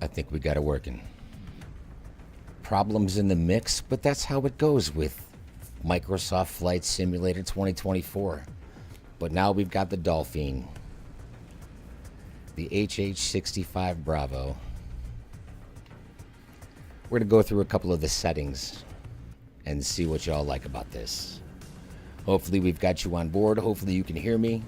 I think we got it working. Problems in the mix, but that's how it goes with Microsoft Flight Simulator 2024. But now we've got the Dolphin, the HH65 Bravo. We're going to go through a couple of the settings and see what y'all like about this. Hopefully we've got you on board. Hopefully you can hear me.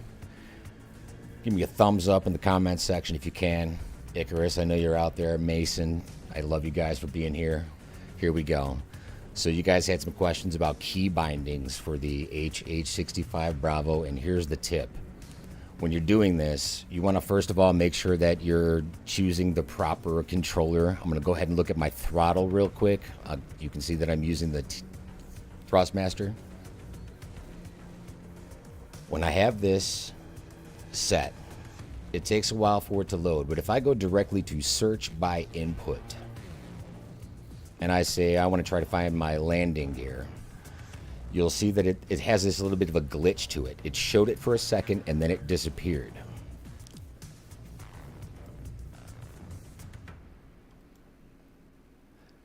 Give me a thumbs up in the comments section if you can. Icarus, I know you're out there. Mason, I love you guys for being here. Here we go. So you guys had some questions about key bindings for the HH65 Bravo, and here's the tip. When you're doing this, you want to first of all make sure that you're choosing the proper controller. I'm going to go ahead and look at my throttle real quick. You can see that I'm using the Thrustmaster. When I have this set, it takes a while for it to load, but if I go directly to search by input and I say I want to try to find my landing gear, you'll see that it has this little bit of a glitch to it. It showed it for a second and then it disappeared.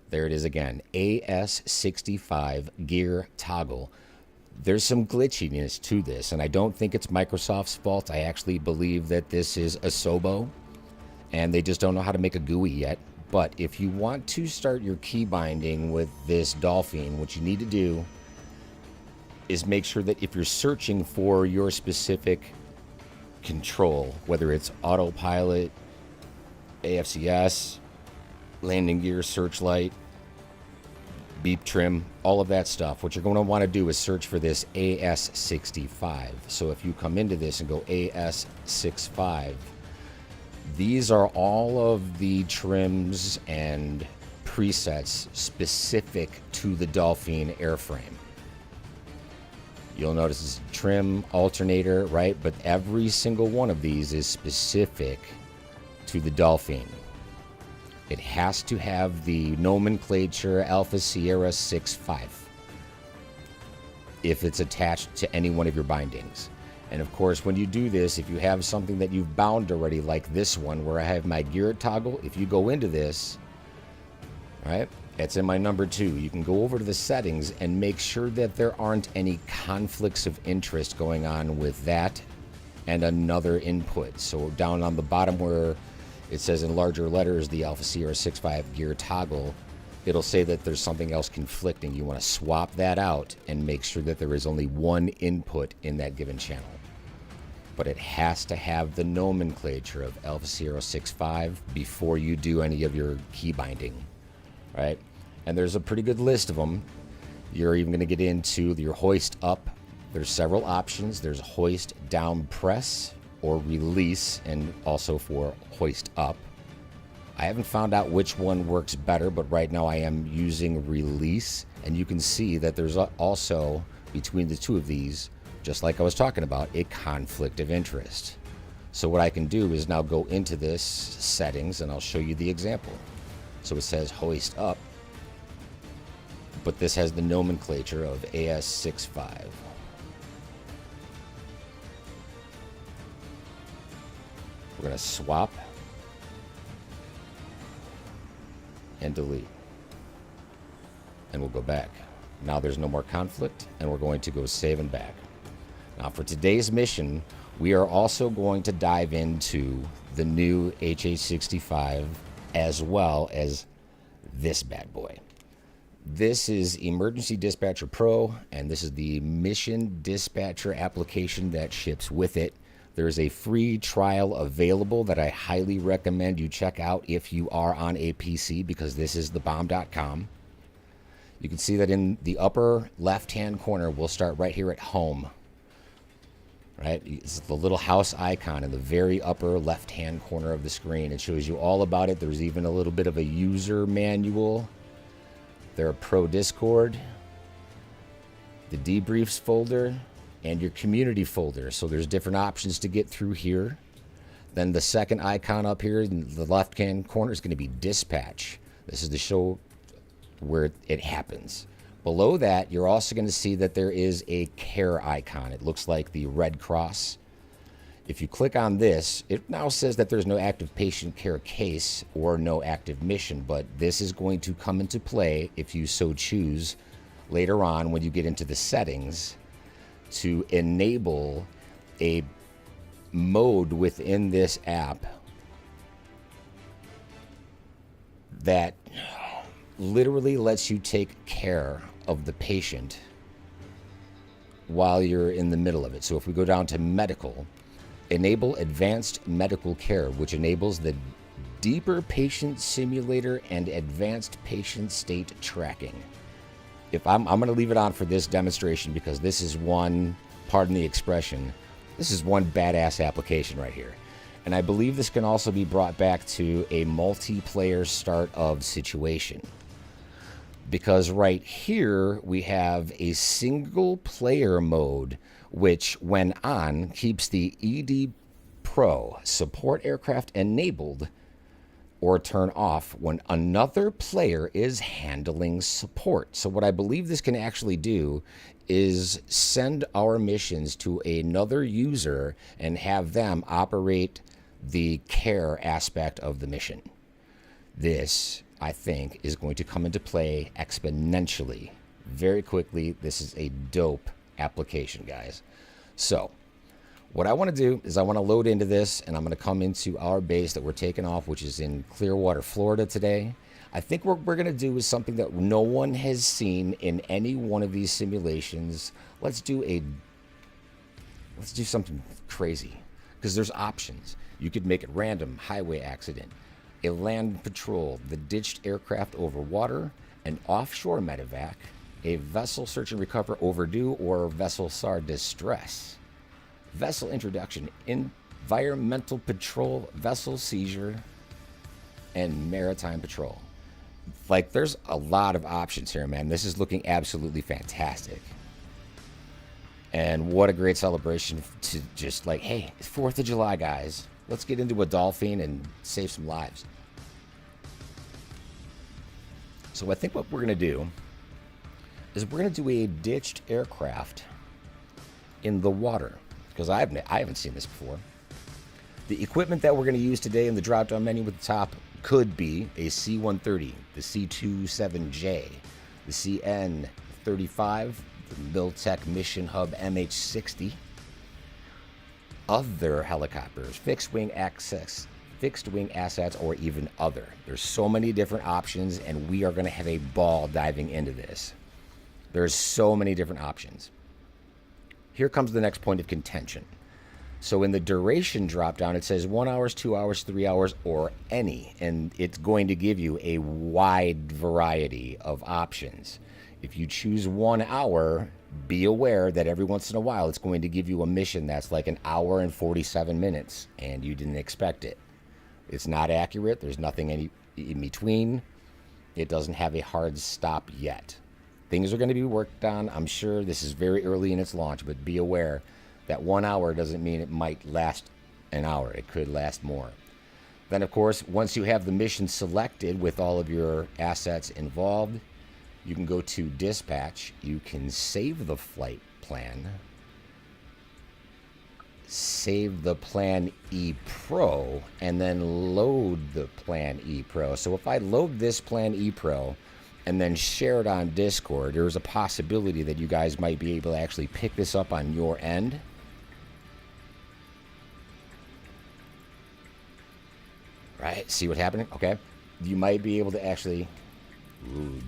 There it is again, AS65 gear toggle. There's some glitchiness to this, and I don't think it's Microsoft's fault. I actually believe that this is Asobo, and they just don't know how to make a GUI yet. But if you want to start your key binding with this Dolphin, what you need to do is make sure that if you're searching for your specific control, whether it's autopilot, AFCS, landing gear, searchlight, beep trim, all of that stuff, what you're going to want to do is search for this AS65. So if you come into this and go AS65, these are all of the trims and presets specific to the Dolphin airframe. You'll notice it's trim, alternator, right? But every single one of these is specific to the Dolphin. It has to have the nomenclature Alpha Sierra 65 if it's attached to any one of your bindings. And of course, when you do this, if you have something that you've bound already, like this one where I have my gear toggle, if you go into this, right, it's in my number 2. You can go over to the settings and make sure that there aren't any conflicts of interest going on with that and another input. So down on the bottom where it says in larger letters the Alpha Sierra 65 gear toggle, it'll say that there's something else conflicting. You want to swap that out and make sure that there is only one input in that given channel. But it has to have the nomenclature of Alpha Sierra 65 before you do any of your key binding, right? And there's a pretty good list of them. You're even going to get into your hoist up. There's several options. There's hoist down press or release, and also for hoist up. I haven't found out which one works better, but right now I am using release, and you can see that there's also between the two of these, just like I was talking about, a conflict of interest. So what I can do is now go into this settings and I'll show you the example. So it says hoist up, but this has the nomenclature of AS65. We're going to swap and delete. And we'll go back. Now there's no more conflict, and we're going to go save and back. Now for today's mission, we are also going to dive into the new HH65 as well as this bad boy. This is Emergency Dispatcher Pro, and this is the Mission Dispatcher application that ships with it. There's a free trial available that I highly recommend you check out if you are on a PC, because this is thebomb.com. You can see that in the upper left-hand corner, we'll start right here at home. Right? It's the little house icon in the very upper left-hand corner of the screen. It shows you all about it. There's even a little bit of a user manual. There's a pro Discord, the debriefs folder, and your community folder. So there's different options to get through here. Then the second icon up here in the left-hand corner is going to be dispatch. This is the show where it happens. Below that, you're also going to see that there is a care icon. It looks like the Red Cross. If you click on this, it now says that there's no active patient care case or no active mission, but this is going to come into play if you so choose later on when you get into the settings to enable a mode within this app that literally lets you take care of the patient while you're in the middle of it. So if we go down to medical, enable advanced medical care, which enables the deeper patient simulator and advanced patient state tracking. If I'm going to leave it on for this demonstration because this is one, pardon the expression, this is one badass application right here. And I believe this can also be brought back to a multiplayer start of situation. Because right here we have a single player mode, which when on keeps the ED Pro support aircraft enabled or turn off when another player is handling support. So what I believe this can actually do is send our missions to another user and have them operate the care aspect of the mission. This, I think, is going to come into play exponentially very quickly. This is a dope application, guys. So what I want to do is I want to load into this, and I'm going to come into our base that we're taking off, which is in Clearwater, Florida today. I think what we're going to do is something that no one has seen in any one of these simulations. Let's do something crazy because there's options. You could make it random, highway accident, a land patrol, the ditched aircraft over water, an offshore medevac, a vessel search and recover overdue or vessel SAR distress, vessel introduction, environmental patrol, vessel seizure, and maritime patrol. Like, there's a lot of options here, man. This is looking absolutely fantastic. And what a great celebration to just like, hey, it's 4th of July, guys. Let's get into a dolphin and save some lives. So I think what we're going to do is we're going to do a ditched aircraft in the water, because I haven't seen this before. The equipment that we're going to use today in the drop-down menu at the top could be a C-130, the C-27J, the CN-35, the Miltech Mission Hub MH-60, other helicopters, fixed wing assets, or even other. There's so many different options, and we are going to have a ball diving into this. There's so many different options. Here comes the next point of contention. So in the duration drop-down, it says 1 hour, 2 hours, 3 hours, or any, and it's going to give you a wide variety of options. If you choose 1 hour, be aware that every once in a while it's going to give you a mission that's like 1 hour and 47 minutes, and you didn't expect it. It's not accurate. There's nothing in between. It doesn't have a hard stop yet. Things are going to be worked on. I'm sure this is very early in its launch, but be aware that 1 hour doesn't mean it might last an hour. It could last more. Then, of course, once you have the mission selected with all of your assets involved, you can go to dispatch. You can save the flight plan, save the Plan E Pro, and then load the Plan E Pro. So if I load this Plan E Pro and then share it on Discord, there's a possibility that you guys might be able to actually pick this up on your end. Right? See what's happening? Okay. You might be able to actually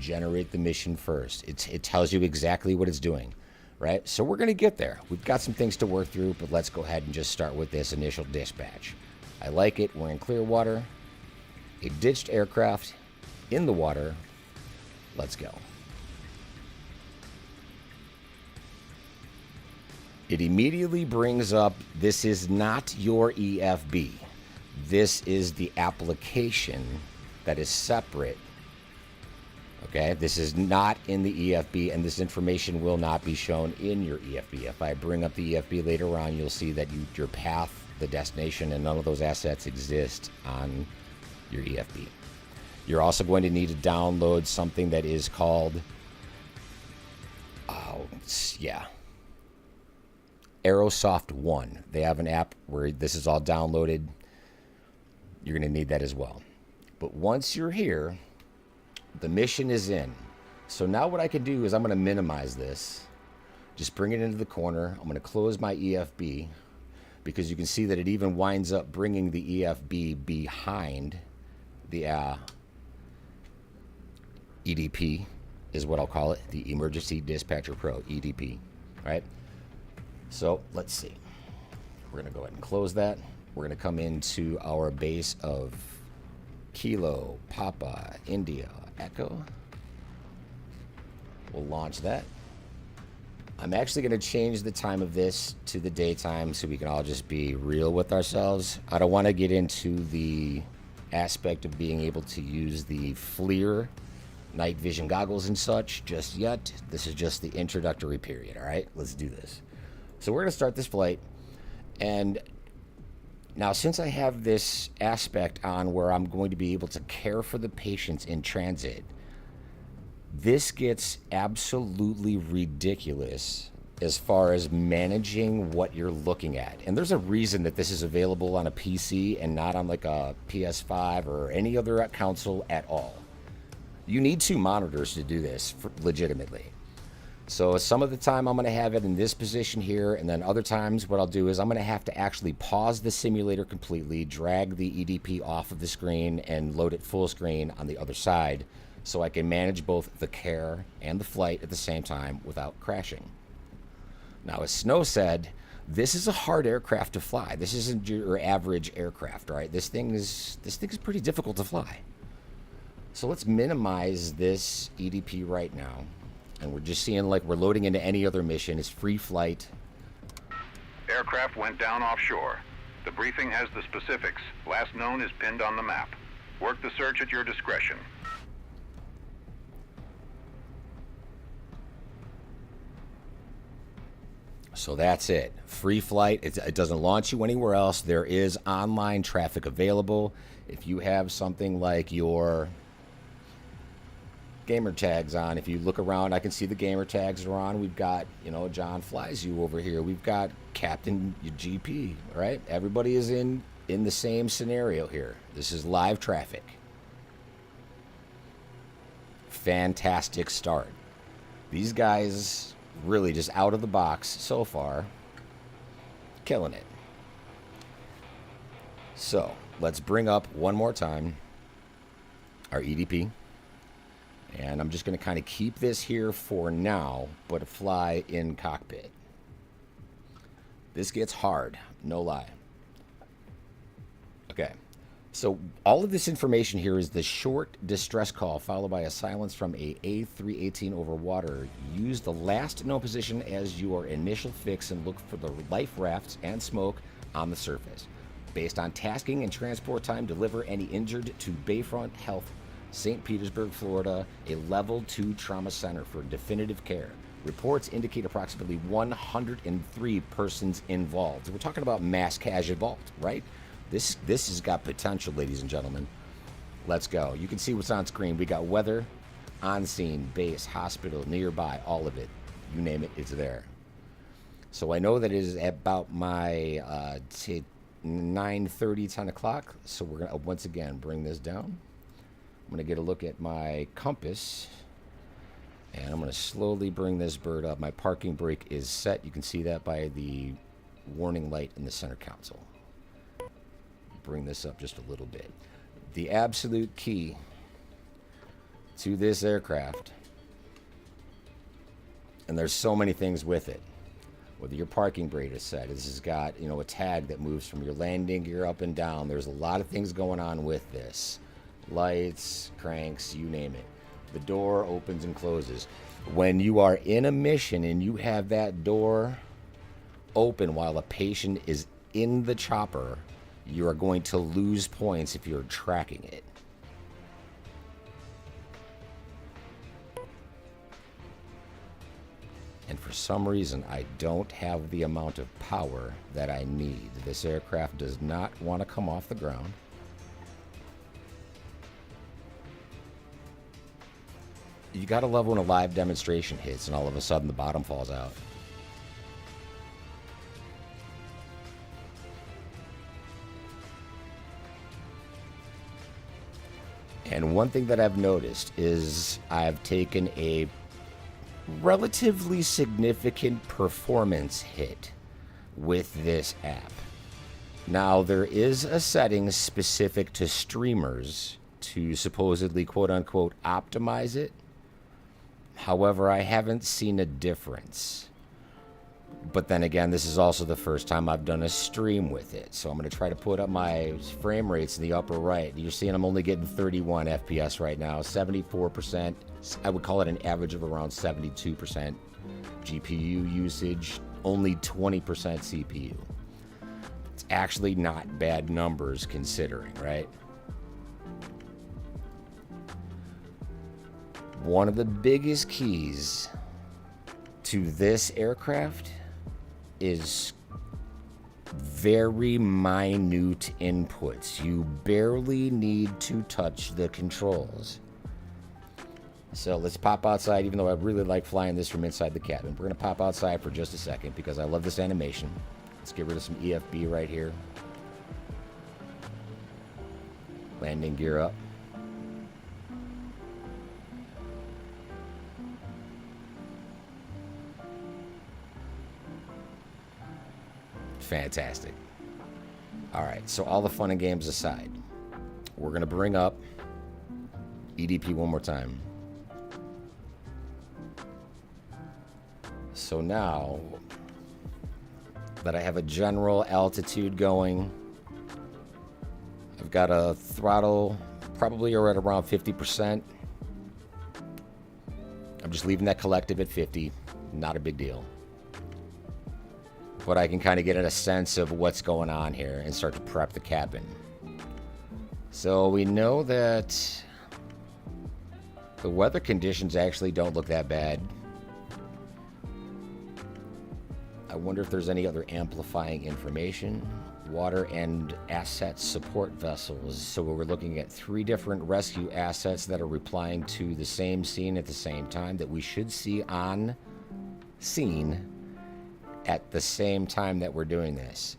generate the mission first. It tells you exactly what it's doing. Right? So we're going to get there. We've got some things to work through, but let's go ahead and just start with this initial dispatch. I like it. We're in Clearwater. A ditched aircraft in the water. Let's go. It immediately brings up, this is not your EFB. This is the application that is separate. Okay, this is not in the EFB, and this information will not be shown in your EFB. If I bring up the EFB later on, you'll see that your path, the destination, and none of those assets exist on your EFB. You're also going to need to download something that is called, Aerosoft One. They have an app where this is all downloaded. You're going to need that as well. But once you're here, the mission is in. So now what I can do is I'm going to minimize this. Just bring it into the corner. I'm going to close my EFB because you can see that it even winds up bringing the EFB behind the EDP is what I'll call it, the Emergency Dispatcher Pro, EDP, right? So let's see. We're going to go ahead and close that. We're going to come into our base of Kilo, Papa, India, Echo. We'll launch that. I'm actually going to change the time of this to the daytime so we can all just be real with ourselves. I don't want to get into the aspect of being able to use the FLIR night vision goggles and such just yet. This is just the introductory period, all right? Let's do this. So we're going to start this flight. And now, since I have this aspect on where I'm going to be able to care for the patients in transit, this gets absolutely ridiculous as far as managing what you're looking at. And there's a reason that this is available on a PC and not on like a PS5 or any other console at all. You need 2 monitors to do this legitimately. So some of the time I'm going to have it in this position here, and then other times what I'll do is I'm going to have to actually pause the simulator completely, drag the EDP off of the screen, and load it full screen on the other side so I can manage both the care and the flight at the same time without crashing. Now, as Snow said, this is a hard aircraft to fly. This isn't your average aircraft, right? This thing is pretty difficult to fly. So let's minimize this EDP right now. And we're just seeing like we're loading into any other mission. It's free flight. Aircraft went down offshore. The briefing has the specifics. Last known is pinned on the map. Work the search at your discretion. So that's it. Free flight. It doesn't launch you anywhere else. There is online traffic available. If you have something like your gamer tags on, if you look around, I can see the gamer tags are on. We've got, John Flies You over here. We've got Captain GP, right? Everybody is in the same scenario here. This is live traffic. Fantastic start. These guys really just out of the box so far, killing it. So let's bring up one more time our EDP. And I'm just going to kind of keep this here for now, but fly in cockpit. This gets hard, no lie. Okay, so all of this information here is the short distress call followed by a silence from a A318 over water. Use the last known position as your initial fix and look for the life rafts and smoke on the surface. Based on tasking and transport time, deliver any injured to Bayfront Health, St. Petersburg, Florida, a level 2 trauma center for definitive care. Reports indicate approximately 103 persons involved. We're talking about mass casualty, right? This has got potential, ladies and gentlemen. Let's go. You can see what's on screen. We got weather, on scene, base, hospital, nearby, all of it. You name it, it's there. So I know that it is about my 9:30, 10 o'clock. So we're going to, once again, bring this down. I'm going to get a look at my compass, and I'm going to slowly bring this bird up. My parking brake is set. You can see that by the warning light in the center console. Bring this up just a little bit. The absolute key to this aircraft, and there's so many things with it, whether your parking brake is set, this has got, a tag that moves from your landing gear up and down. There's a lot of things going on with this. Lights, cranks, you name it. The door opens and closes. When you are in a mission and you have that door open while a patient is in the chopper, you are going to lose points if you're tracking it. And for some reason, I don't have the amount of power that I need. This aircraft does not want to come off the ground. You gotta love when a live demonstration hits and all of a sudden the bottom falls out. And one thing that I've noticed is I've taken a relatively significant performance hit with this app. Now, there is a setting specific to streamers to supposedly, quote unquote, optimize it. However, I haven't seen a difference. But then again, this is also the first time I've done a stream with it. So I'm going to try to put up my frame rates in the upper right. You're seeing I'm only getting 31 FPS right now, 74%. I would call it an average of around 72% GPU usage, only 20% CPU. It's actually not bad numbers considering, right? One of the biggest keys to this aircraft is very minute inputs. You barely need to touch the controls. So let's pop outside, even though I really like flying this from inside the cabin. We're going to pop outside for just a second because I love this animation. Let's get rid of some EFB right here. Landing gear up. Fantastic. All right, so all the fun and games aside, we're going to bring up EDP one more time. So now that I have a general altitude going, I've got a throttle probably right around 50%. I'm just leaving that collective at 50. Not a big deal. But I can kind of get a sense of what's going on here and start to prep the cabin. So we know that the weather conditions actually don't look that bad. I wonder if there's any other amplifying information. Water and asset support vessels. So we're looking at 3 different rescue assets that are replying to the same scene at the same time that we should see on scene at the same time that we're doing this.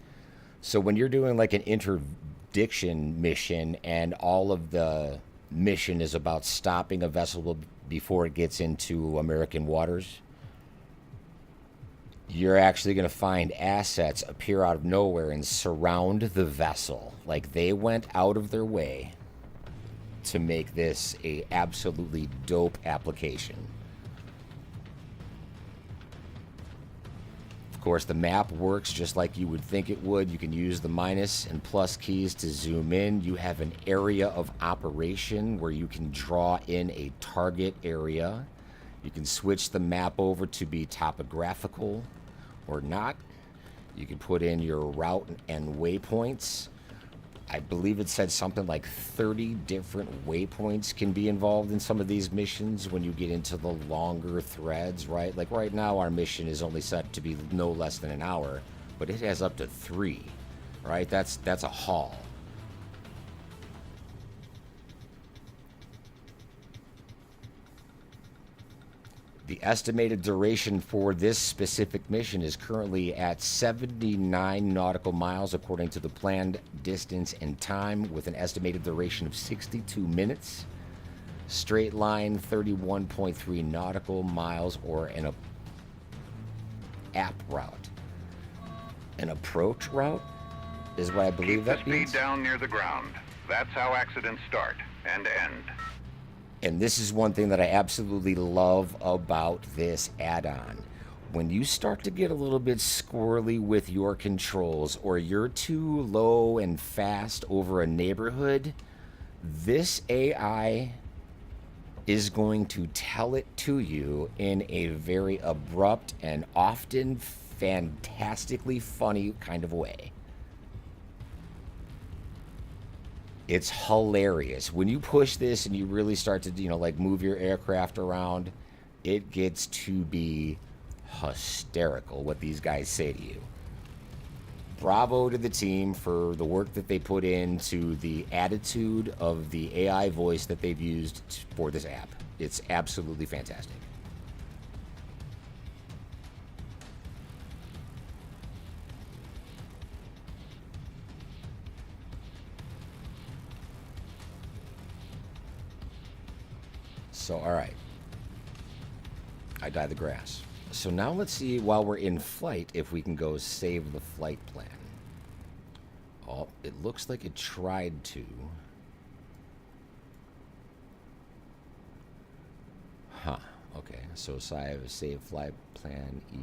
So when you're doing like an interdiction mission and all of the mission is about stopping a vessel before it gets into American waters, you're actually going to find assets appear out of nowhere and surround the vessel. Like they went out of their way to make this a absolutely dope application. Of course, the map works just like you would think it would. You can use the minus and plus keys to zoom in. You have an area of operation where you can draw in a target area. You can switch the map over to be topographical or not. You can put in your route and waypoints. I believe it said something like 30 different waypoints can be involved in some of these missions when you get into the longer threads, right? Like right now our mission is only set to be no less than an hour, but it has up to 3, right? That's a haul. The estimated duration for this specific mission is currently at 79 nautical miles according to the planned distance and time, with an estimated duration of 62 minutes. Straight line 31.3 nautical miles, or an app route. An approach route is what I believe that means. Keep the speed down near the ground. That's how accidents start and end. And this is one thing that I absolutely love about this add-on. When you start to get a little bit squirrely with your controls, or you're too low and fast over a neighborhood, this AI is going to tell it to you in a very abrupt and often fantastically funny kind of way. It's hilarious. When you push this and you really start to, like move your aircraft around, it gets to be hysterical what these guys say to you. Bravo to the team for the work that they put into the attitude of the AI voice that they've used for this app. It's absolutely fantastic. So, all right. I dye the grass. So now let's see, while we're in flight, if we can go save the flight plan. Oh, it looks like it tried to. Huh. Okay. So save flight plan E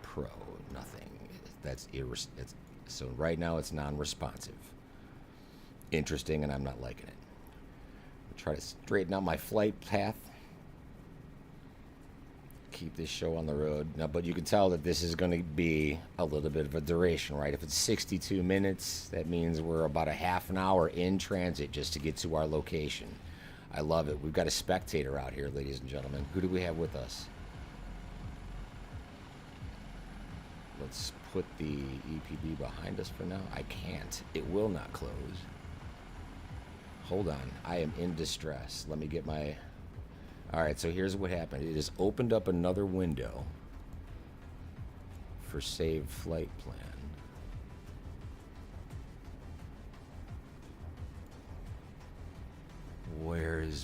Pro. Nothing. That's so right now it's non-responsive. Interesting, and I'm not liking it. I'll try to straighten out my flight path. Keep this show on the road. Now, but you can tell that this is going to be a little bit of a duration, right? If it's 62 minutes, that means we're about a half an hour in transit just to get to our location. I love it. We've got a spectator out here, ladies and gentlemen. Who do we have with us? Let's put the EPB behind us for now. I can't. It will not close. Hold on. I am in distress. Let me get my... All right, so here's what happened. It has opened up another window for save flight plan.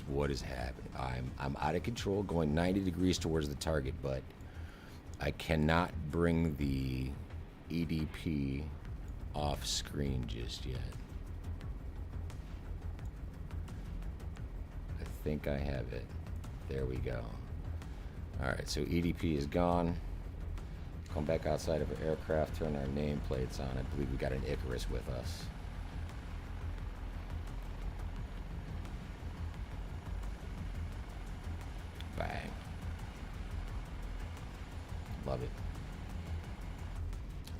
What is happening? I'm out of control, going 90 degrees towards the target, but I cannot bring the EDP off screen just yet. I think I have it. There we go. Alright, so EDP is gone. Come back outside of our aircraft, turn our nameplates on. I believe we got an Icarus with us. Bang. Love it.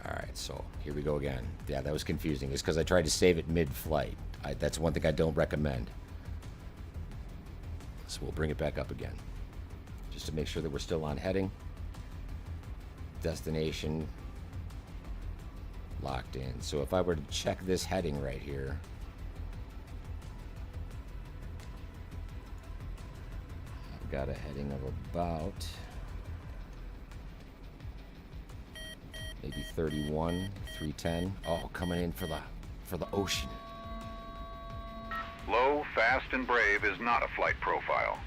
Alright, so here we go again. Yeah, that was confusing. It's because I tried to save it mid-flight. That's one thing I don't recommend. So we'll bring it back up again, just to make sure that we're still on heading. Destination locked in. So if I were to check this heading right here, I've got a heading of about maybe 31, 310. Oh, coming in for the ocean. Low, fast, and brave is not a flight profile.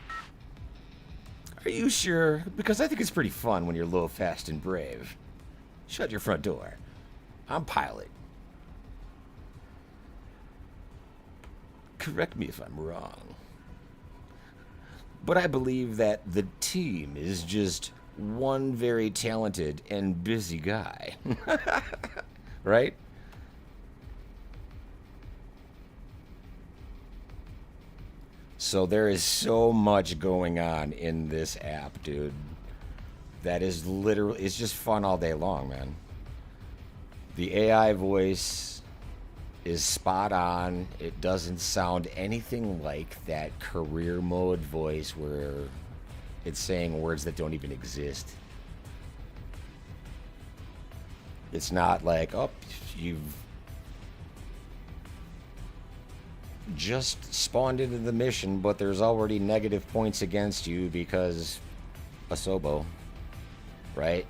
Are you sure? Because I think it's pretty fun when you're low, fast, and brave. Shut your front door. I'm pilot. Correct me if I'm wrong. But I believe that the team is just one very talented and busy guy. Right? So there is so much going on in this app, dude. That is literally, it's just fun all day long, man. The AI voice is spot on. It doesn't sound anything like that career mode voice where it's saying words that don't even exist. It's not like, oh, you've just spawned into the mission, but there's already negative points against you because Asobo, right?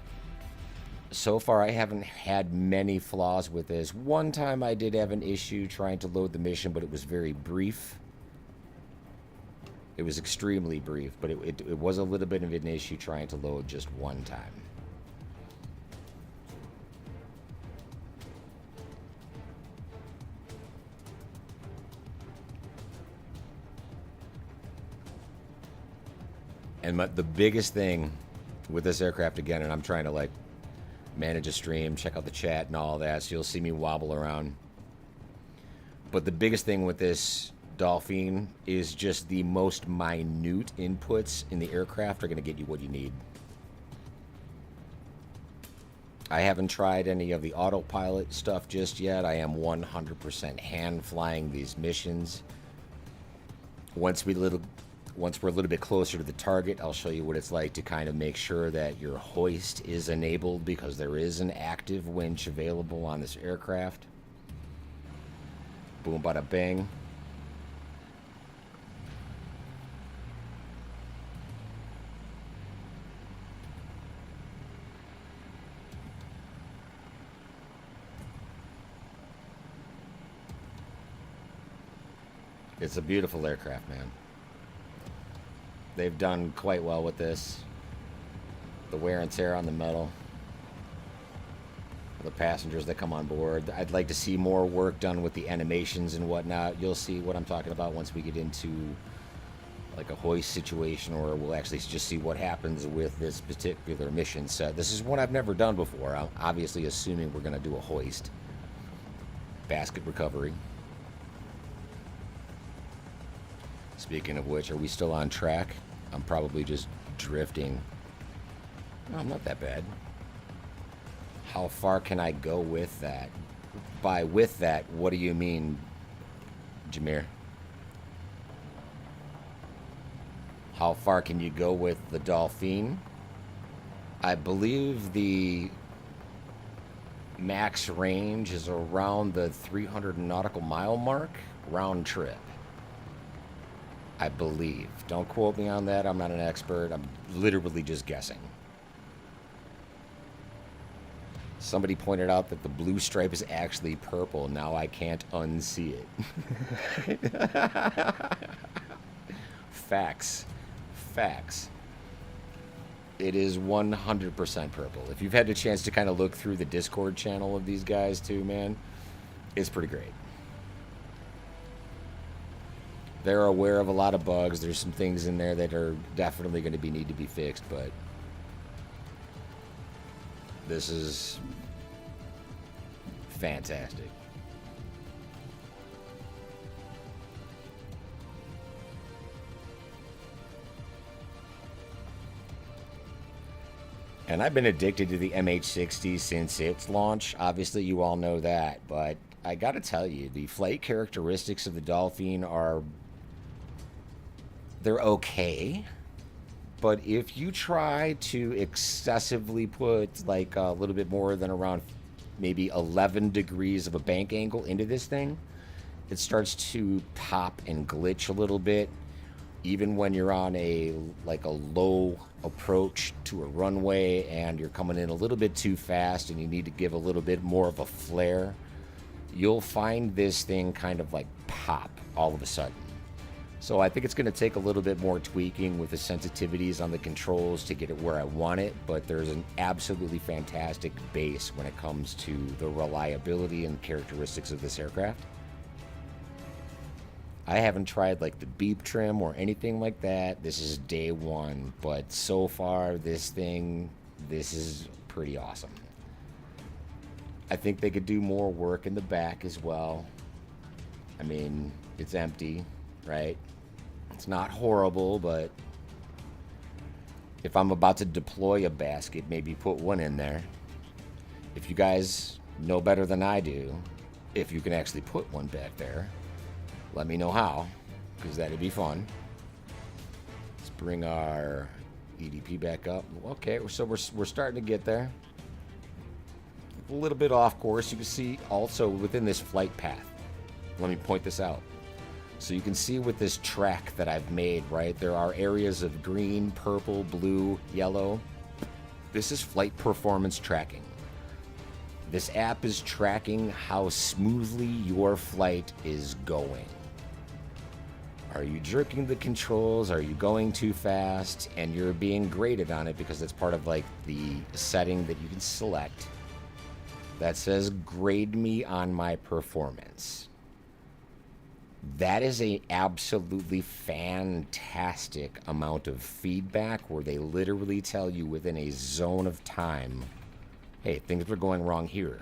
So far, I haven't had many flaws with this. One time I did have an issue trying to load the mission, but it was very brief. It was extremely brief, but it was a little bit of an issue trying to load just one time. And the biggest thing with this aircraft, again, and I'm trying to like manage a stream, check out the chat and all that, so you'll see me wobble around. But the biggest thing with this Dolphin is just the most minute inputs in the aircraft are going to get you what you need. I haven't tried any of the autopilot stuff just yet. I am 100% hand flying these missions. Once we're a little bit closer to the target, I'll show you what it's like to kind of make sure that your hoist is enabled, because there is an active winch available on this aircraft. Boom, bada bang. It's a beautiful aircraft, man. They've done quite well with this. The wear and tear on the metal. The passengers that come on board. I'd like to see more work done with the animations and whatnot. You'll see what I'm talking about once we get into like a hoist situation, or we'll actually just see what happens with this particular mission set. This is one I've never done before. I'm obviously assuming we're going to do a hoist. Basket recovery. Speaking of which, are we still on track? I'm probably just drifting. No, I'm not that bad. How far can I go with that? By with that, what do you mean, Jameer? How far can you go with the Dolphin? I believe the max range is around the 300 nautical mile mark, round trip. I believe. Don't quote me on that. I'm not an expert. I'm literally just guessing. Somebody pointed out that the blue stripe is actually purple. Now I can't unsee it. Facts. Facts. It is 100% purple. If you've had the chance to kind of look through the Discord channel of these guys too, man, it's pretty great. They're aware of a lot of bugs. There's some things in there that are definitely going to need to be fixed, but this is fantastic. And I've been addicted to the MH60 since its launch. Obviously, you all know that, but I gotta tell you, the flight characteristics of the Dolphin are, they're okay. But if you try to excessively put like a little bit more than around maybe 11 degrees of a bank angle into this thing, it starts to pop and glitch a little bit. Even when you're on a low approach to a runway and you're coming in a little bit too fast and you need to give a little bit more of a flare, you'll find this thing kind of like pop all of a sudden. So I think it's going to take a little bit more tweaking with the sensitivities on the controls to get it where I want it, but there's an absolutely fantastic base when it comes to the reliability and characteristics of this aircraft. I haven't tried like the beep trim or anything like that. This is day one, but so far this is pretty awesome. I think they could do more work in the back as well. I mean, it's empty, right? It's not horrible, but if I'm about to deploy a basket, maybe put one in there. If you guys know better than I do, if you can actually put one back there, let me know how, because that'd be fun. Let's bring our EDP back up. Okay, so we're starting to get there. A little bit off course. You can see also within this flight path. Let me point this out. So you can see with this track that I've made, right, there are areas of green, purple, blue, yellow. This is flight performance tracking. This app is tracking how smoothly your flight is going. Are you jerking the controls? Are you going too fast? And you're being graded on it because it's part of like the setting that you can select that says grade me on my performance. That is a absolutely fantastic amount of feedback where they literally tell you within a zone of time, hey, things are going wrong here.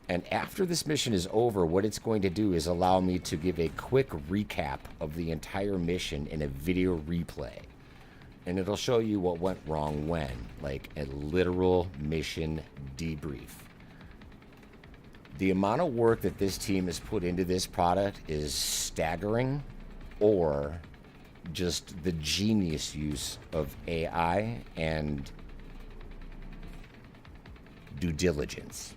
And after this mission is over, what it's going to do is allow me to give a quick recap of the entire mission in a video replay. And it'll show you what went wrong when, like a literal mission debrief. The amount of work that this team has put into this product is staggering, or just the genius use of AI and due diligence.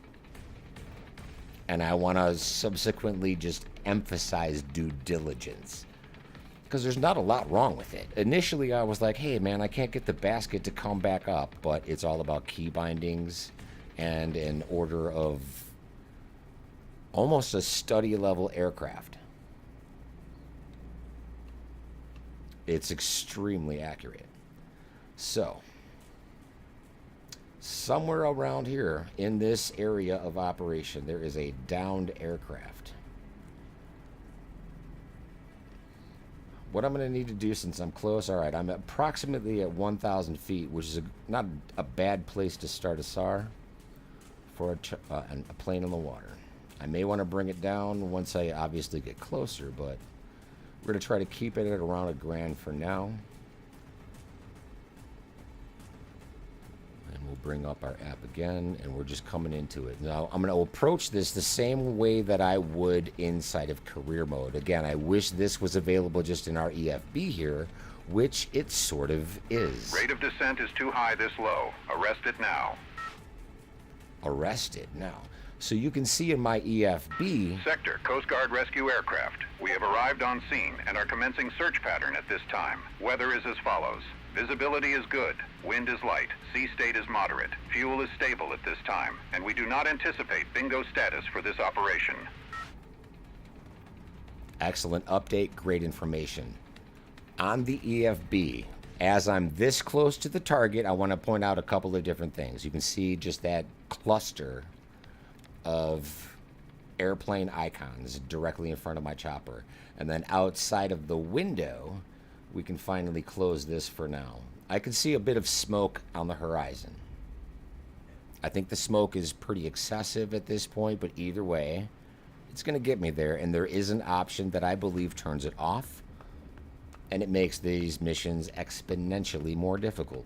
And I want to subsequently just emphasize due diligence, because there's not a lot wrong with it. Initially, I was like, hey, man, I can't get the basket to come back up, but it's all about key bindings and an order of almost a study level aircraft. It's extremely accurate. So, somewhere around here in this area of operation, there is a downed aircraft. What I'm going to need to do, since I'm close, all right, I'm approximately at 1,000 feet, which is not a bad place to start a SAR for a plane in the water. I may want to bring it down once I obviously get closer, but we're going to try to keep it at around $1,000 for now. And we'll bring up our app again, and we're just coming into it. Now, I'm going to approach this the same way that I would inside of career mode. Again, I wish this was available just in our EFB here, which it sort of is. Rate of descent is too high this low. Arrest it now. Arrest it now. So you can see in my EFB... Sector, Coast Guard rescue aircraft. We have arrived on scene and are commencing search pattern at this time. Weather is as follows. Visibility is good. Wind is light. Sea state is moderate. Fuel is stable at this time. And we do not anticipate bingo status for this operation. Excellent update. Great information. On the EFB, as I'm this close to the target, I want to point out a couple of different things. You can see just that cluster of airplane icons directly in front of my chopper. And then outside of the window, we can finally close this for now. I can see a bit of smoke on the horizon. I think the smoke is pretty excessive at this point, but either way, it's going to get me there. And there is an option that I believe turns it off, and it makes these missions exponentially more difficult.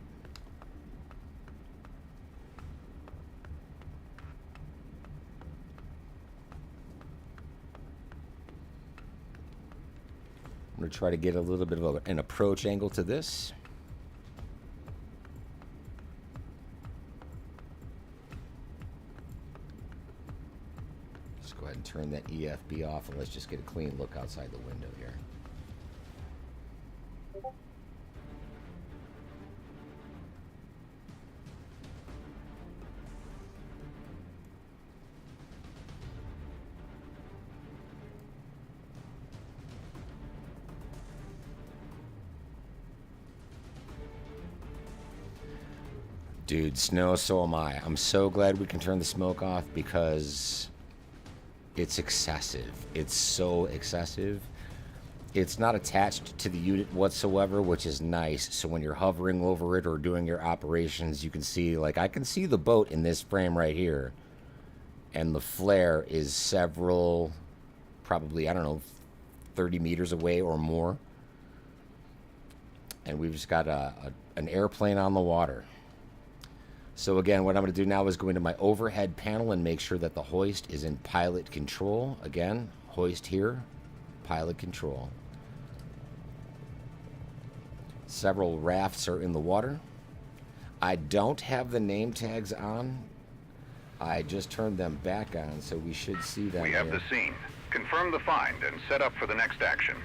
I'm going to try to get a little bit of an approach angle to this. Let's go ahead and turn that EFB off, and let's just get a clean look outside the window here. Dude, snow, so am I. I'm so glad we can turn the smoke off because it's excessive. It's so excessive. It's not attached to the unit whatsoever, which is nice. So when you're hovering over it or doing your operations, you can see, like, I can see the boat in this frame right here. And the flare is several, probably, I don't know, 30 meters away or more. And we've just got an airplane on the water. So again, what I'm going to do now is go into my overhead panel and make sure that the hoist is in pilot control. Again, hoist here, pilot control. Several rafts are in the water. I don't have the name tags on. I just turned them back on, so we should see them. We have the scene. Confirm the find and set up for the next action.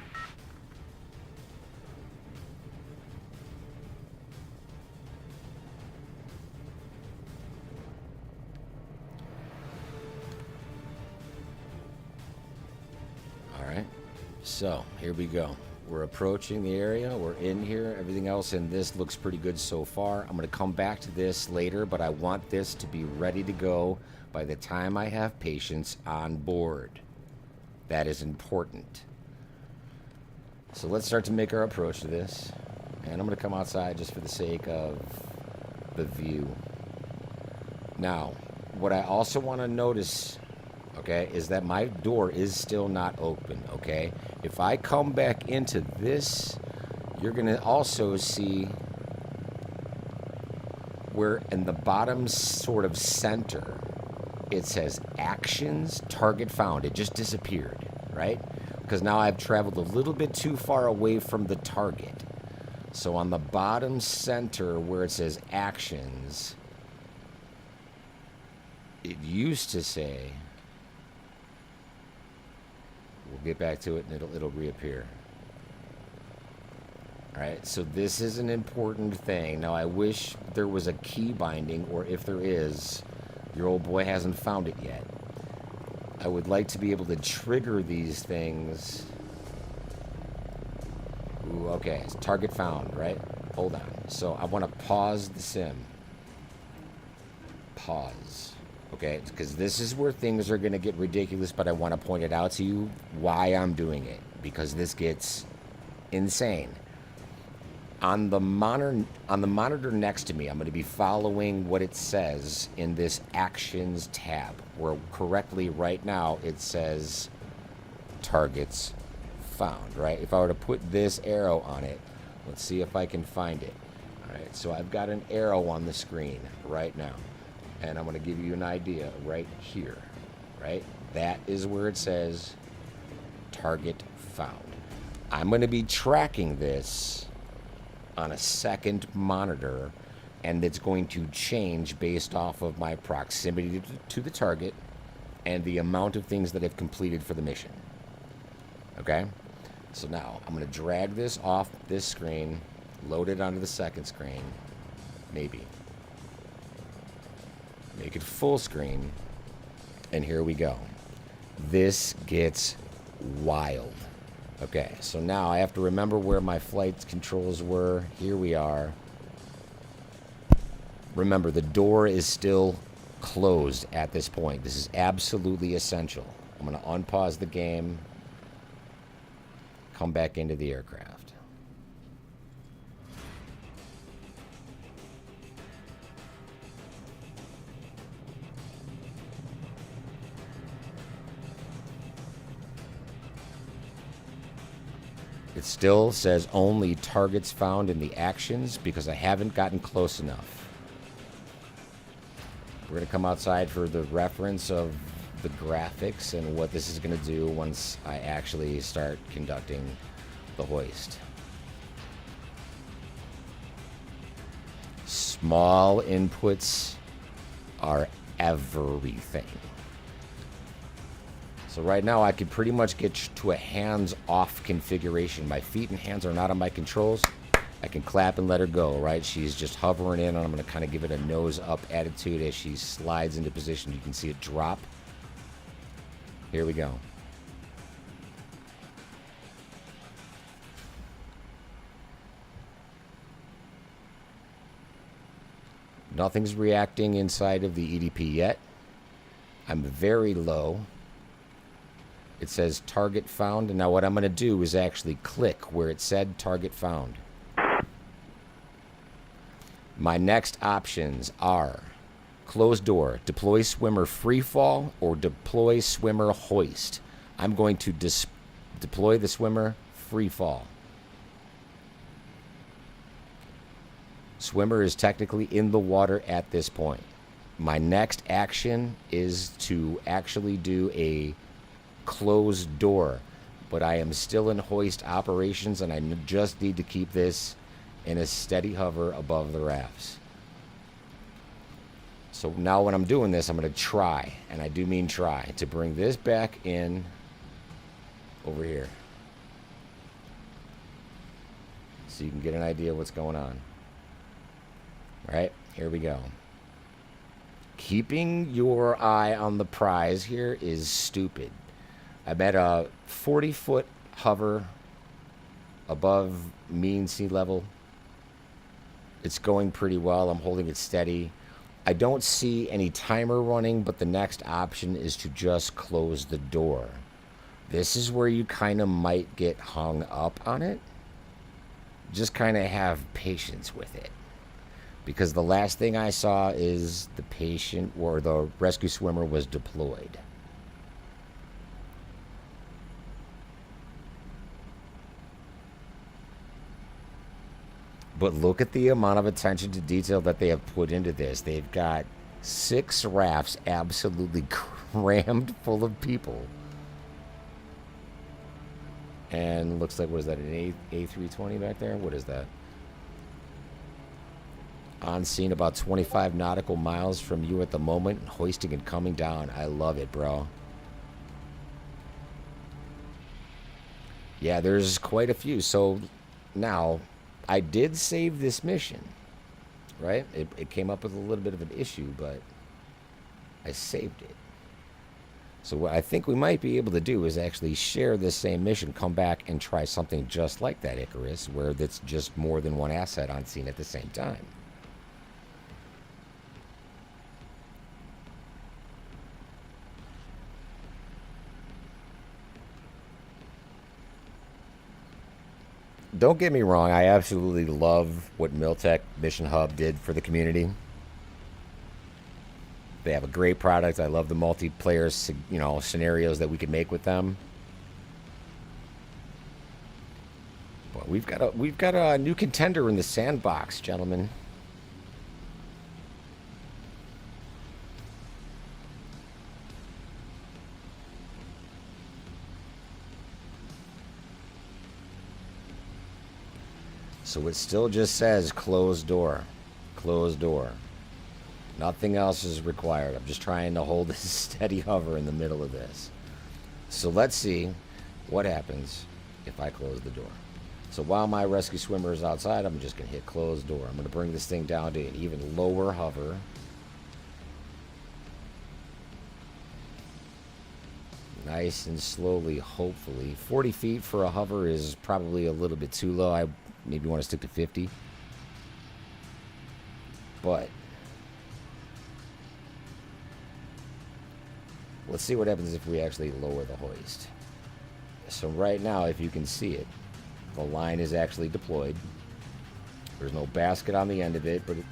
So here we go. We're approaching the area. We're in here. Everything else in this looks pretty good so far. I'm going to come back to this later, but I want this to be ready to go by the time I have patients on board. That is important. So let's start to make our approach to this. And I'm going to come outside just for the sake of the view. Now, what I also want to notice, okay, is that my door is still not open, okay? If I come back into this, you're going to also see where in the bottom sort of center, it says actions, target found. It just disappeared, right? Because now I've traveled a little bit too far away from the target. So on the bottom center where it says actions, it used to say, we'll get back to it and it'll reappear. Alright, so this is an important thing. Now I wish there was a key binding, or if there is, your old boy hasn't found it yet. I would like to be able to trigger these things. Ooh, okay, it's target found, right? Hold on. So I want to pause the sim. Pause. Okay, because this is where things are going to get ridiculous, but I want to point it out to you why I'm doing it, because this gets insane. On the monitor next to me, I'm going to be following what it says in this Actions tab, where correctly right now it says targets found, right? If I were to put this arrow on it, let's see if I can find it. All right, so I've got an arrow on the screen right now, and I'm going to give you an idea right here, right? That is where it says target found. I'm going to be tracking this on a second monitor, and it's going to change based off of my proximity to the target and the amount of things that I've completed for the mission. Okay? So now I'm going to drag this off this screen, load it onto the second screen, maybe. Make it full screen, and here we go. This gets wild. Okay, so now I have to remember where my flight controls were. Here we are. Remember, the door is still closed at this point. This is absolutely essential. I'm going to unpause the game, come back into the aircraft. It still says only targets found in the actions because I haven't gotten close enough. We're going to come outside for the reference of the graphics and what this is going to do once I actually start conducting the hoist. Small inputs are everything. So right now I can pretty much get to a hands-off configuration. My feet and hands are not on my controls. I can clap and let her go, right? She's just hovering in, and I'm going to kind of give it a nose-up attitude as she slides into position. You can see it drop. Here we go. Nothing's reacting inside of the EDP yet. I'm very low. It says target found, and now what I'm going to do is actually click where it said target found. My next options are close door, deploy swimmer free fall, or deploy swimmer hoist. I'm going to deploy the swimmer free fall. Swimmer is technically in the water at this point. My next action is to actually do a closed door, but I am still in hoist operations, and I just need to keep this in a steady hover above the rafts. So now when I'm doing this, I'm going to try, and I do mean try, to bring this back in over here so you can get an idea of what's going on. All right, here we go. Keeping your eye on the prize here is stupid. I'm at a 40-foot hover above mean sea level. It's going pretty well. I'm holding it steady. I don't see any timer running, but the next option is to just close the door. This is where you kind of might get hung up on it. Just kind of have patience with it. Because the last thing I saw is the patient or the rescue swimmer was deployed. But look at the amount of attention to detail that they have put into this. They've got 6 rafts absolutely crammed full of people. And looks like, what is that, an A320 back there? What is that? On scene about 25 nautical miles from you at the moment, hoisting and coming down. I love it, bro. Yeah, there's quite a few. So now, I did save this mission, right? It came up with a little bit of an issue, but I saved it. So what I think we might be able to do is actually share this same mission, come back and try something just like that Icarus, where that's just more than one asset on scene at the same time. Don't get me wrong, I absolutely love what Miltech Mission Hub did for the community. They have a great product. I love the multiplayer, scenarios that we can make with them. But we've got a new contender in the sandbox, gentlemen. So it still just says closed door. Closed door. Nothing else is required. I'm just trying to hold this steady hover in the middle of this. So let's see what happens if I close the door. So while my rescue swimmer is outside, I'm just going to hit close door. I'm going to bring this thing down to an even lower hover. Nice and slowly, hopefully. 40 feet for a hover is probably a little bit too low. I maybe want to stick to 50. But let's see what happens if we actually lower the hoist. So right now, if you can see it, the line is actually deployed. There's no basket on the end of it, but it's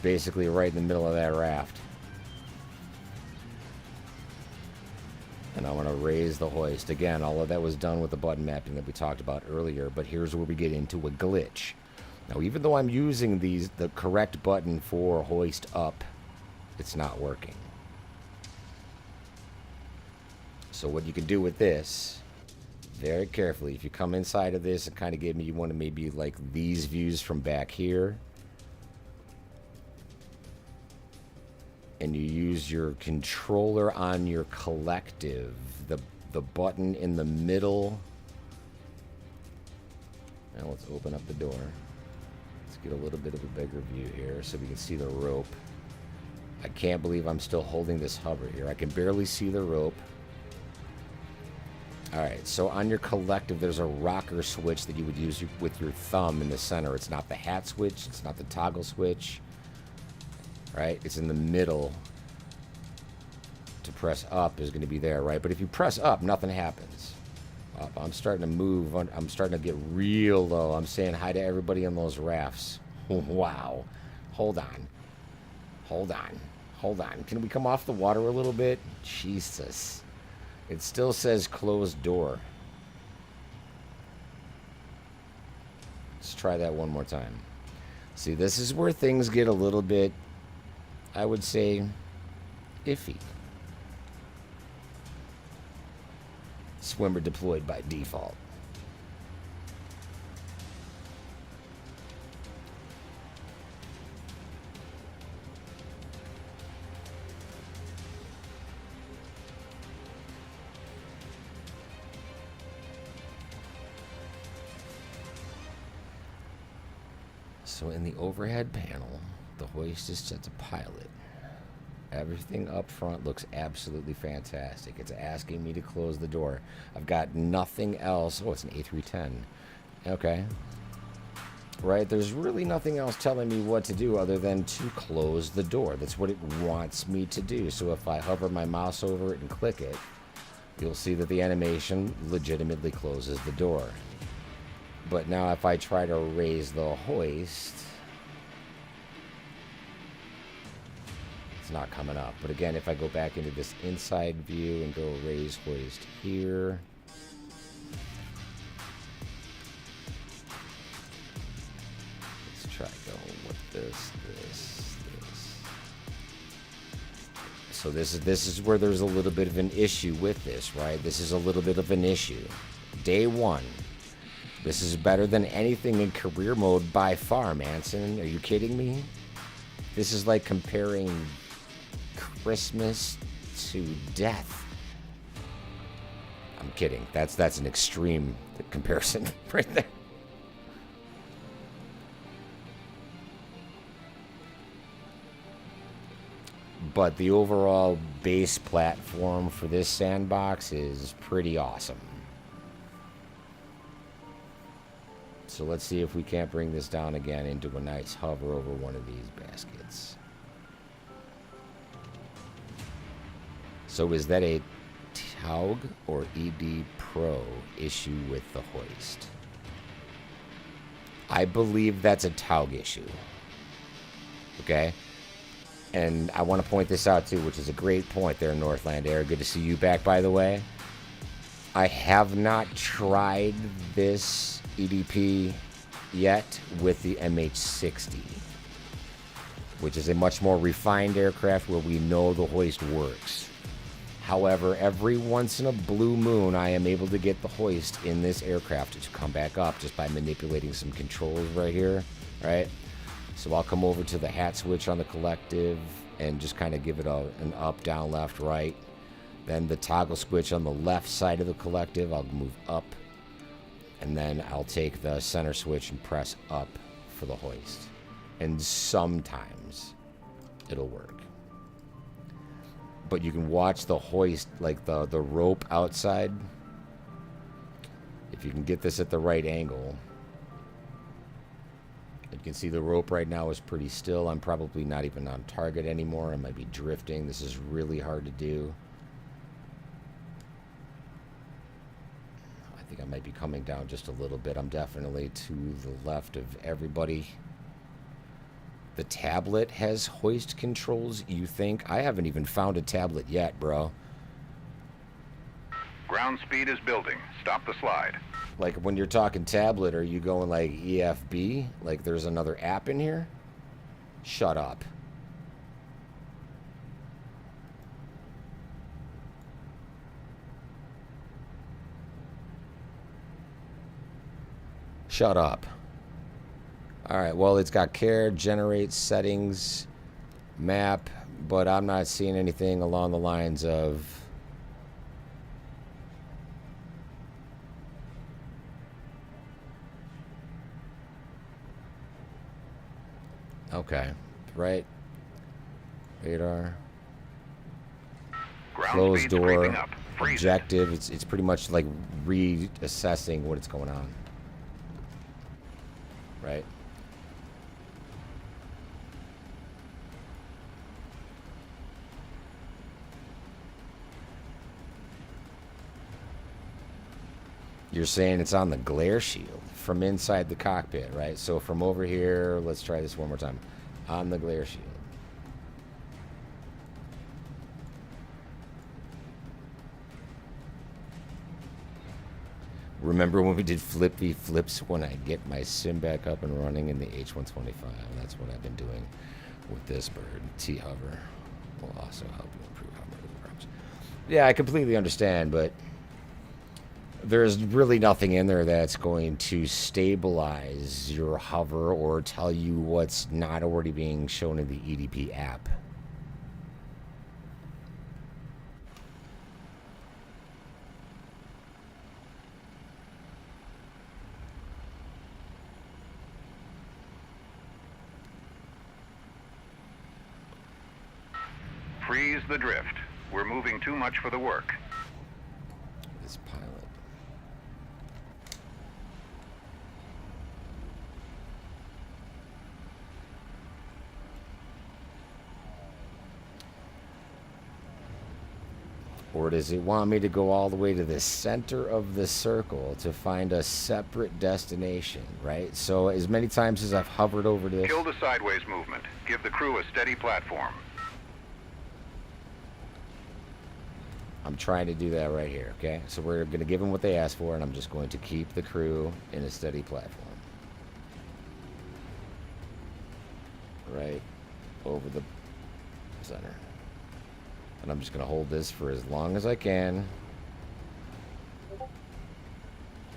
basically right in the middle of that raft. And I want to raise the hoist. Again, all of that was done with the button mapping that we talked about earlier, but here's where we get into a glitch. Now, even though I'm using the correct button for hoist up, it's not working. So what you can do with this, very carefully, if you come inside of this and kind of give me, you want to maybe like these views from back here. And you use your controller on your collective, the button in the middle. Now let's open up the door. Let's get a little bit of a bigger view here so we can see the rope. I can't believe I'm still holding this hover here. I can barely see the rope. Alright, so on your collective, there's a rocker switch that you would use with your thumb in the center. It's not the hat switch. It's not the toggle switch. Right? It's in the middle. To press up is going to be there, right? But if you press up, nothing happens. Up. I'm starting to move. I'm starting to get real low. I'm saying hi to everybody on those rafts. Wow. Hold on. Hold on. Hold on. Can we come off the water a little bit? Jesus. It still says closed door. Let's try that one more time. See, this is where things get a little bit, I would say, iffy. Swimmer deployed by default. So in the overhead panel, the hoist is set to pilot. Everything up front looks absolutely fantastic. It's asking me to close the door. I've got nothing else. Oh, it's an A310. Okay. Right, there's really nothing else telling me what to do other than to close the door. That's what it wants me to do. So if I hover my mouse over it and click it, you'll see that the animation legitimately closes the door. But now if I try to raise the hoist, it's not coming up. But again, if I go back into this inside view and go raise hoist here, let's try going with this. So this is where there's a little bit of an issue with this, right? This is a little bit of an issue. Day one. This is better than anything in career mode by far, Manson. Are you kidding me? This is like comparing Christmas to death. I'm kidding. That's an extreme comparison right there. But the overall base platform for this sandbox is pretty awesome. So let's see if we can't bring this down again into a nice hover over one of these baskets. So is that a TAUG or ED Pro issue with the hoist? I believe that's a TAUG issue. Okay? And I want to point this out too, which is a great point there, Northland Air. Good to see you back, by the way. I have not tried this EDP yet with the MH60, which is a much more refined aircraft where we know the hoist works. However, every once in a blue moon, I am able to get the hoist in this aircraft to come back up just by manipulating some controls right here, right? So I'll come over to the hat switch on the collective and just kind of give it an up, down, left, right. Then the toggle switch on the left side of the collective, I'll move up. And then I'll take the center switch and press up for the hoist. And sometimes it'll work. But you can watch the hoist, like the rope outside. If you can get this at the right angle. You can see the rope right now is pretty still. I'm probably not even on target anymore. I might be drifting. This is really hard to do. I think I might be coming down just a little bit. I'm definitely to the left of everybody. The tablet has hoist controls, you think? I haven't even found a tablet yet, bro. Ground speed is building. Stop the slide. Like, when you're talking tablet, are you going like EFB? Like there's another app in here? Shut up. Shut up. Alright, well, it's got care, generate, settings, map, but I'm not seeing anything along the lines of... Okay, right. Radar. Closed door. Objective. It's pretty much like reassessing what's going on. Right. You're saying it's on the glare shield from inside the cockpit, right? So from over here, let's try this one more time. On the glare shield. Remember when we did flippy flips when I get my sim back up and running in the H125? That's what I've been doing with this bird. T-hover will also help you improve hover approach. Yeah, I completely understand, but there's really nothing in there that's going to stabilize your hover or tell you what's not already being shown in the EDP app. Freeze the drift. We're moving too much for the work. This pilot. Or does it want me to go all the way to the center of the circle to find a separate destination, right? So as many times as I've hovered over this... Kill the sideways movement. Give the crew a steady platform. I'm trying to do that right here, okay? So we're going to give them what they asked for, and I'm just going to keep the crew in a steady platform. Right over the center. And I'm just going to hold this for as long as I can.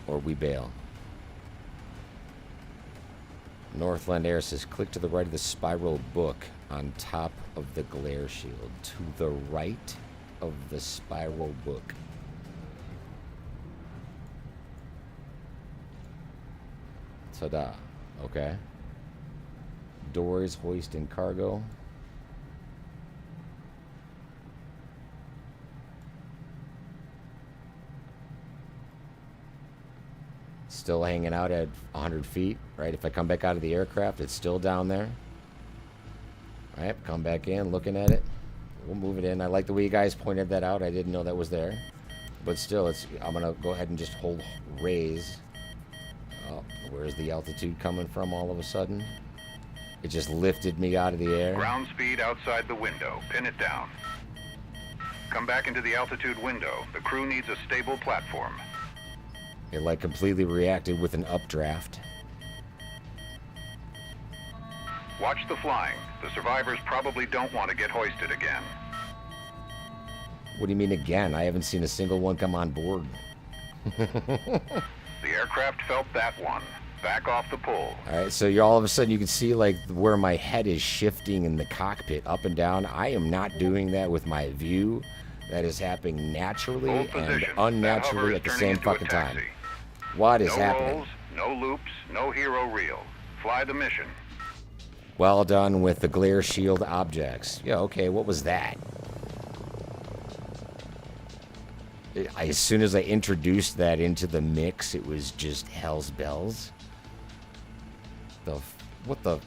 Or we bail. Northland Air says, click to the right of the spiral book on top of the glare shield. To the right of the spiral book. Ta-da. Okay. Doors, hoist, and cargo. Still hanging out at 100 feet, right? If I come back out of the aircraft, it's still down there. All right, come back in, looking at it. We'll move it in. I like the way you guys pointed that out. I didn't know that was there. But still, I'm going to go ahead and just hold raise. Oh, where's the altitude coming from all of a sudden? It just lifted me out of the air. Ground speed outside the window. Pin it down. Come back into the altitude window. The crew needs a stable platform. It like completely reacted with an updraft. Watch the flying. The survivors probably don't want to get hoisted again. What do you mean again? I haven't seen a single one come on board. The aircraft felt that one. Back off the pull. Alright, so you're all of a sudden you can see like where my head is shifting in the cockpit up and down. I am not doing that with my view. That is happening naturally and unnaturally at the same fucking time. What is happening? No rolls, no loops, no hero reel. Fly the mission. Well done with the glare shield objects. Yeah, okay, what was that? As soon as I introduced that into the mix, it was just hell's bells. What the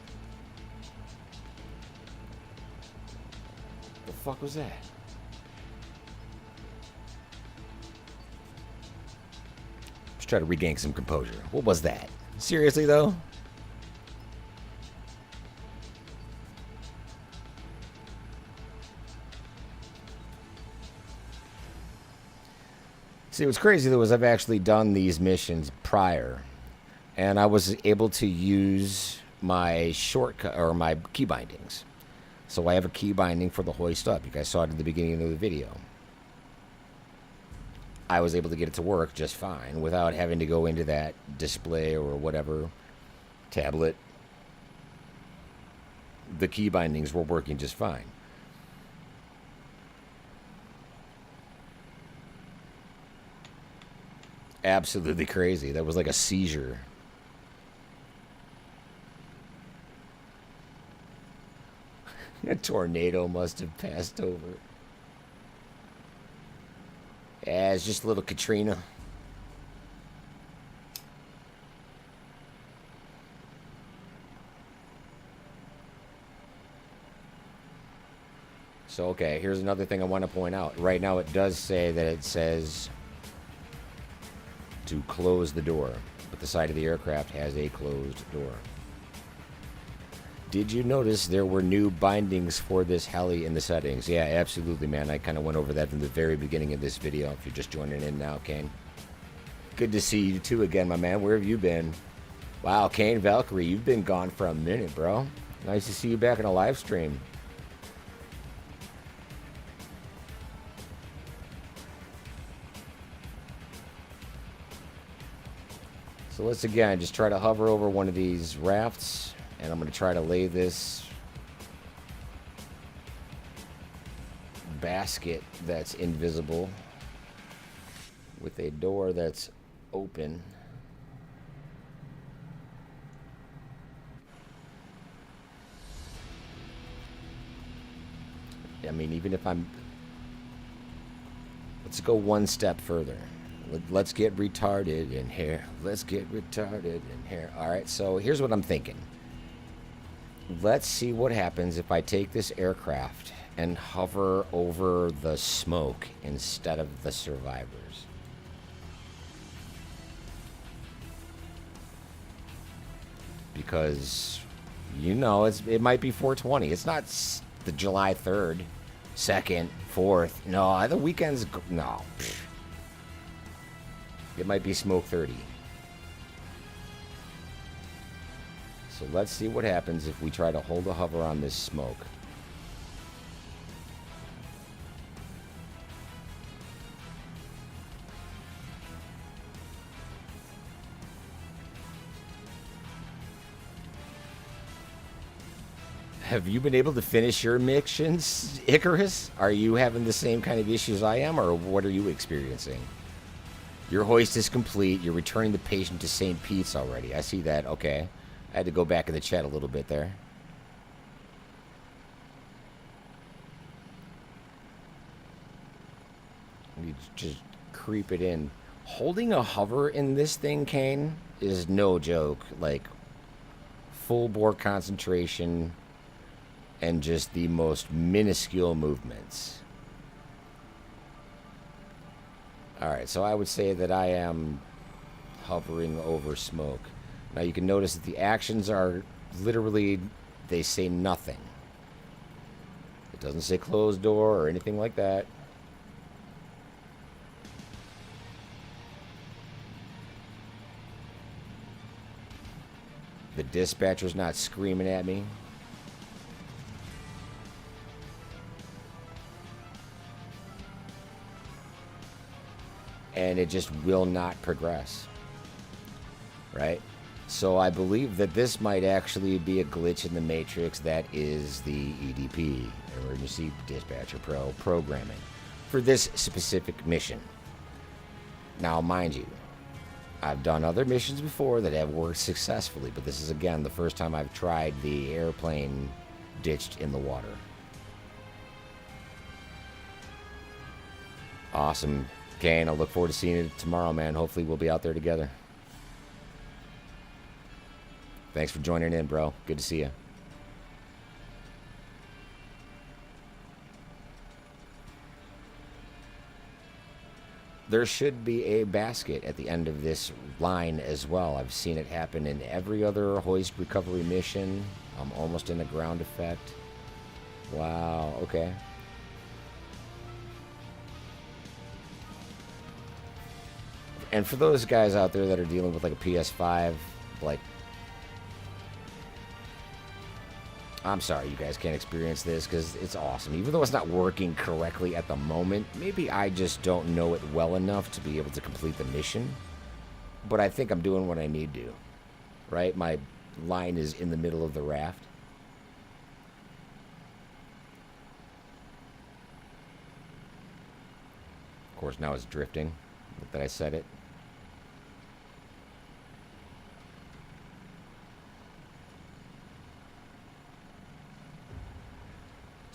fuck was that? Let's try to regain some composure. What was that? Seriously though? See, what's crazy though is I've actually done these missions prior, and I was able to use my shortcut or my key bindings. So I have a key binding for the hoist up. You guys saw it at the beginning of the video. I was able to get it to work just fine without having to go into that display or whatever tablet. The key bindings were working just fine. Absolutely crazy. That was like a seizure. A tornado must have passed over. Yeah, it's just a little Katrina. So, okay, here's another thing I want to point out. Right now it does say that it says to close the door, but the side of the aircraft has a closed door. Did you notice there were new bindings for this heli in the settings? Yeah, absolutely, man. I kind of went over that from the very beginning of this video. If you're just joining in now, Kane. Good to see you too again, my man. Where have you been? Wow, Kane Valkyrie, you've been gone for a minute, bro. Nice to see you back in a live stream. So let's again just try to hover over one of these rafts, and I'm going to try to lay this basket that's invisible with a door that's open. I mean, even if I'm... Let's go one step further. Let's get retarded in here. Let's get retarded in here. Alright, so here's what I'm thinking. Let's see what happens if I take this aircraft and hover over the smoke instead of the survivors. Because, you know, it might be 420. It's not the July 3rd, 2nd, 4th. No, the weekend's... No. It might be smoke 30. So let's see what happens if we try to hold a hover on this smoke. Have you been able to finish your missions, Icarus? Are you having the same kind of issues I am, or what are you experiencing? Your hoist is complete. You're returning the patient to St. Pete's already. I see that. Okay. I had to go back in the chat a little bit there. You just creep it in. Holding a hover in this thing, Kane, is no joke. Like, full bore concentration and just the most minuscule movements. Alright, so I would say that I am hovering over smoke. Now you can notice that the actions are literally, they say nothing. It doesn't say closed door or anything like that. The dispatcher's not screaming at me. And it just will not progress. Right? So I believe that this might actually be a glitch in the matrix that is the EDP, Emergency Dispatcher Pro programming, for this specific mission. Now, mind you, I've done other missions before that have worked successfully, but this is, again, the first time I've tried the airplane ditched in the water. Awesome, Kane. I look forward to seeing you tomorrow, man. Hopefully we'll be out there together. Thanks for joining in, bro. Good to see you. There should be a basket at the end of this line as well. I've seen it happen in every other hoist recovery mission. I'm almost in a ground effect. Wow, okay. And for those guys out there that are dealing with like a PS5, like, I'm sorry you guys can't experience this because it's awesome. Even though it's not working correctly at the moment, maybe I just don't know it well enough to be able to complete the mission. But I think I'm doing what I need to, right? My line is in the middle of the raft. Of course, now it's drifting. Look that I said it.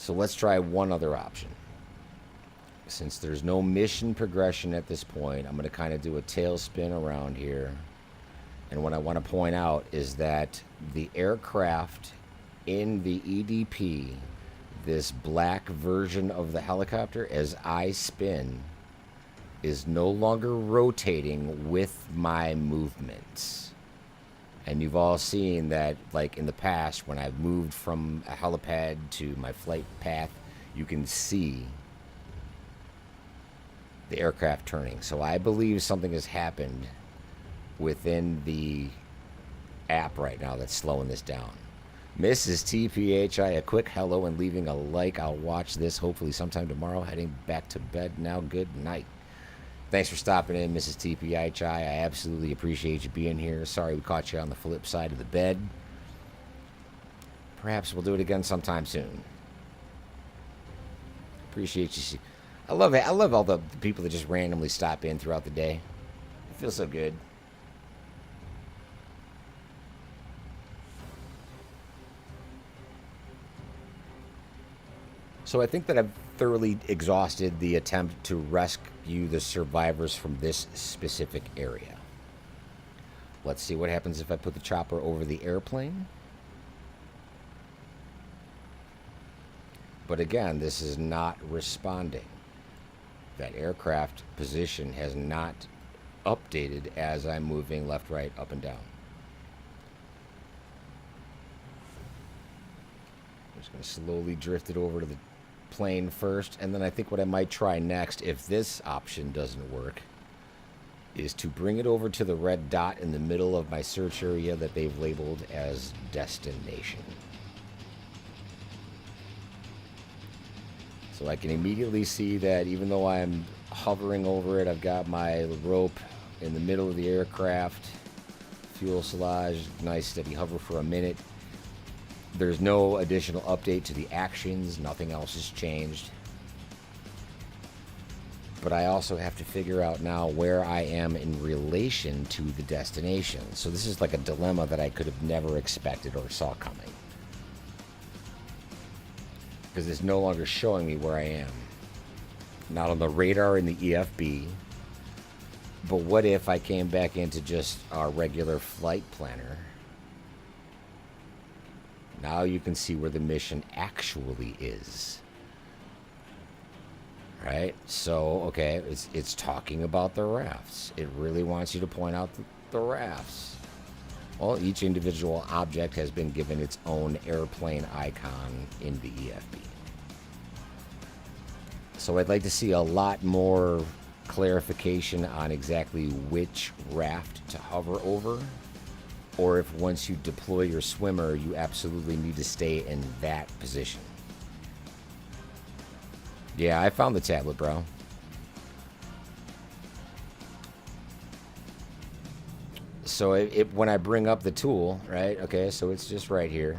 So let's try one other option. Since there's no mission progression at this point, I'm going to kind of do a tail spin around here. And what I want to point out is that the aircraft in the EDP, this black version of the helicopter, as I spin, is no longer rotating with my movements. And you've all seen that, like in the past, when I've moved from a helipad to my flight path, you can see the aircraft turning. So I believe something has happened within the app right now that's slowing this down. Mrs. TPHI, a quick hello and leaving a like. I'll watch this hopefully sometime tomorrow. Heading back to bed now. Good night. Thanks for stopping in, Mrs. TPHI. I absolutely appreciate you being here. Sorry we caught you on the flip side of the bed. Perhaps we'll do it again sometime soon. Appreciate you. I love it. I love all the people that just randomly stop in throughout the day. It feels so good. So I think that I've thoroughly exhausted the attempt to rescue the survivors from this specific area. Let's see what happens if I put the chopper over the airplane. But again, this is not responding. That aircraft position has not updated as I'm moving left, right, up, and down. I'm just going to slowly drift it over to the plane first, and then I think what I might try next, if this option doesn't work, is to bring it over to the red dot in the middle of my search area that they've labeled as destination. So I can immediately see that even though I'm hovering over it, I've got my rope in the middle of the aircraft, fuselage, nice steady hover for a minute. There's no additional update to the actions. Nothing else has changed. But I also have to figure out now where I am in relation to the destination. So this is like a dilemma that I could have never expected or saw coming. Because it's no longer showing me where I am. Not on the radar in the EFB. But what if I came back into just our regular flight planner? Now you can see where the mission actually is. Right? So, okay, it's talking about the rafts. It really wants you to point out the rafts. Well, each individual object has been given its own airplane icon in the EFB. So I'd like to see a lot more clarification on exactly which raft to hover over, or if once you deploy your swimmer, you absolutely need to stay in that position. Yeah, I found the tablet, bro. So when I bring up the tool, right? Okay, so it's just right here.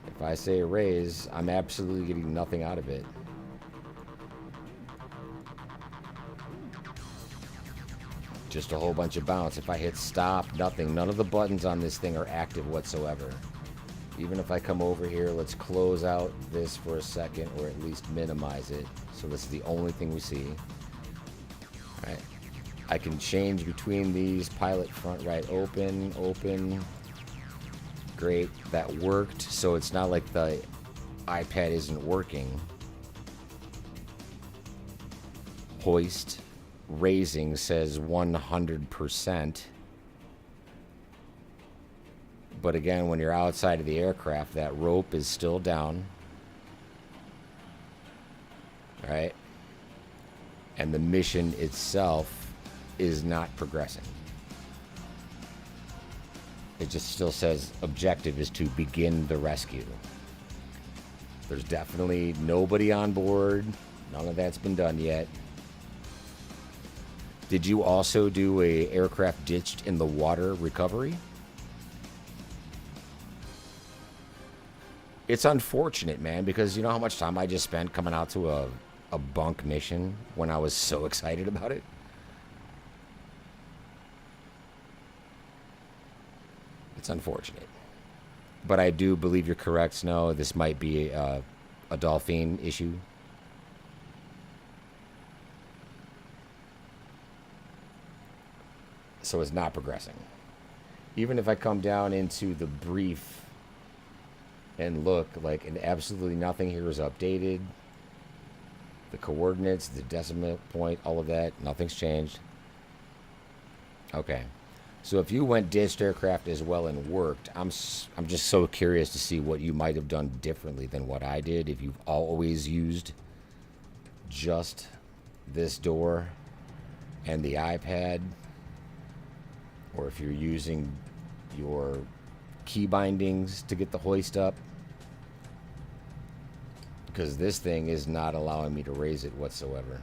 If I say raise, I'm absolutely getting nothing out of it. Just a whole bunch of bounce. If I hit stop, nothing. None of the buttons on this thing are active whatsoever. Even if I come over here, let's close out this for a second, or at least minimize it. So this is the only thing we see. All right. I can change between these. Pilot front right open, open. Great, that worked. So it's not like the iPad isn't working. Hoist, raising says 100%. But again, when you're outside of the aircraft, that rope is still down. All right? And the mission itself is not progressing. It just still says objective is to begin the rescue. There's definitely nobody on board. None of that's been done yet. Did you also do a aircraft ditched in the water recovery? It's unfortunate, man, because you know how much time I just spent coming out to a bunk mission when I was so excited about it? It's unfortunate. But I do believe you're correct, Snow. This might be a Dolphin issue. So it's not progressing. Even if I come down into the brief and look, like, and absolutely nothing here is updated. The coordinates, the decimal point, all of that, nothing's changed. Okay. So if you went ditched aircraft as well and worked, I'm just so curious to see what you might have done differently than what I did. If you've always used just this door and the iPad, or if you're using your key bindings to get the hoist up, because this thing is not allowing me to raise it whatsoever.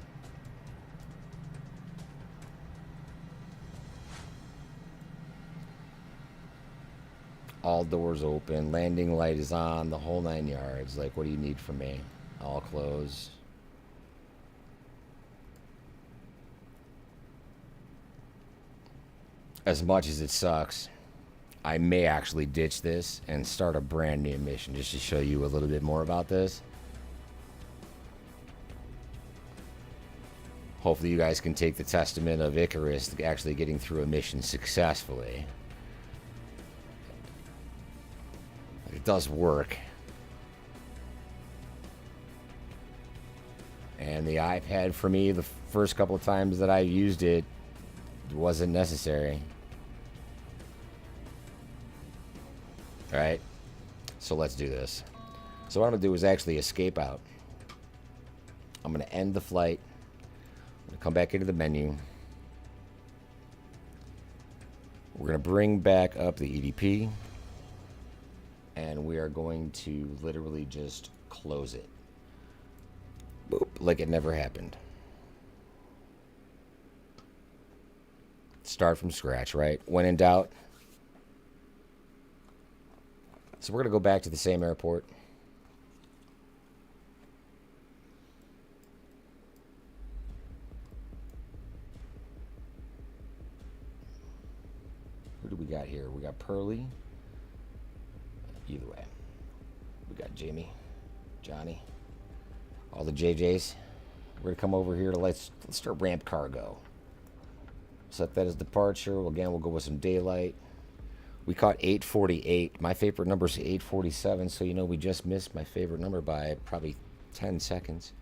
All doors open, landing light is on, the whole 9 yards. Like, what do you need from me? All closed. As much as it sucks, I may actually ditch this and start a brand new mission just to show you a little bit more about this. Hopefully you guys can take the testament of Icarus actually getting through a mission successfully. It does work. And the iPad, for me, the first couple of times that I used it, wasn't necessary. Alright, so let's do this. So what I'm going to do is actually escape out. I'm going to end the flight. I'm going to come back into the menu. We're going to bring back up the EDP. And we are going to literally just close it. Boop, like it never happened. Start from scratch, right? When in doubt. So we're going to go back to the same airport. Who do we got here? We got Pearly. Either way. We got Jamie, Johnny, all the JJs. We're going to come over here to let's start ramp cargo. Set that as departure. Again, we'll go with some daylight. We caught 848. My favorite number is 847, so you know we just missed my favorite number by probably 10 seconds.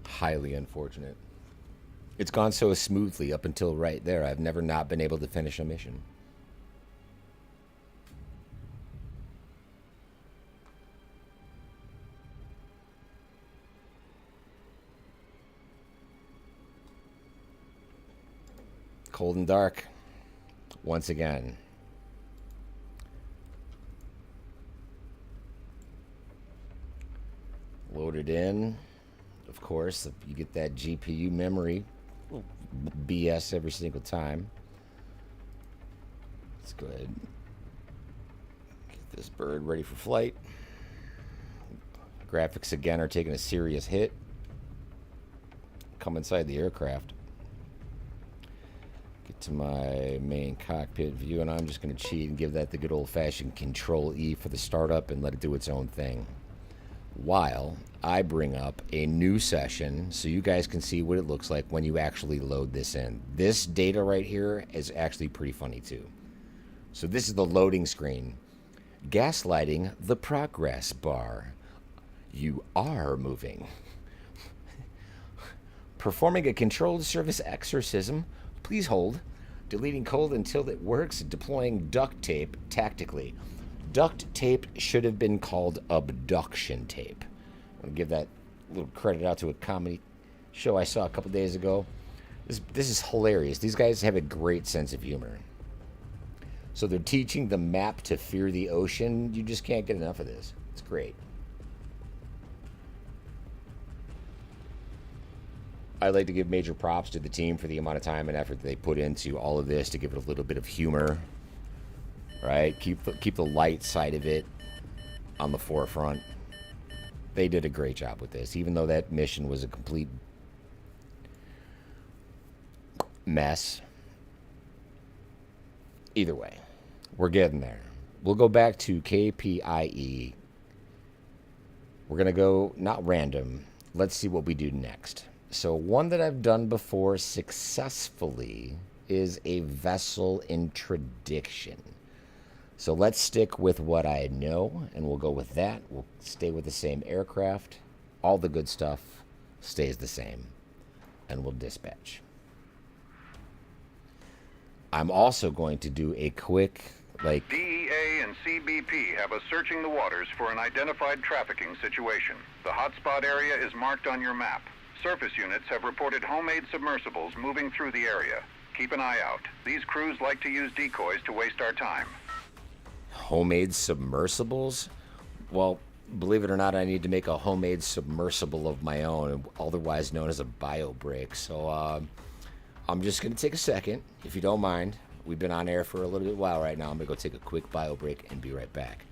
Highly unfortunate. It's gone so smoothly up until right there. I've never not been able to finish a mission. Cold and dark. Once again. Loaded in. Of course, you get that GPU memory. BS every single time. Let's go ahead and get this bird ready for flight. Graphics again are taking a serious hit. Come inside the aircraft. Get to my main cockpit view, and I'm just going to cheat and give that the good old-fashioned Control-E for the startup and let it do its own thing. While I bring up a new session so you guys can see what it looks like when you actually load this in. This data right here is actually pretty funny too. So this is the loading screen. Gaslighting the progress bar. You are moving. Performing a controlled surface exorcism. Please hold. Deleting code until it works. Deploying duct tape tactically. Duct tape should have been called abduction tape. I'm going to give that little credit out to a comedy show I saw a couple days ago. This is hilarious. These guys have a great sense of humor. So they're teaching the map to fear the ocean. You just can't get enough of this. It's great. I'd like to give major props to the team for the amount of time and effort that they put into all of this to give it a little bit of humor. Right? Keep the light side of it on the forefront. They did a great job with this, even though that mission was a complete mess. Either way, we're getting there. We'll go back to KPIE. We're going to go, not random. Let's see what we do next. So one that I've done before successfully is a vessel interdiction. So let's stick with what I know, and we'll go with that. We'll stay with the same aircraft. All the good stuff stays the same, and we'll dispatch. I'm also going to do a quick, DEA and CBP have us searching the waters for an identified trafficking situation. The hotspot area is marked on your map. Surface units have reported homemade submersibles moving through the area. Keep an eye out. These crews like to use decoys to waste our time. Homemade submersibles? Well, believe it or not, I need to make a homemade submersible of my own, otherwise known as a bio brick. So I'm just going to take a second, if you don't mind. We've been on air for a little bit while right now. I'm going to go take a quick bio break and be right back.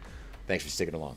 Thanks for sticking along.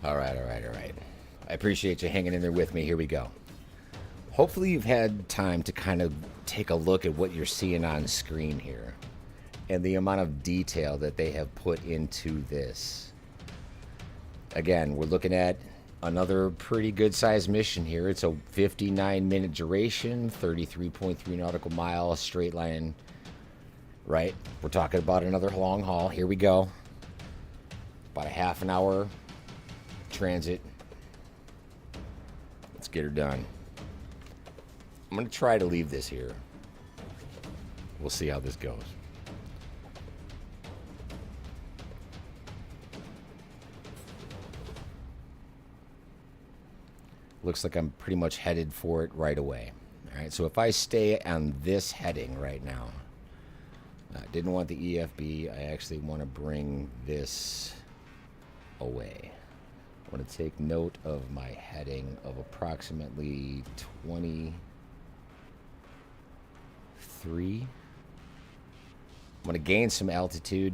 All right, all right, all right. I appreciate you hanging in there with me. Here we go. Hopefully you've had time to kind of take a look at what you're seeing on screen here and the amount of detail that they have put into this. Again, we're looking at another pretty good sized mission here. It's a 59-minute duration, 33.3 nautical mile, straight line, right? We're talking about another long haul. Here we go. About a half an hour transit. Let's get her done. I'm going to try to leave this here. We'll see how this goes. Looks like I'm pretty much headed for it right away. All right, so if I stay on this heading right now, I didn't want the EFB. I actually want to bring this away. I want to take note of my heading of approximately 23. I'm going to gain some altitude.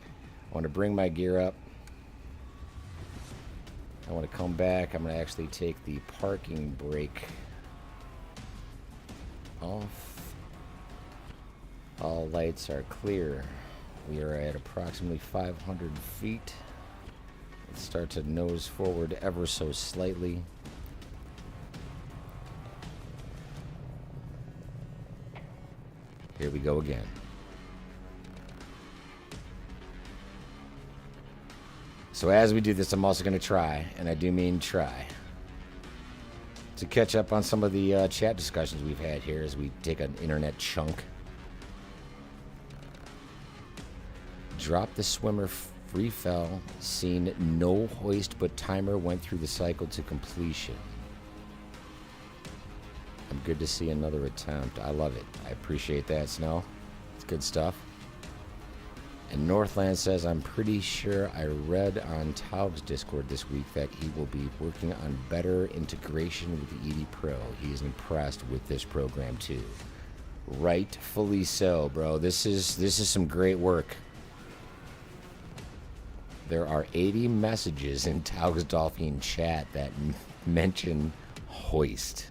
I want to bring my gear up. I want to come back. I'm going to actually take the parking brake off. All lights are clear. We are at approximately 500 feet. Let's start to nose forward ever so slightly. Here we go again. So as we do this, I'm also going to try, and I do mean try, to catch up on some of the chat discussions we've had here as we take an internet chunk. Drop the swimmer, free fell, seen no hoist, but timer went through the cycle to completion. I'm good to see another attempt. I love it. I appreciate that, Snow. It's good stuff. And Northland says, I'm pretty sure I read on Taug's Discord this week that he will be working on better integration with the ED Pro. He is impressed with this program too. Rightfully so, bro. This is some great work. There are 80 messages in Taug's Dolphin chat that mention hoist.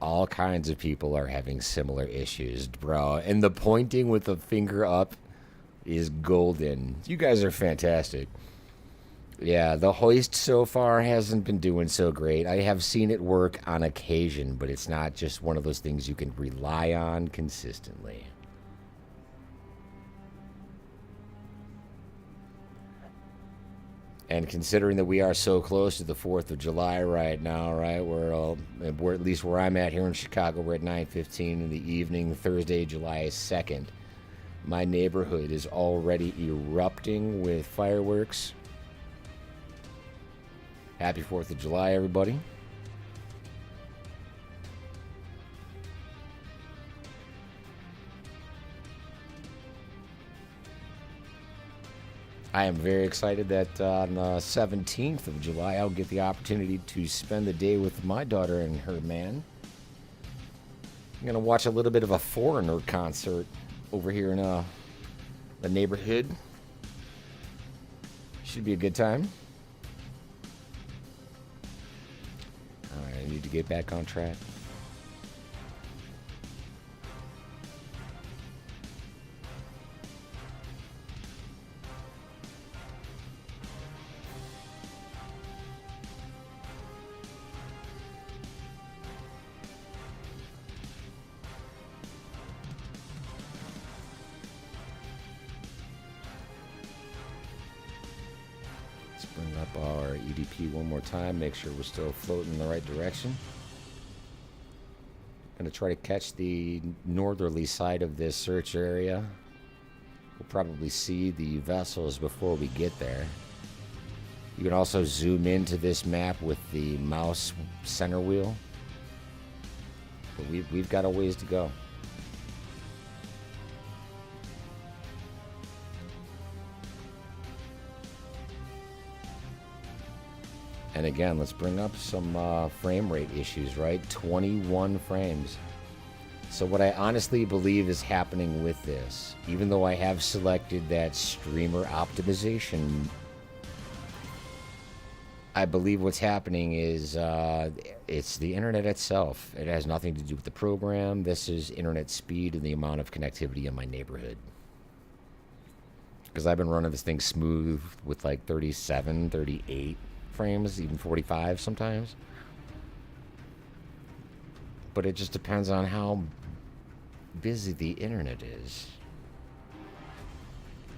All kinds of people are having similar issues, bro. And the pointing with the finger up is golden. You guys are fantastic. Yeah, the hoist so far hasn't been doing so great. I have seen it work on occasion, but it's not just one of those things you can rely on consistently. And considering that we are so close to the 4th of July right now, right? We're at least where I'm at here in Chicago. We're at 9:15 in the evening, Thursday, July 2nd. My neighborhood is already erupting with fireworks. Happy 4th of July, everybody. I am very excited that on the 17th of July, I'll get the opportunity to spend the day with my daughter and her man. I'm going to watch a little bit of a Foreigner concert over here in the neighborhood. Should be a good time. All right, I need to get back on track. Our EDP one more time, make sure we're still floating in the right direction. Gonna try to catch the northerly side of this search area. We'll probably see the vessels before we get there. You can also zoom into this map with the mouse center wheel. But we've got a ways to go. And again, let's bring up some frame rate issues, right? 21 frames. So what I honestly believe is happening with this, even though I have selected that streamer optimization I believe what's happening is it's the internet itself. It has nothing to do with the program. This is internet speed and the amount of connectivity in my neighborhood. Because I've been running this thing smooth with like 37, 38 frames, even 45 sometimes. But it just depends on how busy the internet is.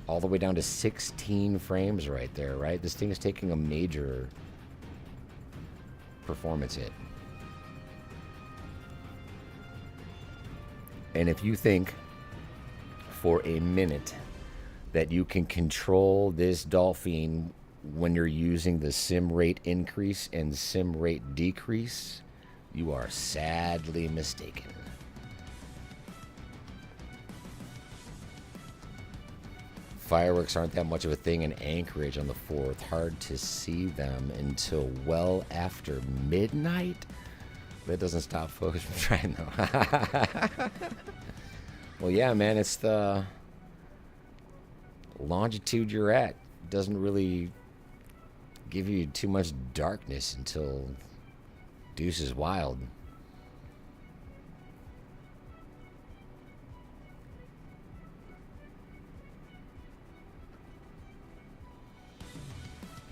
All the way down to 16 frames right there, right? This thing is taking a major performance hit. And if you think for a minute that you can control this Dolphin when you're using the sim rate increase and sim rate decrease, you are sadly mistaken. Fireworks aren't that much of a thing in Anchorage on the 4th. Hard to see them until well after midnight. That doesn't stop folks from trying though. Well, yeah, man, it's the longitude you're at. Doesn't really give you too much darkness until deuce is wild.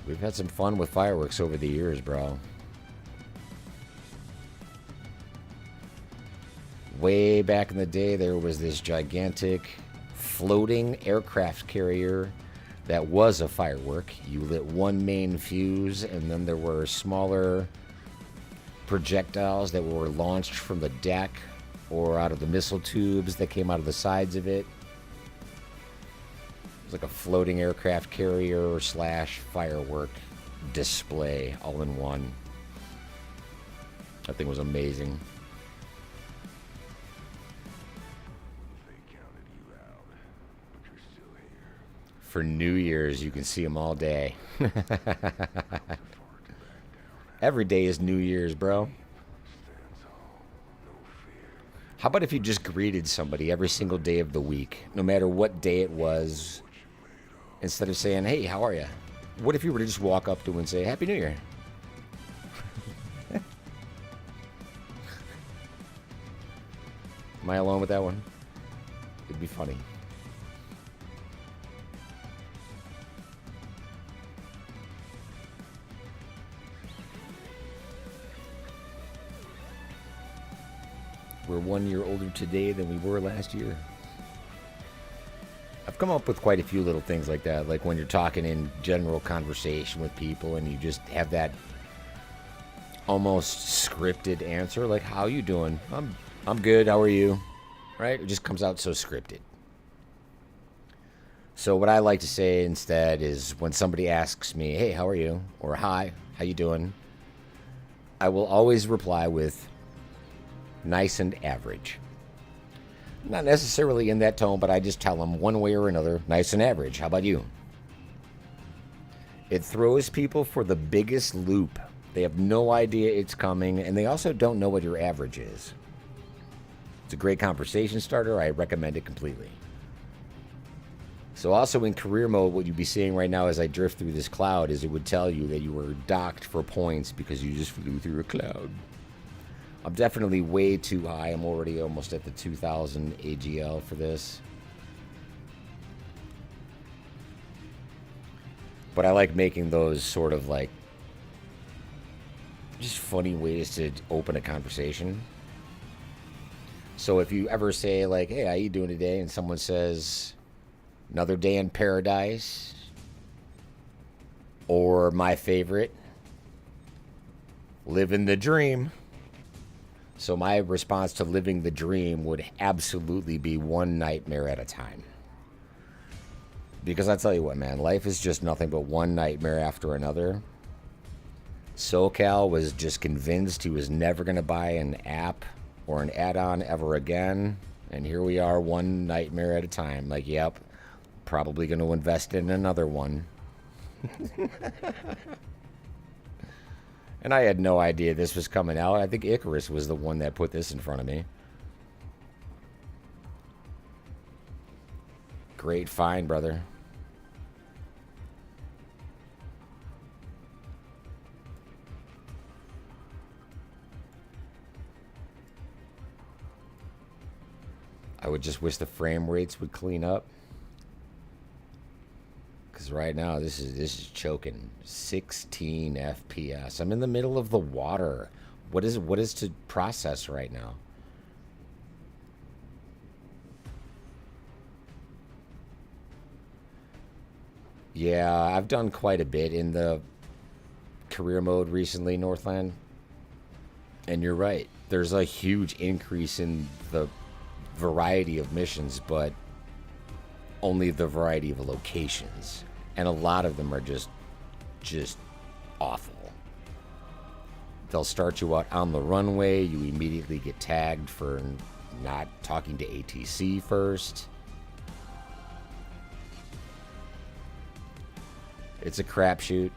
We've had some fun with fireworks over the years, bro. Way back in the day, there was this gigantic floating aircraft carrier that was a firework. You lit one main fuse, and then there were smaller projectiles that were launched from the deck or out of the missile tubes that came out of the sides of it. It was like a floating aircraft carrier slash firework display all in one. That thing was amazing. For New Year's, you can see them all day. Every day is New Year's, bro. How about if you just greeted somebody every single day of the week, no matter what day it was, instead of saying, hey, how are you? What if you were to just walk up to them and say, Happy New Year? Am I alone with that one? It'd be funny. We're 1 year older today than we were last year. I've come up with quite a few little things like that, like when you're talking in general conversation with people and you just have that almost scripted answer, like, how you doing? I'm good, how are you? Right? It just comes out so scripted. So what I like to say instead is when somebody asks me, hey, how are you? Or hi, how you doing? I will always reply with nice and average. Not necessarily in that tone, but I just tell them one way or another, nice and average. How about you? It throws people for the biggest loop. They have no idea it's coming, and they also don't know what your average is. It's a great conversation starter. I recommend it completely. So also in career mode, what you'd be seeing right now as I drift through this cloud is it would tell you that you were docked for points because you just flew through a cloud. I'm definitely way too high. I'm already almost at the 2000 AGL for this. But I like making those sort of like just funny ways to open a conversation. So if you ever say like, hey, how you doing today? And someone says, another day in paradise. Or my favorite, living the dream. So my response to living the dream would absolutely be one nightmare at a time. Because I tell you what, man, life is just nothing but one nightmare after another. SoCal was just convinced he was never going to buy an app or an add-on ever again. And here we are, one nightmare at a time. Like, yep, probably going to invest in another one. And I had no idea this was coming out. I think Icarus was the one that put this in front of me. Great find, brother. I would just wish the frame rates would clean up. Because right now, this is choking. 16 FPS. I'm in the middle of the water. What is to process right now? Yeah, I've done quite a bit in the career mode recently, Northland. And you're right. There's a huge increase in the variety of missions, but only the variety of locations. And a lot of them are just awful. They'll start you out on the runway. You immediately get tagged for not talking to ATC first. It's a crapshoot.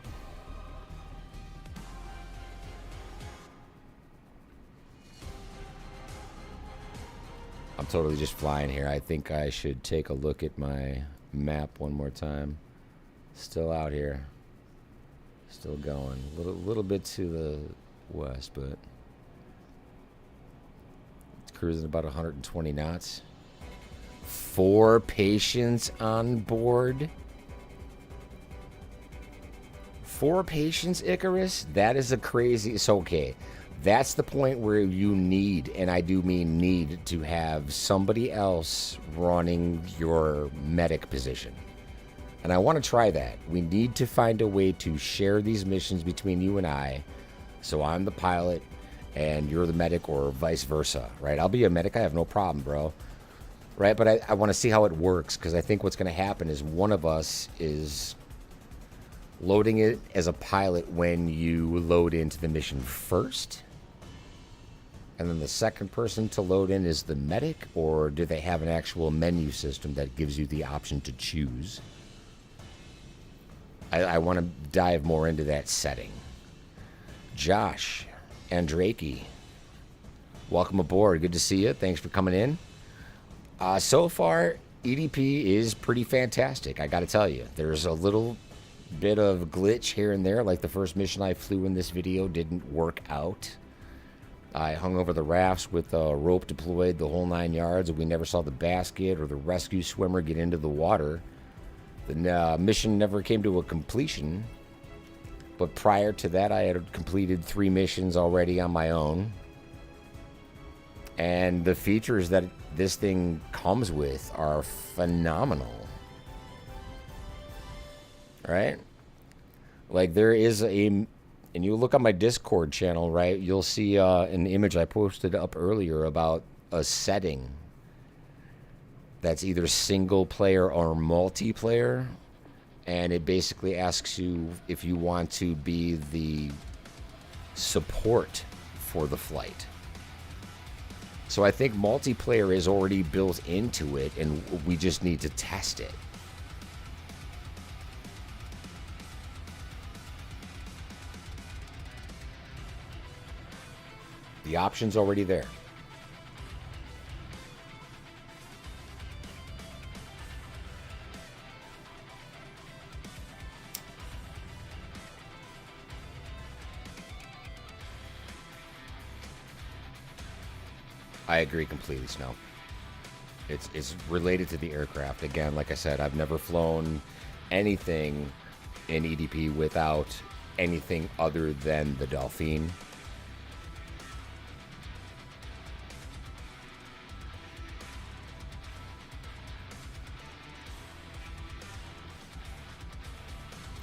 I'm totally just flying here. I think I should take a look at my map one more time. Still out here. Still going. A little bit to the west, but it's cruising about 120 knots. 4 patients on board. 4 patients, Icarus? That is a crazy... So, okay. That's the point where you need, and I do mean need, to have somebody else running your medic position. And I want to try that. We need to find a way to share these missions between you and I. So I'm the pilot, and you're the medic, or vice versa, right? I'll be a medic. I have no problem, bro. Right? But I want to see how it works, because I think what's going to happen is one of us is loading it as a pilot when you load into the mission first, and then the second person to load in is the medic, or do they have an actual menu system that gives you the option to choose? I want to dive more into that setting. Josh Andraki, welcome aboard. Good to see you. Thanks for coming in. So far, EDP is pretty fantastic, I got to tell you. There's a little bit of glitch here and there, like the first mission I flew in this video didn't work out. I hung over the rafts with a rope deployed, the whole 9 yards, and we never saw the basket or the rescue swimmer get into the water. The mission never came to a completion, but prior to that I had completed 3 missions already on my own. And the features that this thing comes with are phenomenal. Right? Like, there is and you look on my Discord channel, right? You'll see an image I posted up earlier about a setting that's either single player or multiplayer, and it basically asks you if you want to be the support for the flight. So I think multiplayer is already built into it, and we just need to test it. The option's already there. I agree completely, Snow. It's related to the aircraft. Again, like I said, I've never flown anything in EDP without anything other than the Delphine.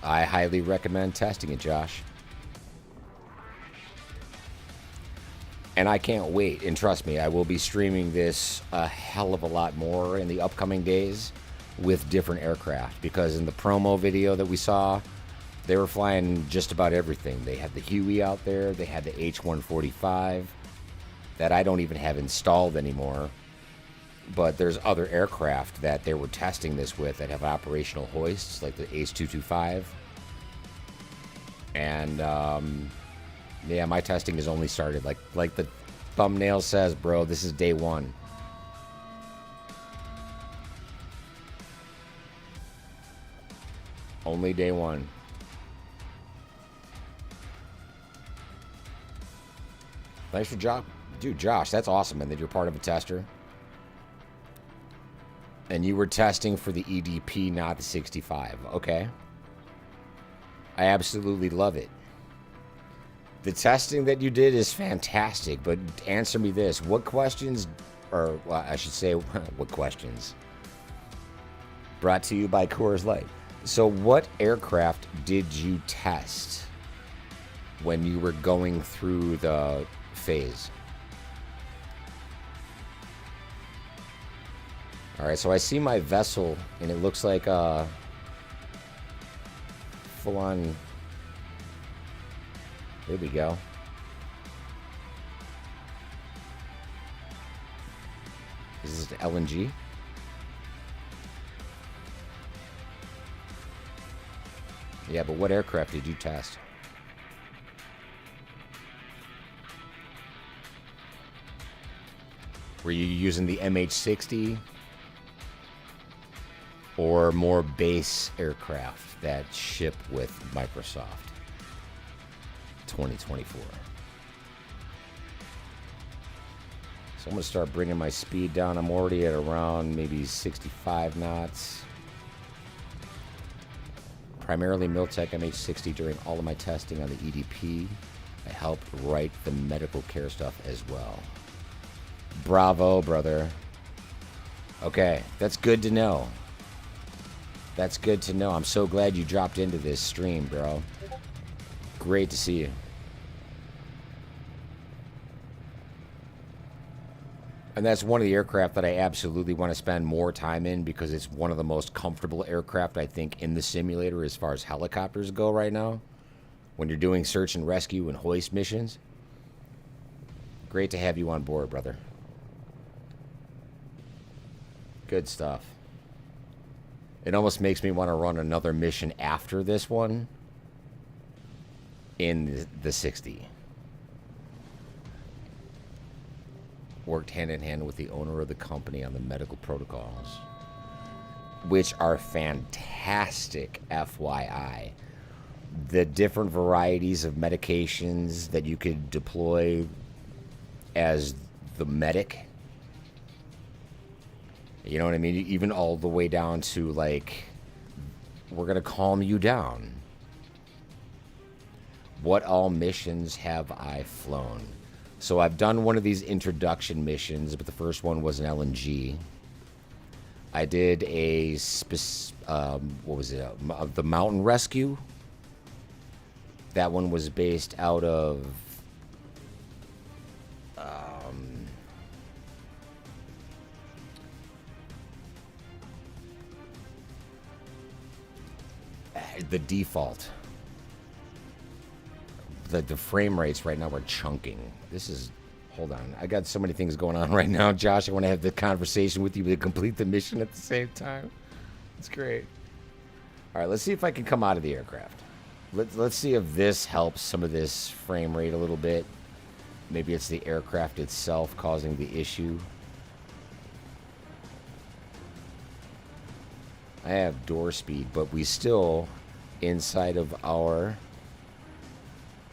I highly recommend testing it, Josh. And I can't wait. And trust me, I will be streaming this a hell of a lot more in the upcoming days with different aircraft. Because in the promo video that we saw, they were flying just about everything. They had the Huey out there. They had the H145 that I don't even have installed anymore. But there's other aircraft that they were testing this with that have operational hoists, like the H225. And yeah, my testing has only started. Like the thumbnail says, bro, this is day 1. Only day 1. Thanks for Josh. Dude, Josh, that's awesome, man, that you're part of a tester. And you were testing for the EDP, not the 65. Okay. I absolutely love it. The testing that you did is fantastic, but answer me this. What questions, or well, I should say, what questions? Brought to you by Coors Light. So what aircraft did you test when you were going through the phase? All right, so I see my vessel, and it looks like a full-on... There we go. Is this LNG? Yeah, but what aircraft did you test? Were you using the MH60? Or more base aircraft that ship with Microsoft 2024? So I'm going to start bringing my speed down. I'm already at around maybe 65 knots. Primarily Miltech MH60 during all of my testing on the EDP. I helped write the medical care stuff as well. Bravo, brother. Okay, that's good to know. That's good to know. I'm so glad you dropped into this stream, bro. Great to see you. And that's one of the aircraft that I absolutely want to spend more time in because it's one of the most comfortable aircraft, I think, in the simulator as far as helicopters go right now. When you're doing search and rescue and hoist missions. Great to have you on board, brother. Good stuff. It almost makes me want to run another mission after this one in the 60. Worked hand in hand with the owner of the company on the medical protocols, which are fantastic, FYI. The different varieties of medications that you could deploy as the medic. You know what I mean? Even all the way down to, like, we're going to calm you down. What all missions have I flown? So I've done one of these introduction missions, but the first one was an LNG. I did a, what was it? The Mountain Rescue. That one was based out of... the default. The frame rates right now are chunking. This is... Hold on. I got so many things going on right now, Josh. I want to have the conversation with you to complete the mission at the same time. It's great. All right, let's see if I can come out of the aircraft. Let's see if this helps some of this frame rate a little bit. Maybe it's the aircraft itself causing the issue. I have door speed, but we still, inside of our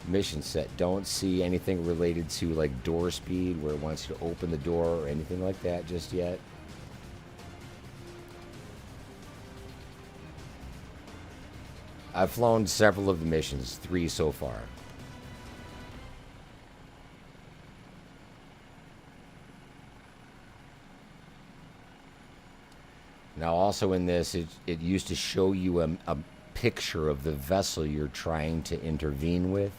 mission set, don't see anything related to like door speed where it wants you to open the door or anything like that just yet. I've flown several of the missions, 3 so far. Now also in this, it used to show you a picture of the vessel you're trying to intervene with.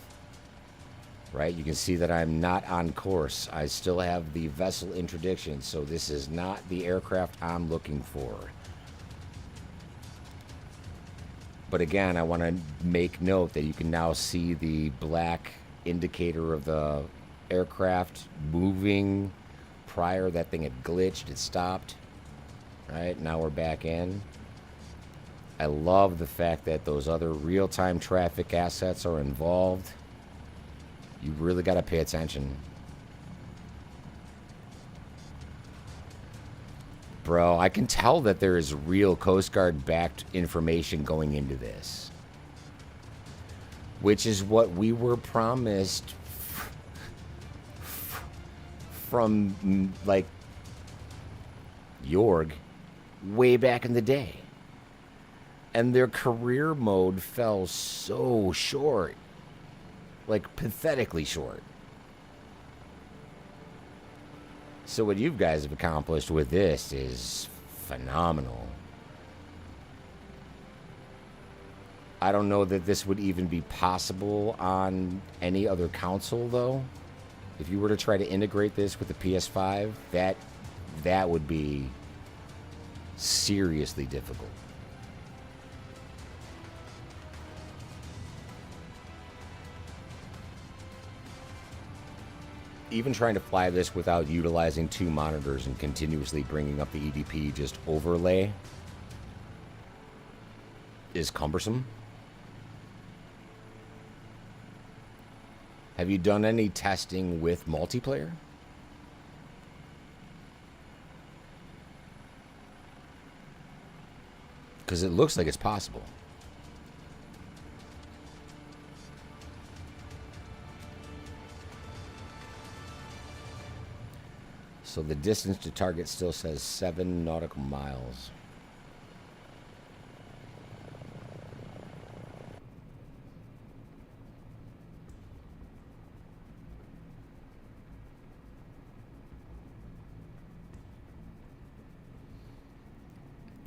Right? You can see that I'm not on course. I still have the vessel interdiction, so this is not the aircraft I'm looking for. But again, I want to make note that you can now see the black indicator of the aircraft moving. Prior, that thing had glitched, it stopped. Right, now we're back in. I love the fact that those other real-time traffic assets are involved. You really got to pay attention. Bro, I can tell that there is real Coast Guard-backed information going into this. Which is what we were promised from, like, Jorg. way back in the day. And their career mode fell so short. Like, pathetically short. So what you guys have accomplished with this is phenomenal. I don't know that this would even be possible on any other console, though. If you were to try to integrate this with the PS5, that would be seriously difficult. Even trying to fly this without utilizing 2 monitors and continuously bringing up the EDP just overlay is cumbersome. Have you done any testing with multiplayer? Because it looks like it's possible. So the distance to target still says 7 nautical miles.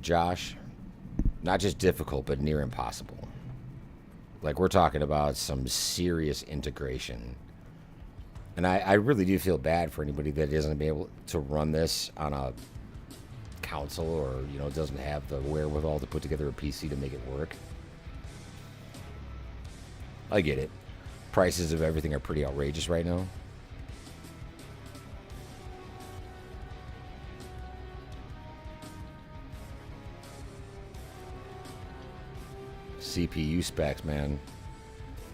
Josh, not just difficult, but near impossible. Like, we're talking about some serious integration. And I really do feel bad for anybody that isn't be able to run this on a console, or, you know, doesn't have the wherewithal to put together a PC to make it work. I get it. Prices of everything are pretty outrageous right now. CPU specs, man.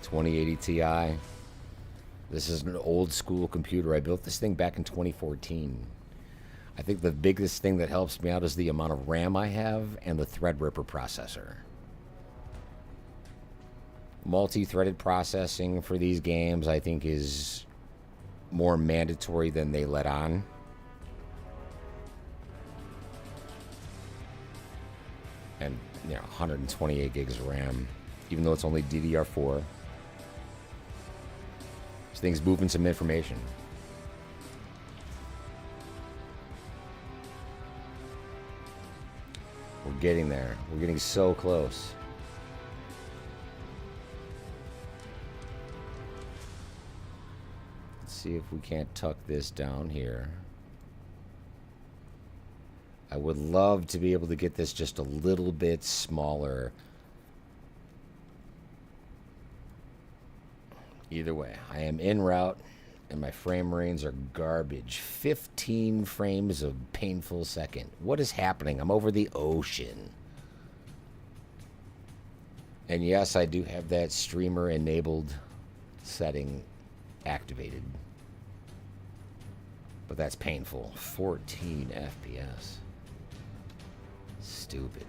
2080 Ti. This is an old school computer. I built this thing back in 2014. I think the biggest thing that helps me out is the amount of RAM I have and the Threadripper processor. Multi-threaded processing for these games, I think, is more mandatory than they let on. And, you know, 128 gigs of RAM, even though it's only DDR4. This thing's moving some information. We're getting there. We're getting so close. Let's see if we can't tuck this down here. I would love to be able to get this just a little bit smaller. Either way, I am en route, and my frame rates are garbage. 15 frames of painful second. What is happening? I'm over the ocean. And yes, I do have that streamer enabled setting activated. But that's painful. 14 FPS. Stupid.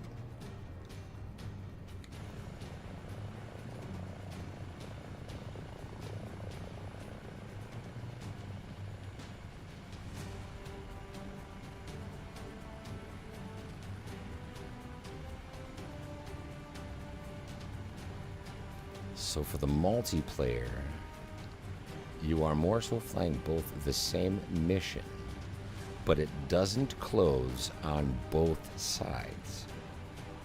So for the multiplayer, you are more so flying both the same mission, but it doesn't close on both sides.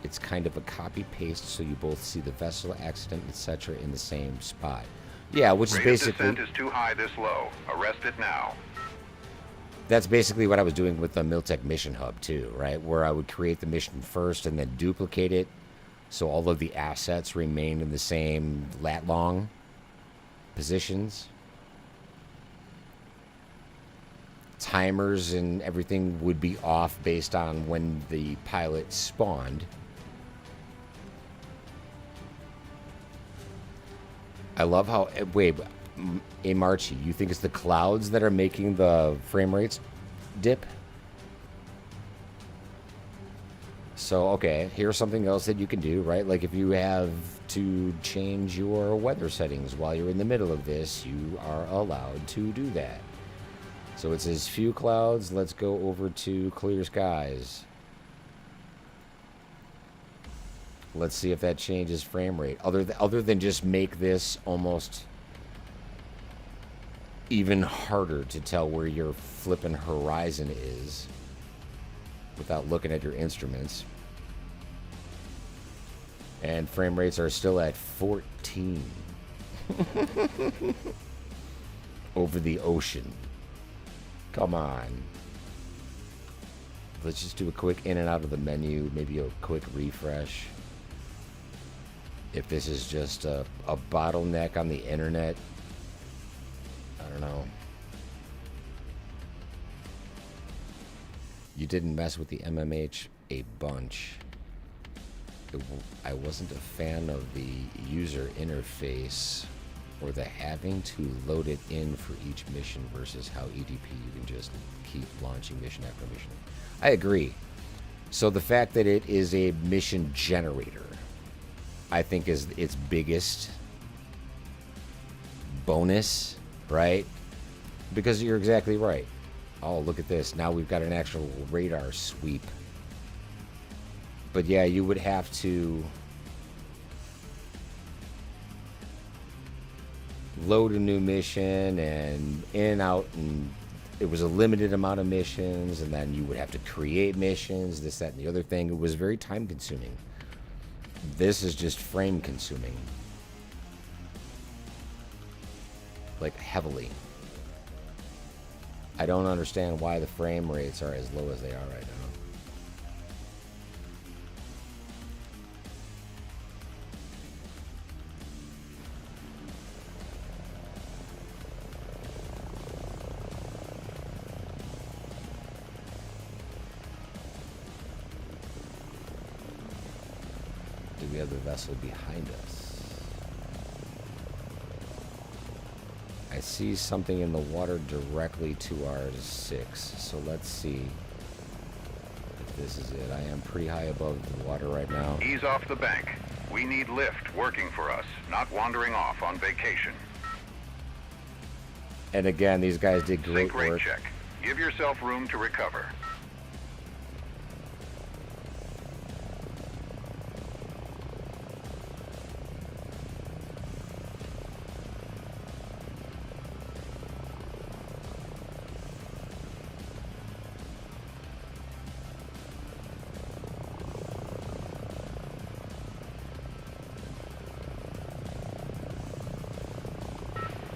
It's kind of a copy-paste, so you both see the vessel, accident, etc. in the same spot. Yeah, which is basically... Rate of descent is too high this low. Arrest it now. That's basically what I was doing with the Miltech Mission Hub, too, right? Where I would create the mission first and then duplicate it, so all of the assets remain in the same lat-long positions. Timers and everything would be off based on when the pilot spawned. I love how... Wait, hey Marchie, you think it's the clouds that are making the frame rates dip? So, okay, here's something else that you can do, right? Like if you have to change your weather settings while you're in the middle of this, you are allowed to do that. So it says few clouds, let's go over to clear skies. Let's see if that changes frame rate. Other than just make this almost even harder to tell where your flipping horizon is without looking at your instruments. And frame rates are still at 14 over the ocean. Come on. Let's just do a quick in and out of the menu, maybe a quick refresh. If this is just a bottleneck on the internet, I don't know. You didn't mess with the MMH a bunch. I wasn't a fan of the user interface or the having to load it in for each mission versus how EDP you can just keep launching mission after mission. I agree. So the fact that it is a mission generator, I think, is its biggest bonus, right? Because you're exactly right. Oh, look at this. Now we've got an actual radar sweep. But yeah, you would have to load a new mission and in, out, and it was a limited amount of missions, and then you would have to create missions, this, that, and the other thing. It was very time consuming. This is just frame consuming. Like, heavily. I don't understand why the frame rates are as low as they are right now. Do we have the vessel behind us? I see something in the water directly to our 6, so let's see if this is it. I am pretty high above the water right now. Ease off the bank. We need lift working for us, not wandering off on vacation. And again, these guys did great Sink rate work. check. Give yourself room to recover.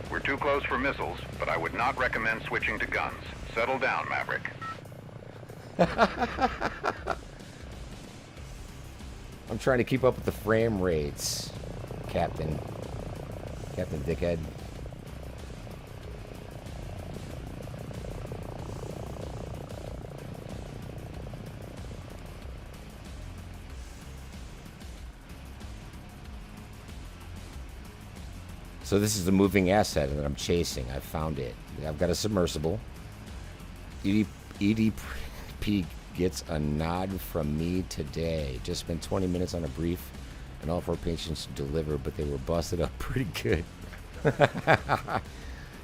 We're too close for missiles, but I would not recommend switching to guns. Settle down, Maverick. I'm trying to keep up with the frame rates, Captain Dickhead. So this is a moving asset that I'm chasing. I found it. I've got a submersible. EDP gets a nod from me today. Just spent 20 minutes on a brief, and all 4 patients delivered, but they were busted up pretty good.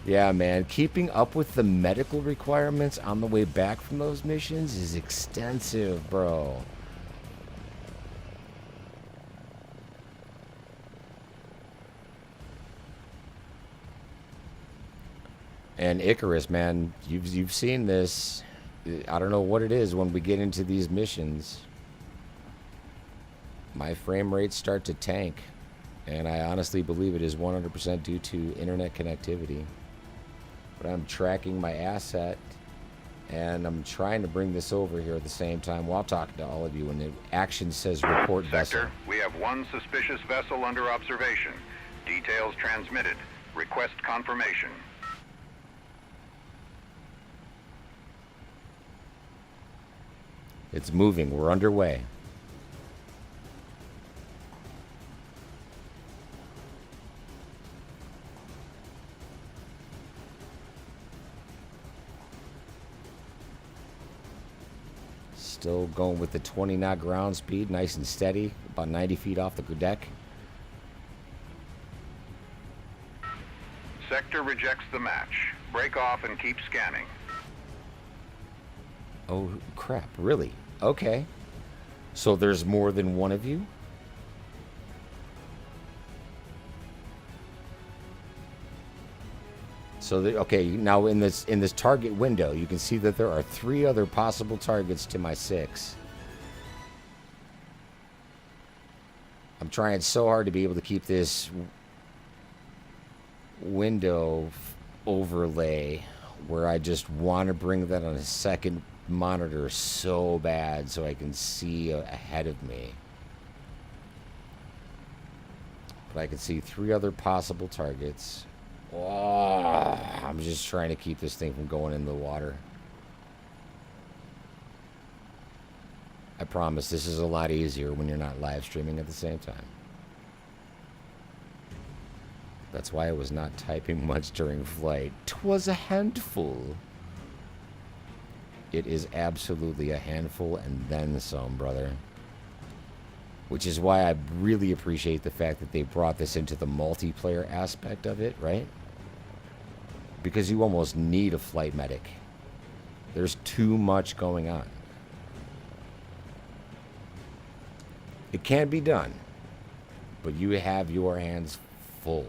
Yeah, man. Keeping up with the medical requirements on the way back from those missions is extensive, bro. And Icarus, man, you've seen this. I don't know what it is when we get into these missions. My frame rates start to tank. And I honestly believe it is 100% due to internet connectivity. But I'm tracking my asset. And I'm trying to bring this over here at the same time while talking to all of you. And the action says report vessel. Sector, we have one suspicious vessel under observation. Details transmitted. Request confirmation. It's moving. We're underway. Still going with the 20 knot ground speed, nice and steady, about 90 feet off the deck. Sector rejects the match. Break off and keep scanning. Oh, crap. Really? Okay. So there's more than one of you? So, okay, now in this target window, you can see that there are 3 other possible targets to my 6. I'm trying so hard to be able to keep this window overlay where I just want to bring that on a second monitor so bad so I can see ahead of me. But I can see 3 other possible targets. Oh, I'm just trying to keep this thing from going in the water. I promise this is a lot easier when you're not live streaming at the same time. That's why I was not typing much during flight. 'Twas a handful. It is absolutely a handful and then some, brother. Which is why I really appreciate the fact that they brought this into the multiplayer aspect of it, right? Because you almost need a flight medic. There's too much going on. It can be done, but you have your hands full.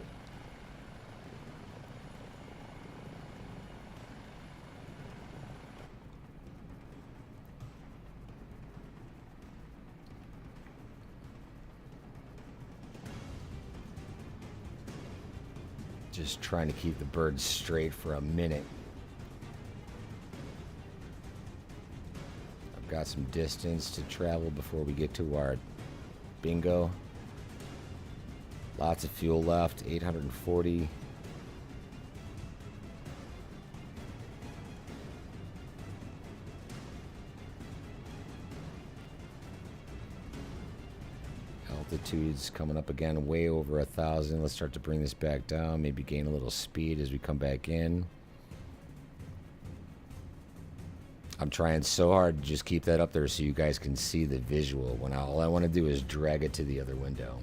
Just trying to keep the birds straight for a minute. I've got some distance to travel before we get to our bingo. Lots of fuel left, 840. Altitude's coming up again, way over 1,000. Let's start to bring this back down, maybe gain a little speed as we come back in. I'm trying so hard to just keep that up there so you guys can see the visual when all I want to do is drag it to the other window.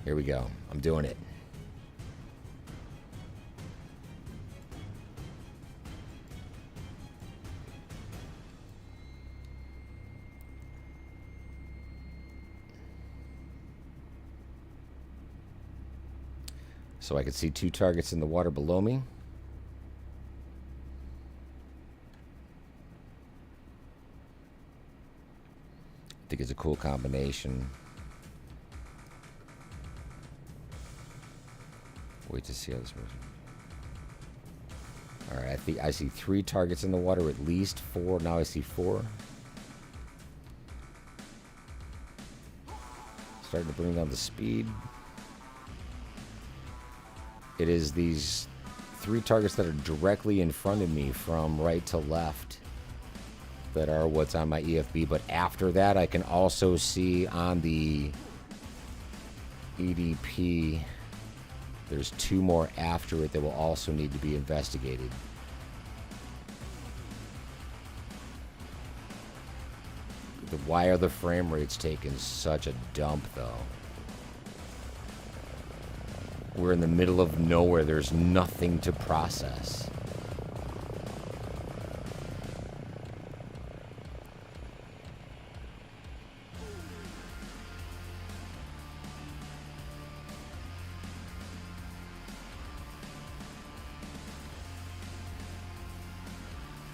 Here we go. I'm doing it. So I can see 2 targets in the water below me. I think it's a cool combination. Wait to see how this moves. All right, I see 3 targets in the water, at least 4. Now I see 4. Starting to bring down the speed. It is these 3 targets that are directly in front of me from right to left that are what's on my EFB. But after that, I can also see on the EDP, there's 2 more after it that will also need to be investigated. Why are the frame rates taking such a dump, though? We're in the middle of nowhere. There's nothing to process.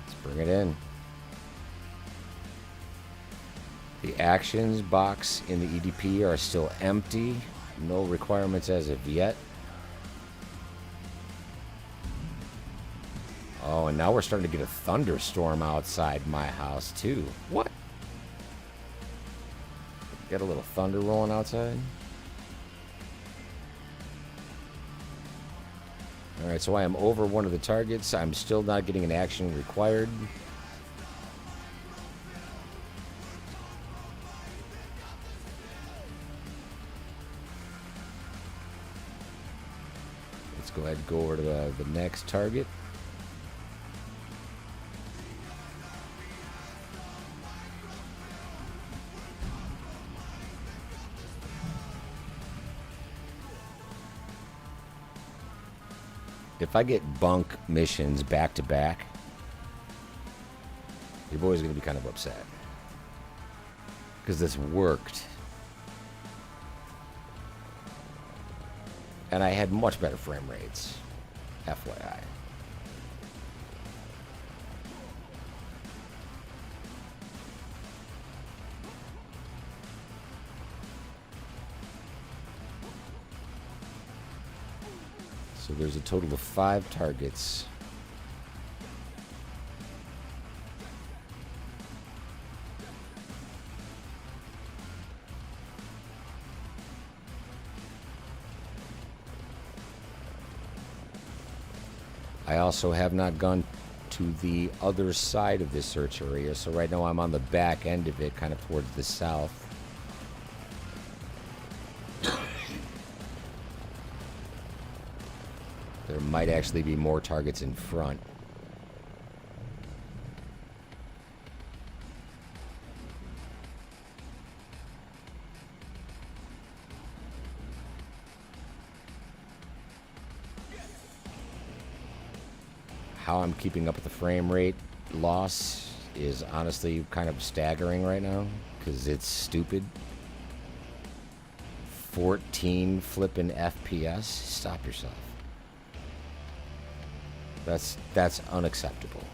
Let's bring it in. The actions box in the EDP are still empty. No requirements as of yet. Oh, and now we're starting to get a thunderstorm outside my house, too. What? Got a little thunder rolling outside. Alright, so I am over one of the targets. I'm still not getting an action required. Let's go ahead and go over to the next target. If I get bunk missions back to back, your boy's going to be kind of upset. Because this worked. And I had much better frame rates. FYI. So there's a total of 5 targets. I also have not gone to the other side of this search area, so right now I'm on the back end of it, kind of towards the south. There might actually be more targets in front. How I'm keeping up with the frame rate loss is honestly kind of staggering right now, because it's stupid. 14 flipping FPS? Stop yourself. That's unacceptable.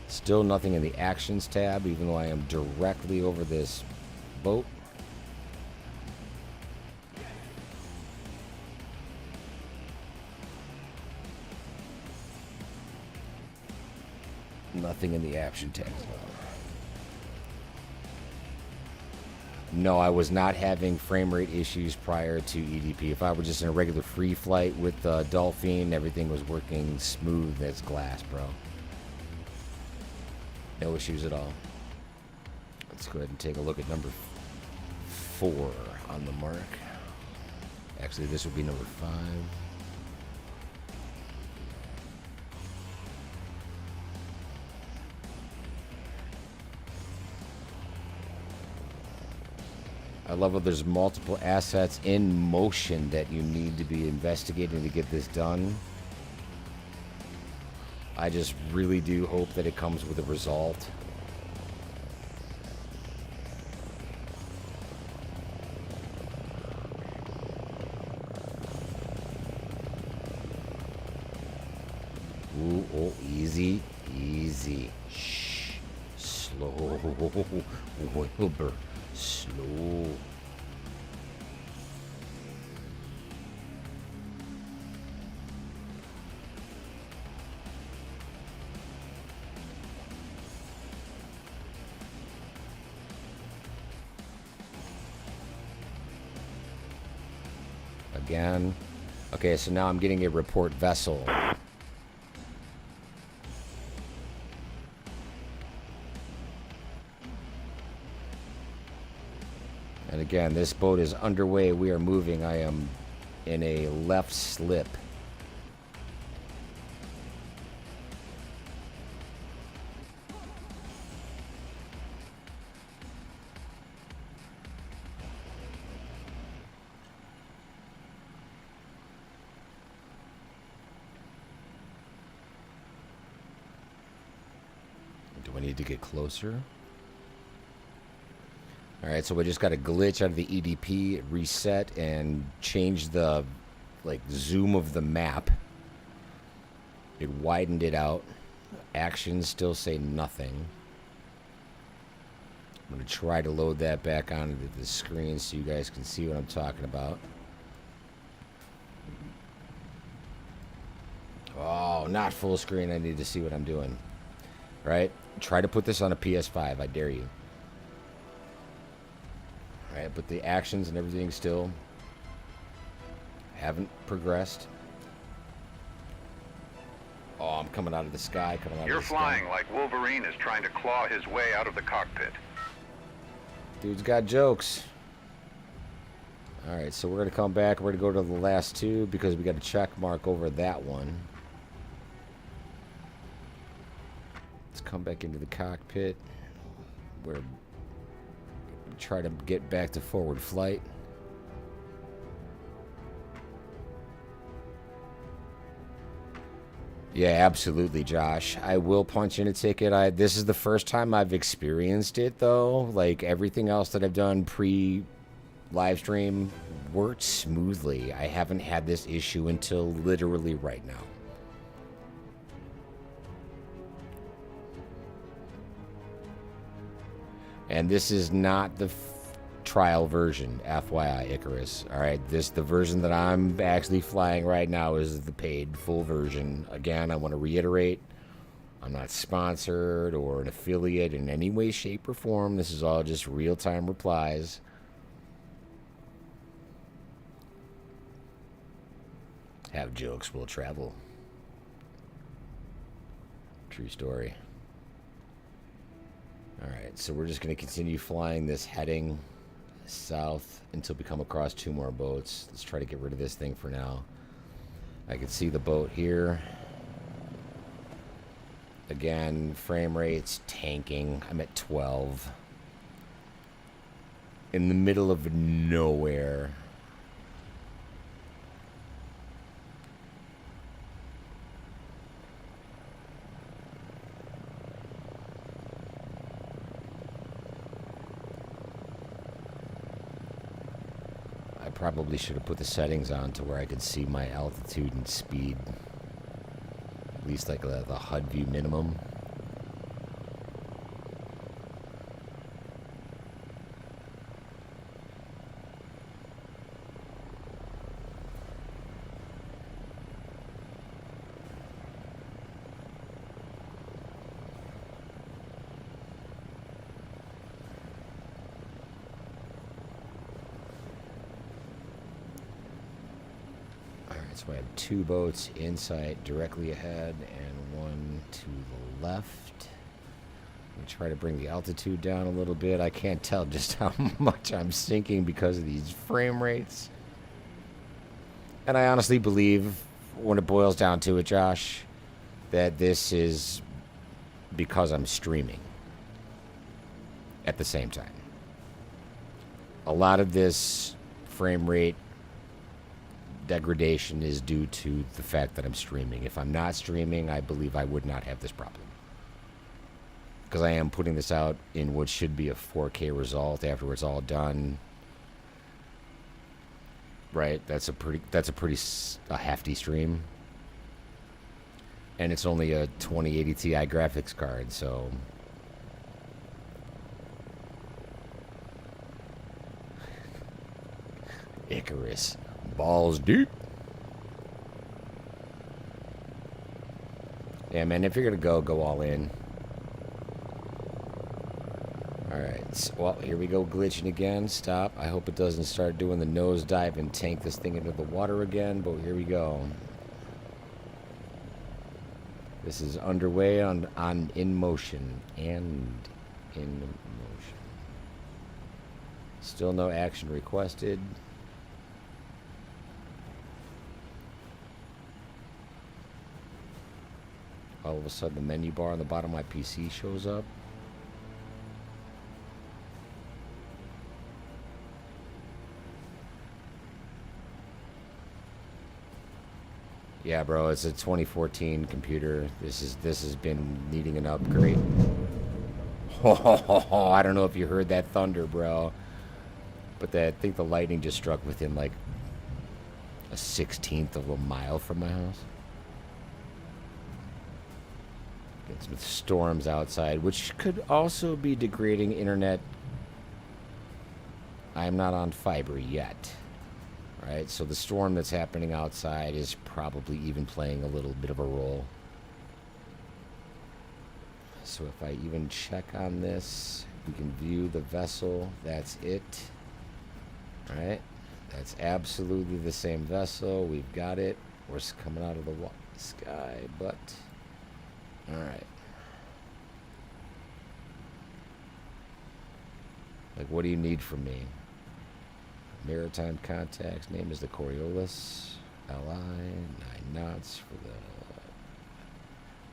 Still nothing in the actions tab, even though I am directly over this boat. Nothing in the action tab. No, I was not having frame rate issues prior to EDP. If I were just in a regular free flight with Dolphin, everything was working smooth as glass, bro. No issues at all. Let's go ahead and take a look at number 4 on the mark. Actually, this would be number 5. I love how there's multiple assets in motion that you need to be investigating to get this done. I just really do hope that it comes with a result. Ooh, oh, easy, easy. Shh. Slow. Wilbur. Slow. Again. Okay, so now I'm getting a report vessel. And again, this boat is underway. We are moving. I am in a left slip. Do I need to get closer? Alright, so we just got a glitch out of the EDP, reset, and change the zoom of the map. It widened it out. Actions still say nothing. I'm going to try to load that back onto the screen so you guys can see what I'm talking about. Oh, not full screen. I need to see what I'm doing. Right? Try to put this on a PS5. I dare you. Alright, but the actions and everything still haven't progressed. Oh, I'm coming out of the sky. You're flying like Wolverine is trying to claw his way out of the cockpit. Dude's got jokes. Alright, so we're going to come back. We're going to go to the last 2 because we got a check mark over that one. Let's come back into the cockpit. We're try to get back to forward flight. Yeah, absolutely, Josh. I will punch in a ticket. This is the first time I've experienced it, though. Like, everything else that I've done pre-live stream worked smoothly. I haven't had this issue until literally right now. And this is not the trial version, FYI, Icarus. All right, the version that I'm actually flying right now is the paid full version. Again, I want to reiterate, I'm not sponsored or an affiliate in any way, shape, or form. This is all just real-time replies. Have jokes will travel. True story. Alright, so we're just going to continue flying this heading south until we come across 2 more boats. Let's try to get rid of this thing for now. I can see the boat here. Again, frame rate's tanking. I'm at 12. In the middle of nowhere. Probably should have put the settings on to where I could see my altitude and speed. At least like the HUD view minimum. So I have 2 boats in sight directly ahead and 1 to the left. I'm going to try to bring the altitude down a little bit. I can't tell just how much I'm sinking because of these frame rates. And I honestly believe, when it boils down to it, Josh, that this is because I'm streaming at the same time. A lot of this frame rate degradation is due to the fact that I'm streaming. If I'm not streaming, I believe I would not have this problem. Because I am putting this out in what should be a 4K result after it's all done. Right? That's a pretty hefty stream. And it's only a 2080 Ti graphics card, so Icarus. Balls deep. Yeah, man, if you're gonna go all in. Alright, well, here we go, glitching again. Stop. I hope it doesn't start doing the nosedive and tank this thing into the water again, but here we go. This is underway in motion. And in motion. Still no action requested. All of a sudden, the menu bar on the bottom of my PC shows up. Yeah, bro, it's a 2014 computer. This has been needing an upgrade. Oh, I don't know if you heard that thunder, bro, but I think the lightning just struck within like a 1/16 of a mile from my house. Get some storms outside, which could also be degrading internet. I'm not on fiber yet. Right, so the storm that's happening outside is probably even playing a little bit of a role. So if I even check on this, we can view the vessel. That's it. All right, that's absolutely the same vessel. We've got it. We're coming out of the sky, but all right. Like, what do you need from me? Maritime contacts. Name is the Coriolis. LI 9 knots for the.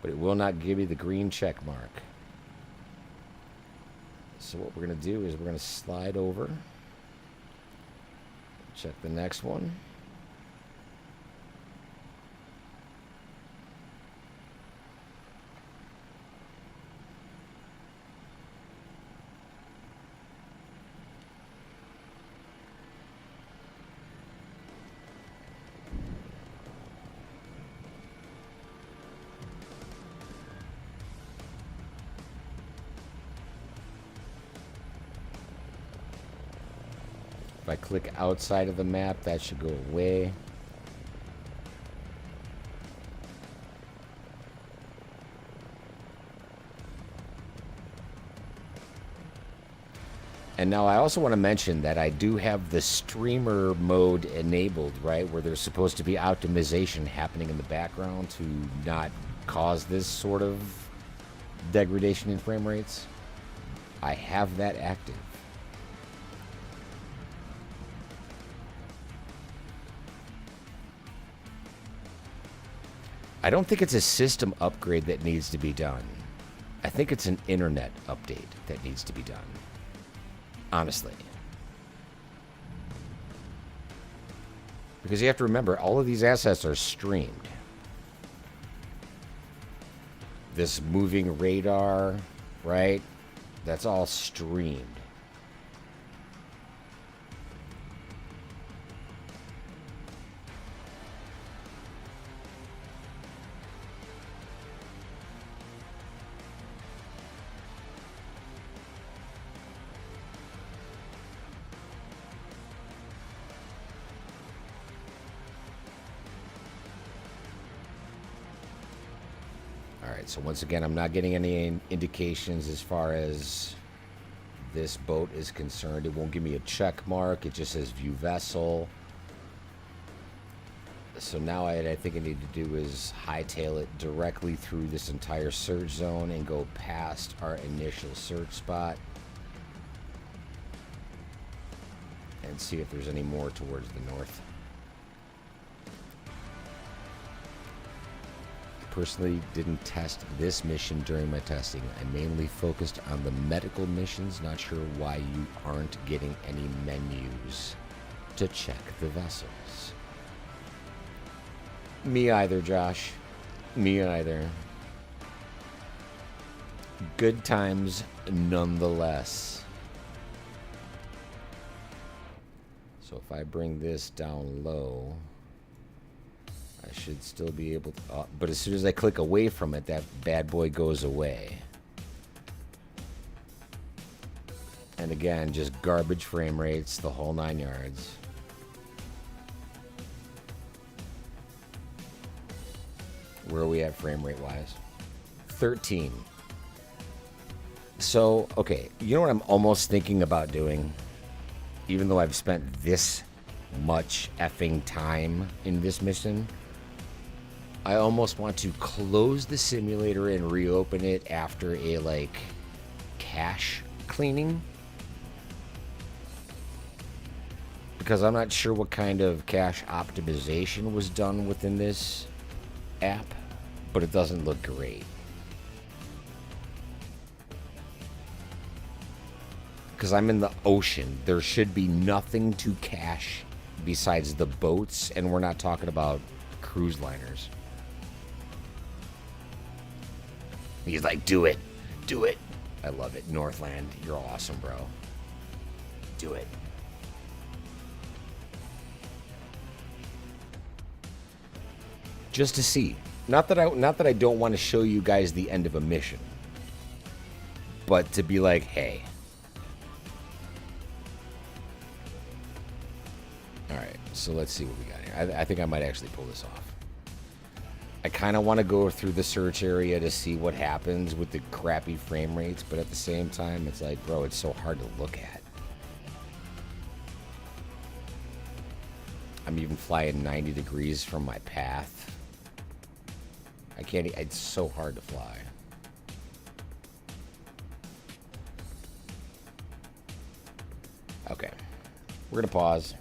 But it will not give you the green check mark. So what we're gonna do is we're gonna slide over. Check the next one. I click outside of the map, that should go away. And now I also want to mention that I do have the streamer mode enabled, right? Where there's supposed to be optimization happening in the background to not cause this sort of degradation in frame rates. I have that active. I don't think it's a system upgrade that needs to be done. I think it's an internet update that needs to be done. Honestly. Because you have to remember, all of these assets are streamed. This moving radar, right? That's all streamed. So once again, I'm not getting any indications as far as this boat is concerned. It won't give me a check mark. It just says view vessel. So now I think I need to do is hightail it directly through this entire search zone and go past our initial search spot. And see if there's any more towards the north. Personally didn't test this mission during my testing. I mainly focused on the medical missions. Not sure why you aren't getting any menus to check the vessels. Me either, Josh. Me either. Good times nonetheless. So if I bring this down low, I should still be able to, but as soon as I click away from it, that bad boy goes away. And again, just garbage frame rates, the whole 9 yards. Where are we at frame rate wise? 13. So, okay, you know what I'm almost thinking about doing? Even though I've spent this much effing time in this mission, I almost want to close the simulator and reopen it after a, like, cache cleaning. Because I'm not sure what kind of cache optimization was done within this app, but it doesn't look great. Because I'm in the ocean. There should be nothing to cache besides the boats, and we're not talking about cruise liners. He's like, do it. Do it. I love it. Northland, you're awesome, bro. Do it. Just to see. Not that I don't want to show you guys the end of a mission. But to be like, hey. Alright, so let's see what we got here. I think I might actually pull this off. I kind of want to go through the search area to see what happens with the crappy frame rates, but at the same time, it's like, bro, it's so hard to look at. I'm even flying 90 degrees from my path. I can't, it's so hard to fly. Okay, we're gonna pause.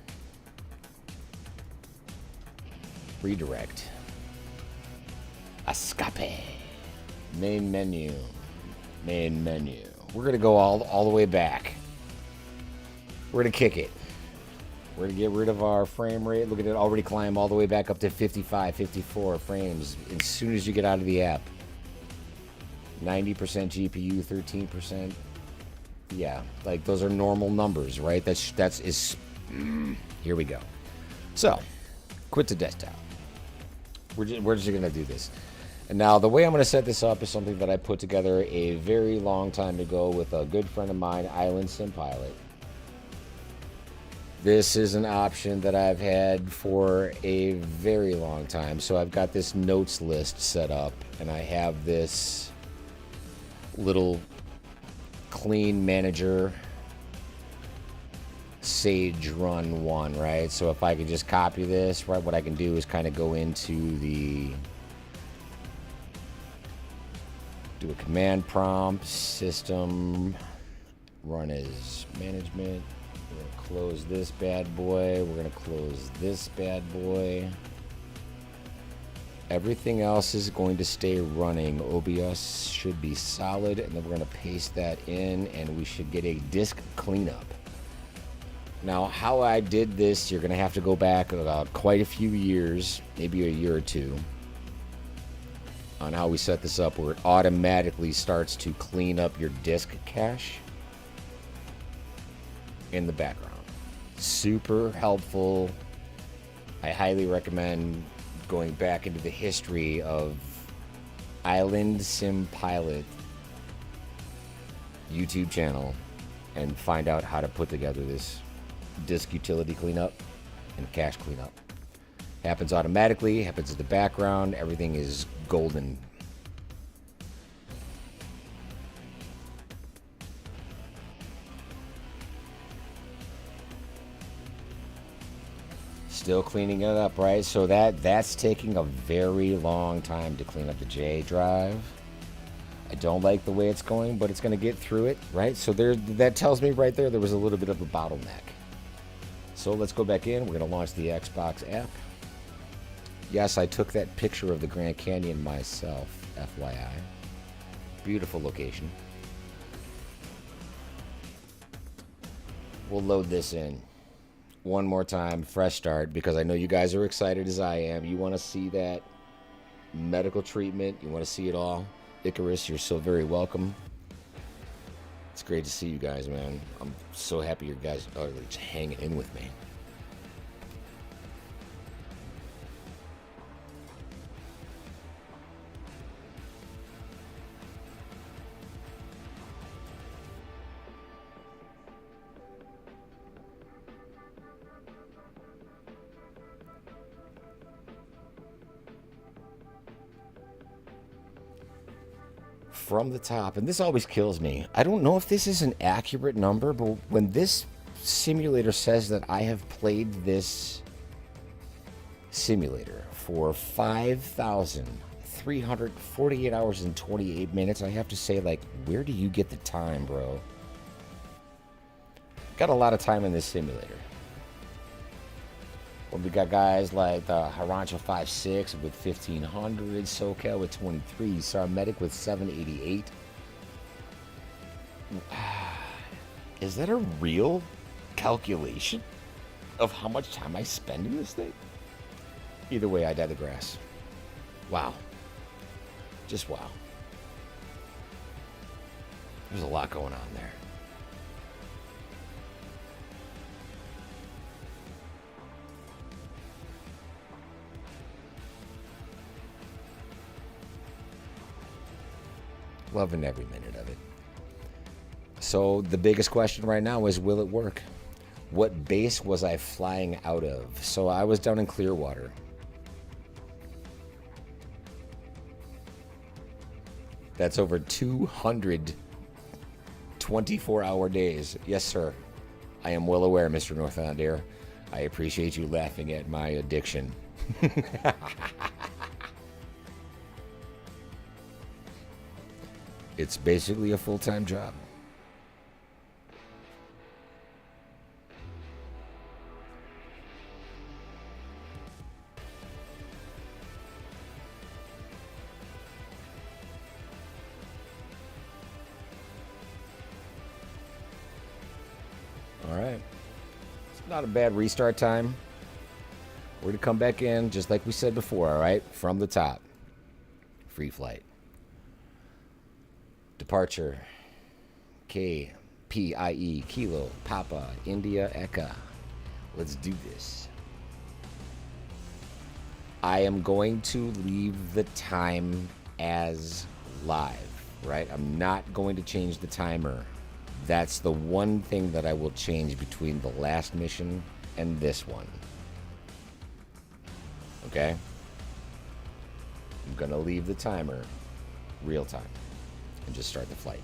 Redirect. Escape. Main menu. Main menu. We're gonna go all the way back. We're gonna kick it. We're gonna get rid of our frame rate. Look at it already climb all the way back up to 55, 54 frames as soon as you get out of the app. 90% GPU, 13%. Yeah, like those are normal numbers, right? Here we go. So, quit to desktop. We're just gonna do this. And now the way I'm going to set this up is something that I put together a very long time ago with a good friend of mine, Island Sim Pilot. This is an option that I've had for a very long time. So I've got this notes list set up, and I have this little clean manager Sage run one, right? So if I could just copy this, right, what I can do is kind of go into the, do a command prompt, system, run as management. We're gonna close this bad boy. We're gonna close this bad boy. Everything else is going to stay running. OBS should be solid, and then we're gonna paste that in, and we should get a disk cleanup. Now, how I did this, you're gonna have to go back quite a few years, maybe a year or two, on how we set this up, where it automatically starts to clean up your disk cache in the background. Super helpful. I highly recommend going back into the history of Island Sim Pilot YouTube channel and find out how to put together this disk utility cleanup and cache cleanup. Happens automatically, happens in the background, everything is golden. Still cleaning it up, right? So that's taking a very long time to clean up the J drive. I don't like the way it's going, but it's going to get through it, right? So that tells me right there was a little bit of a bottleneck. So let's go back in. We're going to launch the Xbox app. Yes, I took that picture of the Grand Canyon myself, FYI. Beautiful location. We'll load this in one more time, fresh start, because I know you guys are excited as I am. You want to see that medical treatment. You want to see it all. Icarus, you're so very welcome. It's great to see you guys, man. I'm so happy you guys are just hanging in with me. From the top, and this always kills me. I don't know if this is an accurate number, but when this simulator says that I have played this simulator for 5,348 hours and 28 minutes, I have to say, like, where do you get the time, bro? Got a lot of time in this simulator. Well, we got guys like the HH65B with 1,500, SoCal with 23, Sarmedic with 788. Is that a real calculation of how much time I spend in this thing? Either way, I digress. Wow. Just wow. There's a lot going on there. Loving every minute of it. So the biggest question right now is, will it work? What base was I flying out of? So I was down in Clearwater. That's over 200 24-hour days. Yes, sir. I am well aware, Mr. Northander. I appreciate you laughing at my addiction. It's basically a full-time job. All right. It's not a bad restart time. We're going to come back in, just like we said before, all right? From the top. Free flight. Departure, KPIE, Kilo, Papa, India, Eka. Let's do this. I am going to leave the time as live, right? I'm not going to change the timer That's the one thing that I will change between the last mission and this one. Okay? I'm going to leave the timer real time and just start the flight.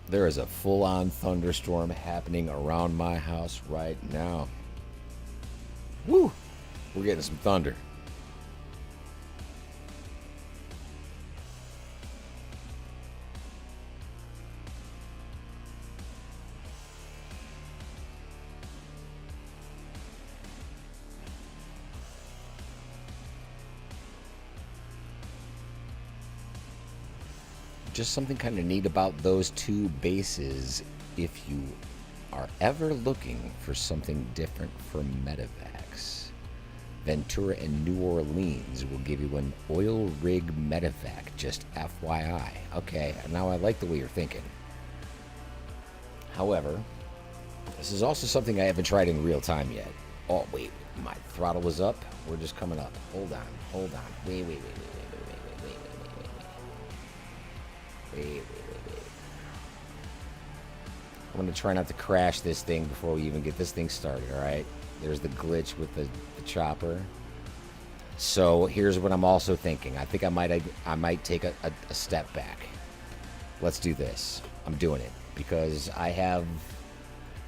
There is a full-on thunderstorm happening around my house right now. Woo! We're getting some thunder. Just something kind of neat about those two bases, if you are ever looking for something different from medevacs, Ventura and New Orleans will give you an oil rig medevac, just FYI. Okay, now I like the way you're thinking. However, this is also something I haven't tried in real time yet. Oh, wait, my throttle was up. We're just coming up. Hold on. Wait. I'm going to try not to crash this thing before we even get this thing started, alright? There's the glitch with the chopper. So here's what I'm also thinking. I think I might take a step back. Let's do this. I'm doing it because I have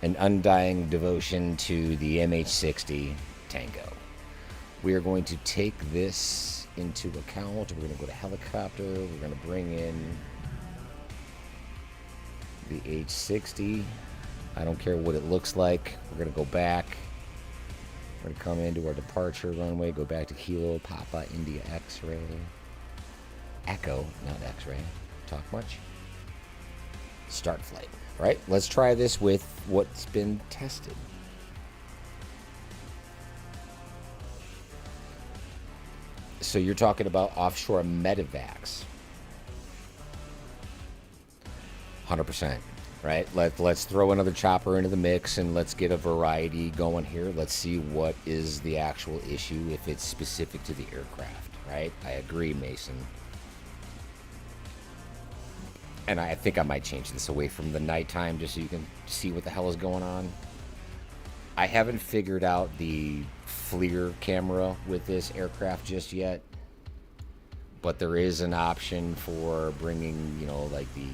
an undying devotion to the MH60 Tango. We are going to take this into account. We're going to go to helicopter. We're going to bring in the H60. I don't care what it looks like. We're going to go back. We're going to come into our departure runway, go back to Kilo, Papa, India, X-ray. Echo, not X-ray. Talk much? Start flight. All right, let's try this with what's been tested. So you're talking about offshore medevacs. 100%, right? Let's throw another chopper into the mix and let's get a variety going here. Let's see what is the actual issue, if it's specific to the aircraft, right? I agree, Mason. And I think I might change this away from the nighttime just so you can see what the hell is going on. I haven't figured out the FLIR camera with this aircraft just yet, but there is an option for bringing, you know, like the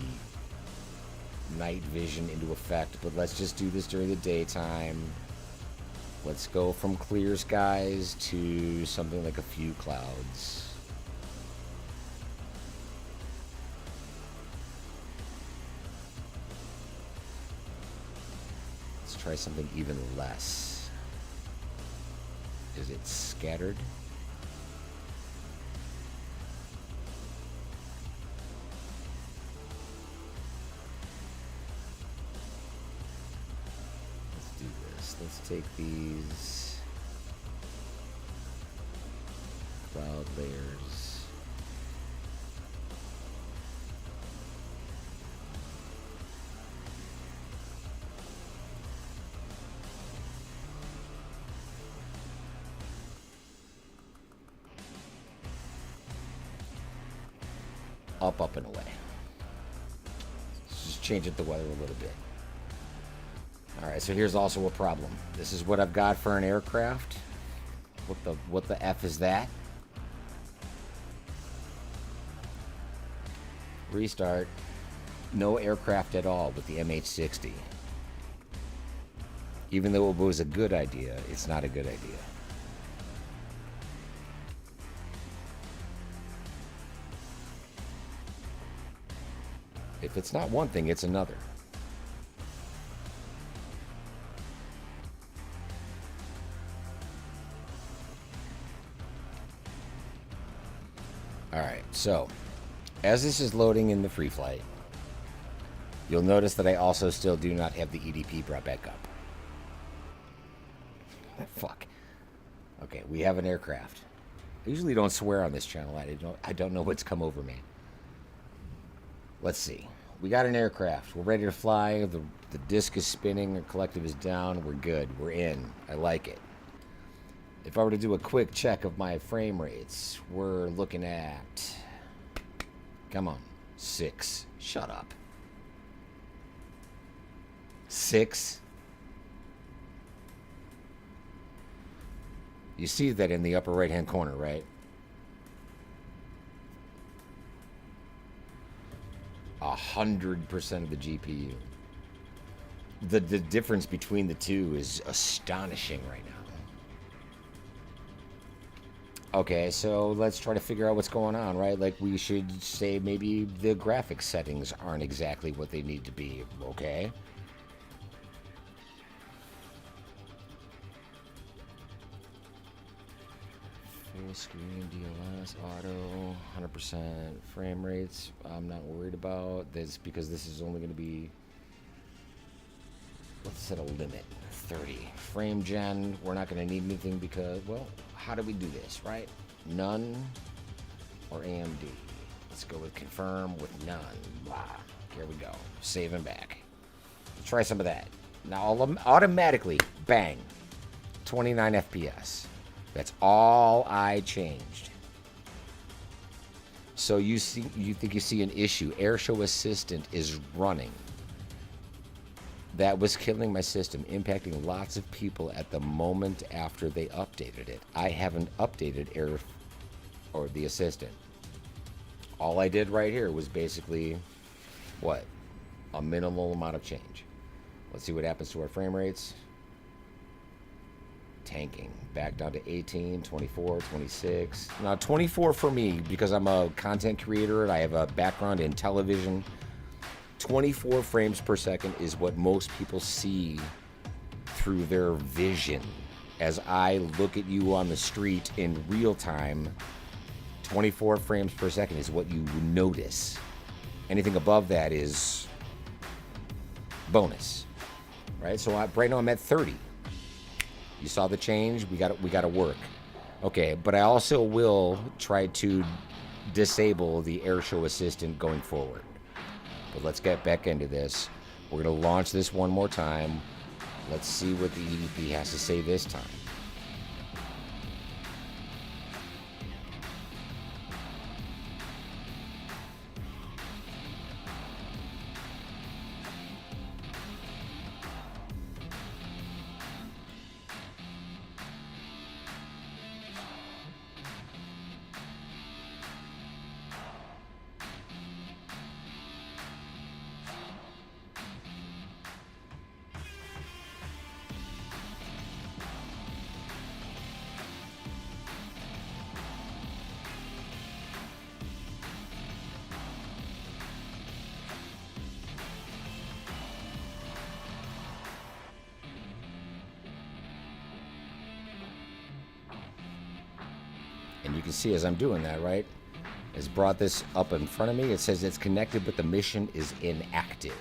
night vision into effect. But let's just do this during the daytime. Let's go from clear skies to something like a few clouds. Let's try something even less. Is it scattered? Let's do this. Let's take these cloud layers. Up and away. Let's just change it the weather a little bit. Alright, so here's also a problem. This is what I've got for an aircraft. What the F is that? Restart. No aircraft at all with the MH60. Even though it was a good idea, it's not a good idea. If it's not one thing, it's another. Alright, so as this is loading in the free flight, you'll notice that I also still do not have the EDP brought back up. Fuck. Okay, we have an aircraft. I usually don't swear on this channel. I don't know what's come over me. Let's see. We got an aircraft. We're ready to fly. The disc is spinning. Our collective is down. We're good. We're in. I like it. If I were to do a quick check of my frame rates, we're looking at... Come on. 6. Shut up. 6. You see that in the upper right-hand corner, right? 100% of the GPU. The difference between the two is astonishing right now. Okay, so let's try to figure out what's going on, right? Like, we should say maybe the graphics settings aren't exactly what they need to be, okay? Full screen, DLS, auto, 100% frame rates. I'm not worried about this because this is only going to be, let's set a limit, 30. Frame gen, we're not going to need anything because, well, how do we do this, right? None or AMD. Let's go with confirm with none. Blah. Here we go. Save and back. Try some of that. Now, automatically, bang, 29 FPS. That's all I changed. So you think you see an issue. Airshow Assistant is running. That was killing my system, impacting lots of people at the moment after they updated it. I haven't updated the Assistant. All I did right here was basically, what? A minimal amount of change. Let's see what happens to our frame rates. Tanking. Back down to 18, 24, 26. Now 24 for me, because I'm a content creator and I have a background in television. 24 frames per second is what most people see through their vision. As I look at you on the street in real time, 24 frames per second is what you notice. Anything above that is bonus, right? So right now I'm at 30. You saw the change. We got to work. Okay, but I also will try to disable the Airshow Assistant going forward. But let's get back into this. We're going to launch this one more time. Let's see what the EDP has to say this time. And you can see as I'm doing that, right? It's brought this up in front of me. It says it's connected, but the mission is inactive.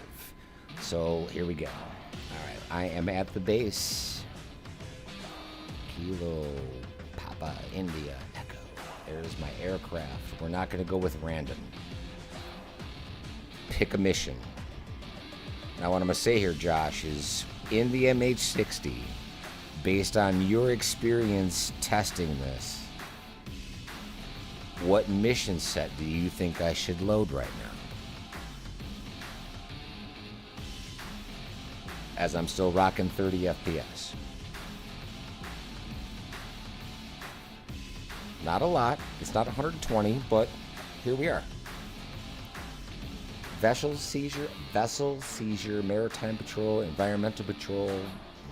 So here we go. All right, I am at the base. Kilo, Papa, India, Echo. There's my aircraft. We're not going to go with random. Pick a mission. Now, what I'm going to say here, Josh, is in the MH60, based on your experience testing this, what mission set do you think I should load right now? As I'm still rocking 30 FPS. Not a lot. It's not 120, but here we are. Vessel seizure, maritime patrol, environmental patrol,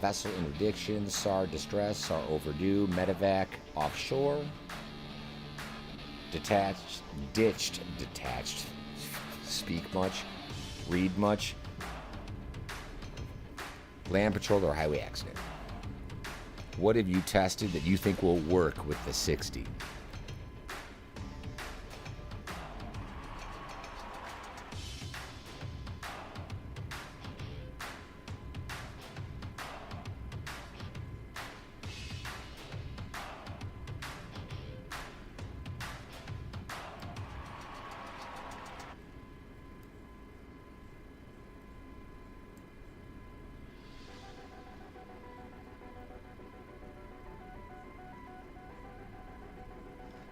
vessel interdiction, SAR distress, SAR overdue, medevac, offshore. Detached, ditched, detached, speak much, read much, land patrol or highway accident. What have you tested that you think will work with the 60?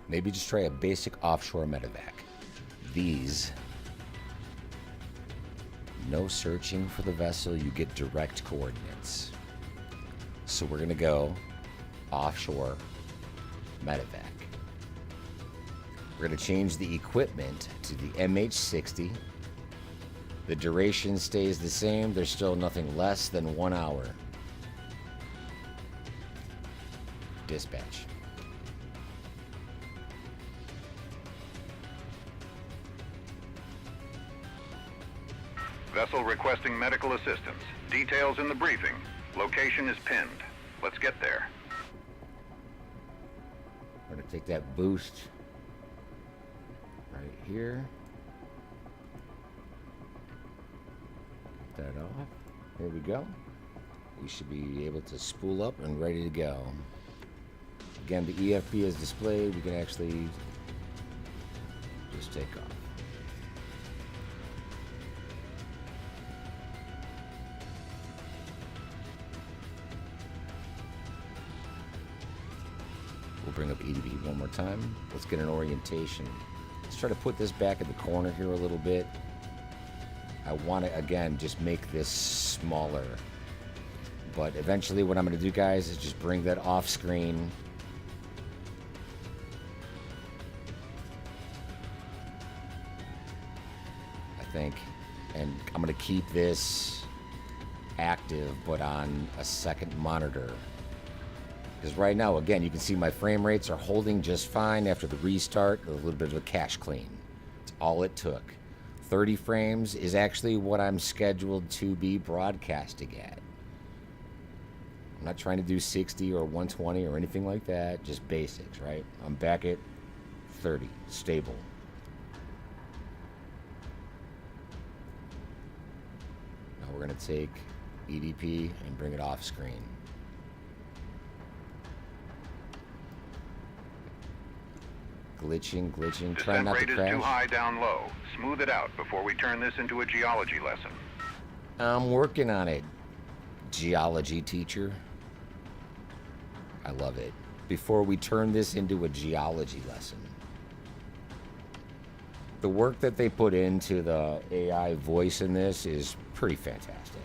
Maybe just try a basic offshore medevac. These, no searching for the vessel, you get direct coordinates. So we're gonna go offshore medevac. We're gonna change the equipment to the MH60. The duration stays the same. There's still nothing less than 1 hour. Dispatch. Vessel requesting medical assistance. Details in the briefing. Location is pinned. Let's get there. We're gonna take that boost right here. Get that off. There we go. We should be able to spool up and ready to go. Again, the EFB is displayed. We can actually just take off. We'll bring up EDP one more time. Let's get an orientation. Let's try to put this back in the corner here a little bit. I want to, again, just make this smaller. But eventually what I'm going to do, guys, is just bring that off screen. I think. And I'm going to keep this active, but on a second monitor. Because right now, again, you can see my frame rates are holding just fine after the restart. A little bit of a cache clean. It's all it took. 30 frames is actually what I'm scheduled to be broadcasting at. I'm not trying to do 60 or 120 or anything like that. Just basics, right? I'm back at 30, stable. Now we're going to take EDP and bring it off screen. Glitching. Try not to Descent rate is too high down low. Smooth it out before we turn this into a geology lesson. I'm working on it, geology teacher. I love it. Before we turn this into a geology lesson. The work that they put into the AI voice in this is pretty fantastic.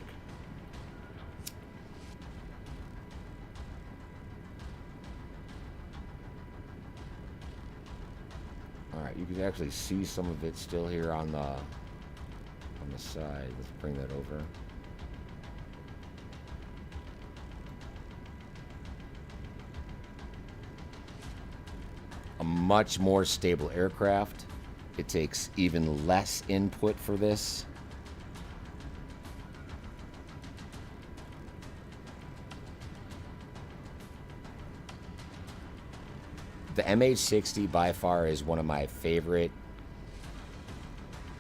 Alright, you can actually see some of it still here on the side. Let's bring that over. A much more stable aircraft. It takes even less input for this. The MH60 by far is one of my favorite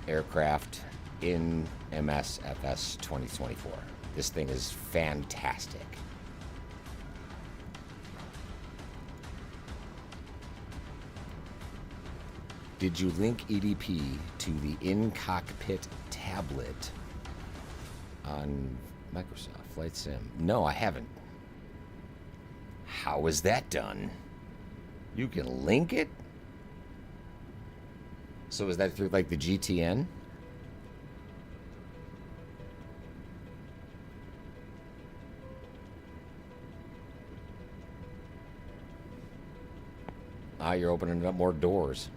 aircraft in MSFS 2024. This thing is fantastic. Did you link EDP to the in-cockpit tablet on Microsoft Flight Sim? No, I haven't. How is that done? You can link it? So is that through like the GTN? Ah, you're opening up more doors.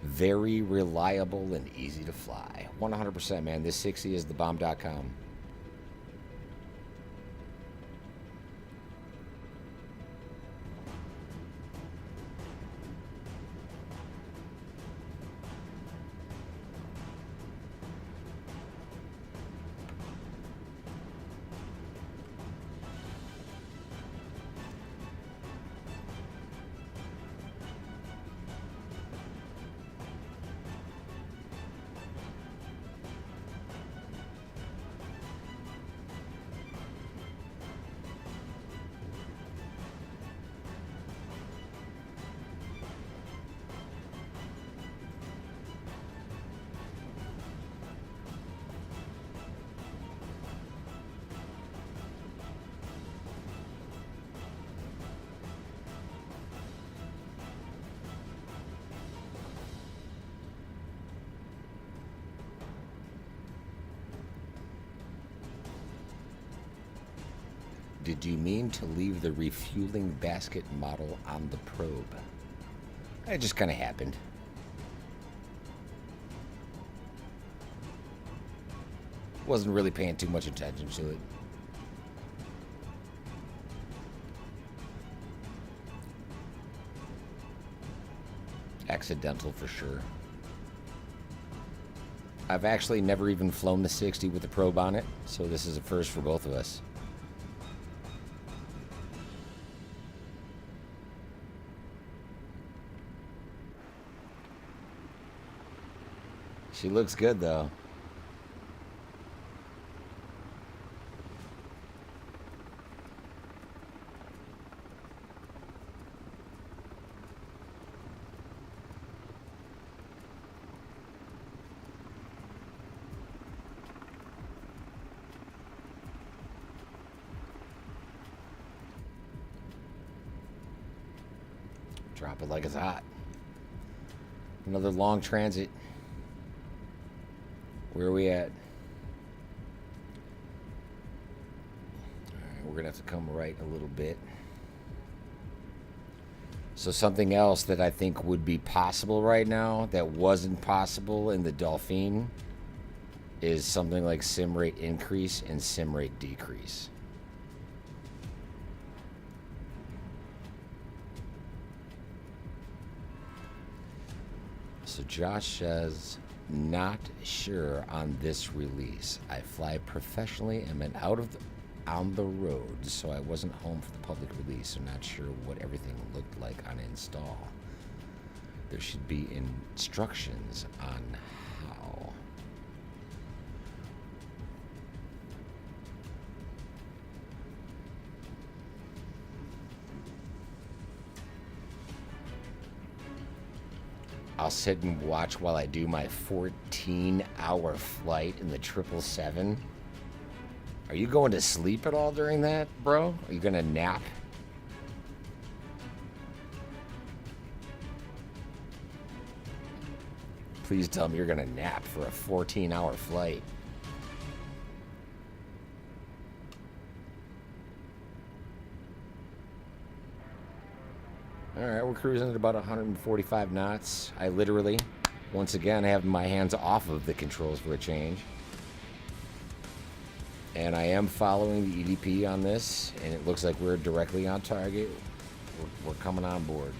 Very reliable and easy to fly. 100%, man. This 60 is thebomb.com. did you mean to leave the refueling basket model on the probe? It just kind of happened. Wasn't really paying too much attention to it. Accidental for sure. I've actually never even flown the 60 with the probe on it, so this is a first for both of us. She looks good though. Drop it like it's hot. Another long transit. Where are we at? Alright, we're gonna have to come right a little bit. So something else that I think would be possible right now that wasn't possible in the Dolphin is something like sim rate increase and sim rate decrease. So Josh says, not sure on this release. I fly professionally and been on the road, so I wasn't home for the public release, so not sure what everything looked like on install. There should be instructions on how. I'll sit and watch while I do my 14-hour flight in the 777. Are you going to sleep at all during that, bro? Are you going to nap? Please tell me you're going to nap for a 14-hour flight. Alright, we're cruising at about 145 knots. I literally, once again, have my hands off of the controls for a change. And I am following the EDP on this, and it looks like we're directly on target. We're coming on board.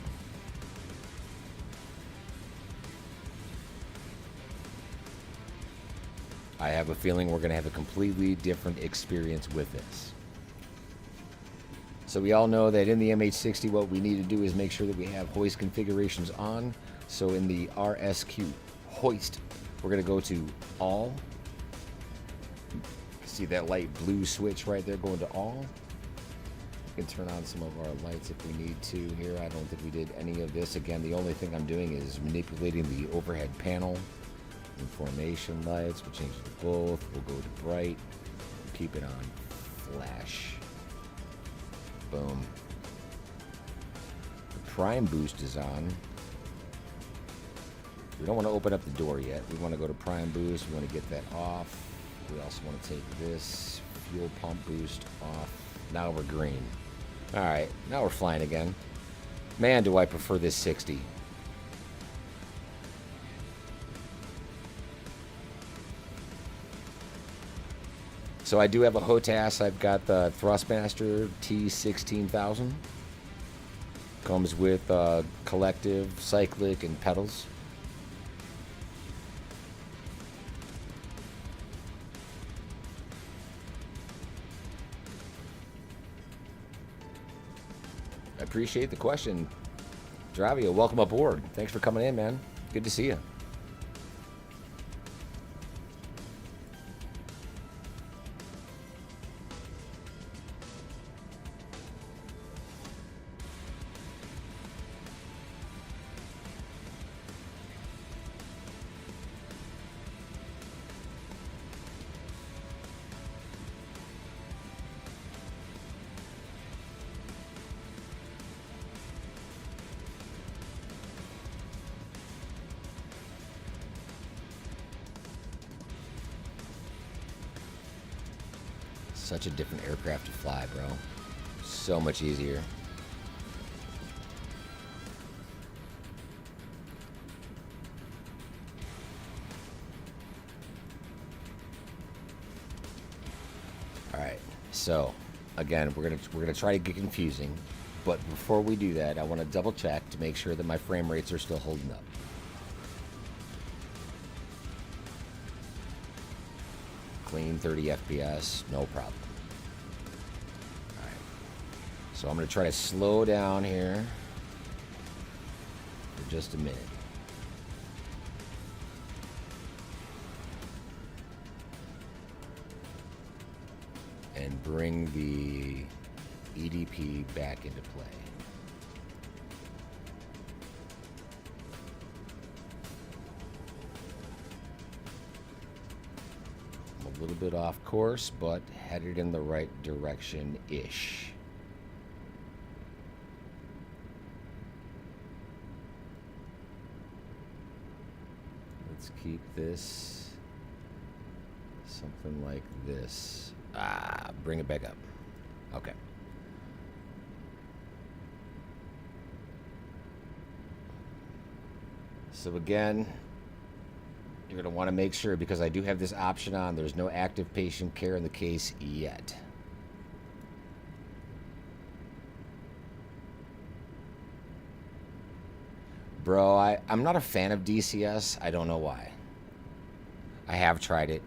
I have a feeling we're going to have a completely different experience with this. So we all know that in the MH60, what we need to do is make sure that we have hoist configurations on. So in the RSQ hoist, we're going to go to all. See that light blue switch right there going to all. We can turn on some of our lights if we need to here. I don't think we did any of this. Again, the only thing I'm doing is manipulating the overhead panel. Information lights, we'll change it to both. We'll go to bright. Keep it on flash. Boom. The prime boost is on. We don't want to open up the door yet. We want to go to prime boost. We want to get that off. We also want to take this fuel pump boost off. Now we're green. Alright, now we're flying again. Man, do I prefer this 60. So I do have a HOTAS. I've got the Thrustmaster T16000. Comes with collective, cyclic, and pedals. I appreciate the question. Dravio, welcome aboard. Thanks for coming in, man. Good to see you. Such a different aircraft to fly, bro. So much easier. All right. So, again, we're gonna try to get confusing, but before we do that, I want to double check to make sure that my frame rates are still holding up. Clean 30 FPS, no problem. All right. So I'm gonna try to slow down here for just a minute. And bring the EDP back into play. I'm a little bit off course, but headed in the right direction-ish. Let's keep this something like this. Bring it back up. Okay. So again, you're going to want to make sure, because I do have this option on, there's no active patient care in the case yet. Bro, I'm not a fan of DCS. I don't know why. I have tried it.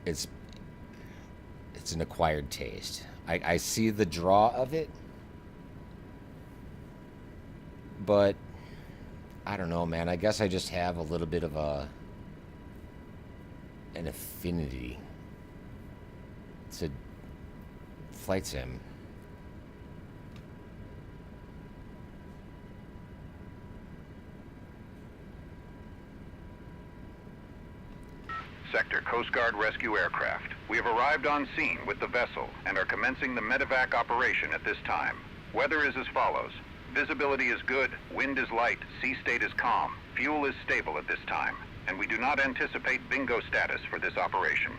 It's an acquired taste. I see the draw of it, but I don't know, man. I guess I just have a little bit of an affinity to flight sim. Sector Coast Guard rescue aircraft. We have arrived on scene with the vessel and are commencing the medevac operation at this time. Weather is as follows. Visibility is good, wind is light, sea state is calm, fuel is stable at this time, and we do not anticipate bingo status for this operation.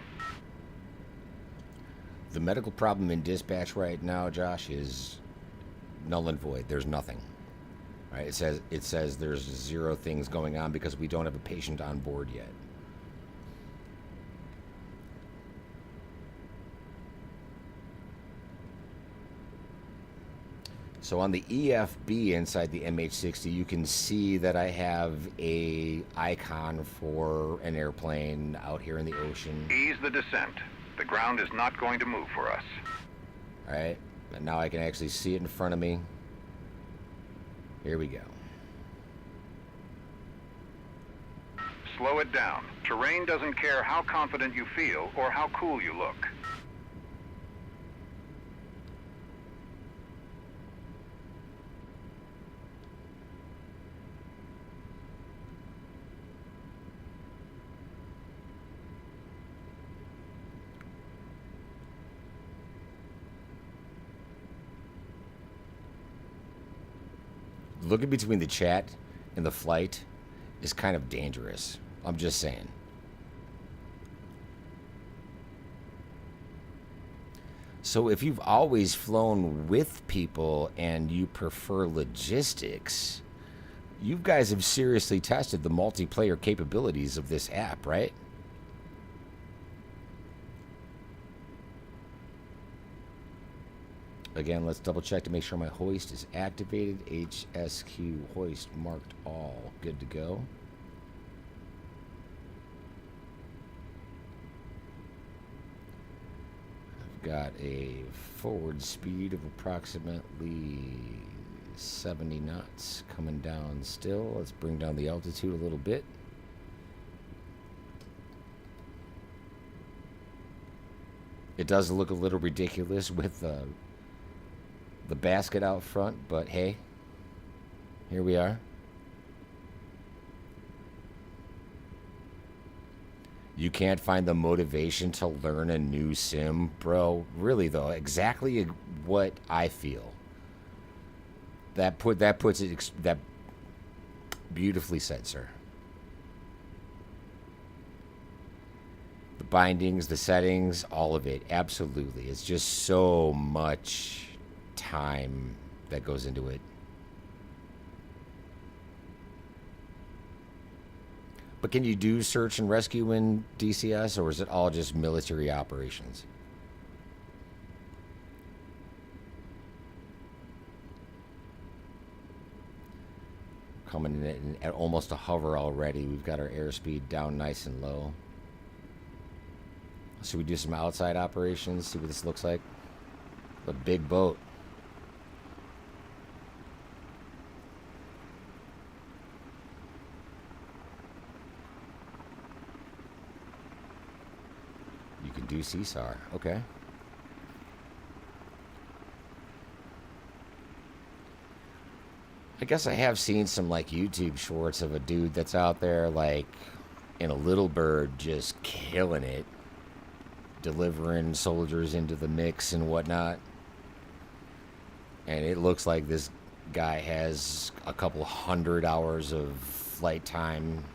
The medical problem in dispatch right now, Josh, is null and void. There's nothing. Right? It says there's 0 things going on because we don't have a patient on board yet. So on the EFB inside the MH60, you can see that I have a icon for an airplane out here in the ocean. Ease the descent. The ground is not going to move for us. All right, and now I can actually see it in front of me. Here we go. Slow it down. Terrain doesn't care how confident you feel or how cool you look. Looking between the chat and the flight is kind of dangerous. I'm just saying. So if you've always flown with people and you prefer logistics, you guys have seriously tested the multiplayer capabilities of this app, right? Again, let's double check to make sure my hoist is activated. HSQ hoist marked all. Good to go. I've got a forward speed of approximately 70 knots coming down still. Let's bring down the altitude a little bit. It does look a little ridiculous with the basket out front, but hey, here we are. You can't find the motivation to learn a new sim, bro. Really though, exactly what I feel. That puts it that beautifully said, sir. The bindings, the settings, all of it. Absolutely. It's just so much time that goes into it. But can you do search and rescue in DCS, or is it all just military operations? Coming in at almost a hover already. We've got our airspeed down nice and low. Should we do some outside operations? See what this looks like? A big boat. You can do CSAR. Okay. I guess I have seen some like YouTube shorts of a dude that's out there like in a little bird just killing it, delivering soldiers into the mix and whatnot. And it looks like this guy has a couple 100 hours of flight time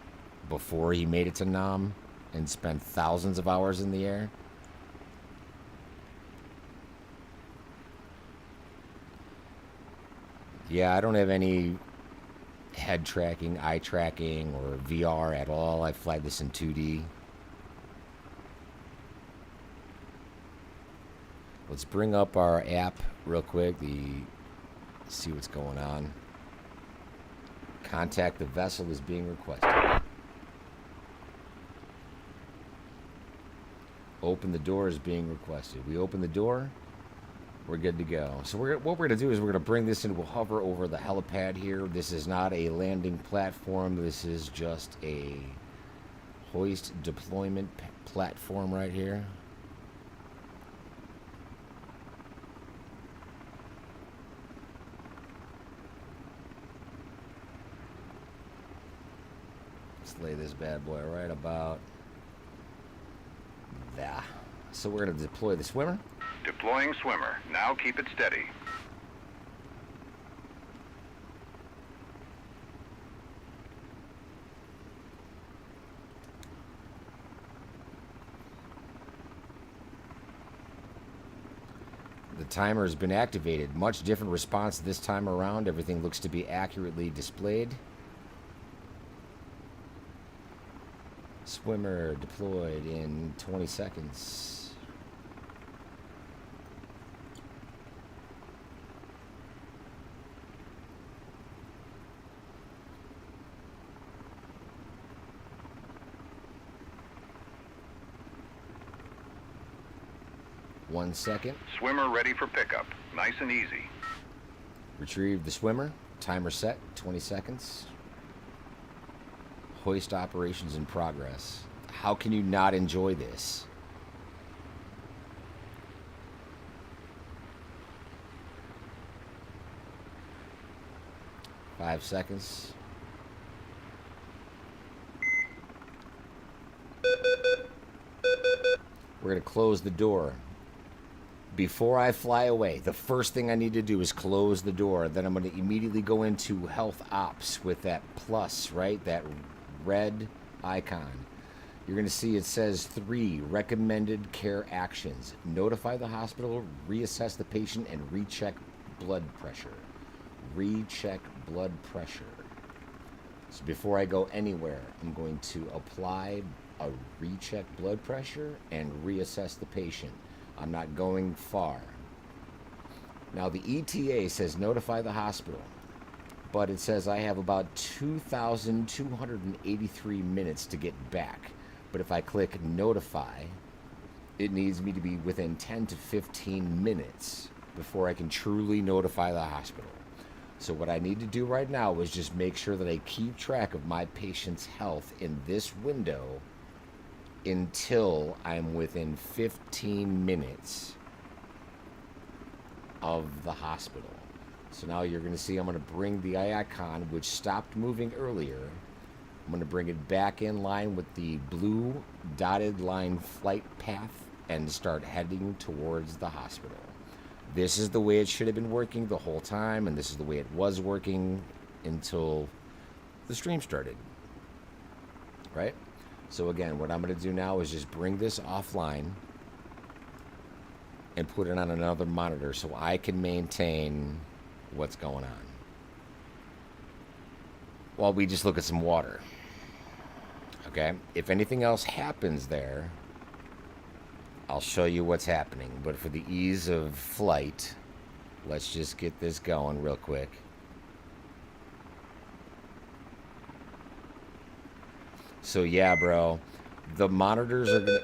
before he made it to Nam and spent thousands of hours in the air. Yeah, I don't have any head tracking, eye tracking, or VR at all. I fly this in 2D. Let's bring up our app real quick. See what's going on. Contact the vessel is being requested. Open the door is being requested. We open the door. We're good to go. So what we're going to do is we're going to bring this into a hover over the helipad here. This is not a landing platform. This is just a hoist deployment platform right here. Let's lay this bad boy right about there. So we're going to deploy the swimmer. Deploying swimmer. Now keep it steady. The timer has been activated. Much different response this time around. Everything looks to be accurately displayed. Swimmer deployed in 20 seconds. One second. Swimmer ready for pickup. Nice and easy. Retrieve the swimmer. Timer set. 20 seconds. Hoist operations in progress. How can you not enjoy this? Five seconds. We're going to close the door. Before I fly away, the first thing I need to do is close the door. Then I'm going to immediately go into health ops with that plus, right? That red icon. You're going to see it says 3 recommended care actions. Notify the hospital, reassess the patient, and recheck blood pressure. Recheck blood pressure. So before I go anywhere, I'm going to apply a recheck blood pressure and reassess the patient. I'm not going far. Now the ETA says notify the hospital, but it says I have about 2,283 minutes to get back. But if I click notify, it needs me to be within 10 to 15 minutes before I can truly notify the hospital. So what I need to do right now is just make sure that I keep track of my patient's health in this window until I'm within 15 minutes of the hospital. So now you're going to see I'm going to bring the icon, which stopped moving earlier. I'm going to bring it back in line with the blue dotted line flight path and start heading towards the hospital. This is the way it should have been working the whole time, and this is the way it was working until the stream started. Right? So again, what I'm going to do now is just bring this offline and put it on another monitor so I can maintain what's going on while we just look at some water. Okay, if anything else happens there, I'll show you what's happening. But for the ease of flight, let's just get this going real quick. So yeah, bro, the monitors are gonna...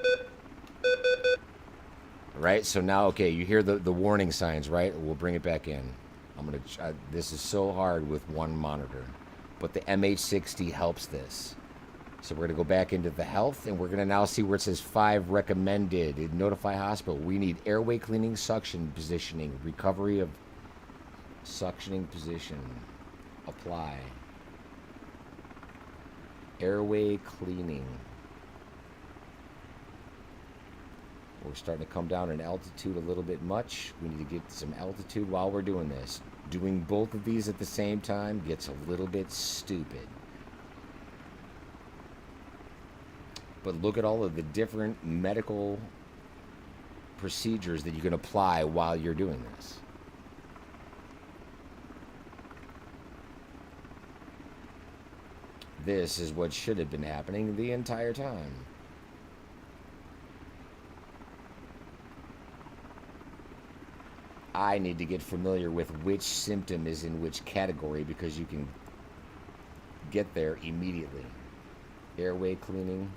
Right, so now, okay, you hear the warning signs, right? We'll bring it back in. I'm gonna... this is so hard with one monitor, but the MH60 helps this. So we're going to go back into the health, and we're going to now see where it says 5 recommended. Notify hospital. We need airway cleaning, suction positioning, recovery of suctioning position. Apply. Airway cleaning. We're starting to come down in altitude a little bit much. We need to get some altitude while we're doing this. Doing both of these at the same time gets a little bit stupid. But look at all of the different medical procedures that you can apply while you're doing this. This is what should have been happening the entire time. I need to get familiar with which symptom is in which category because you can get there immediately. Airway cleaning.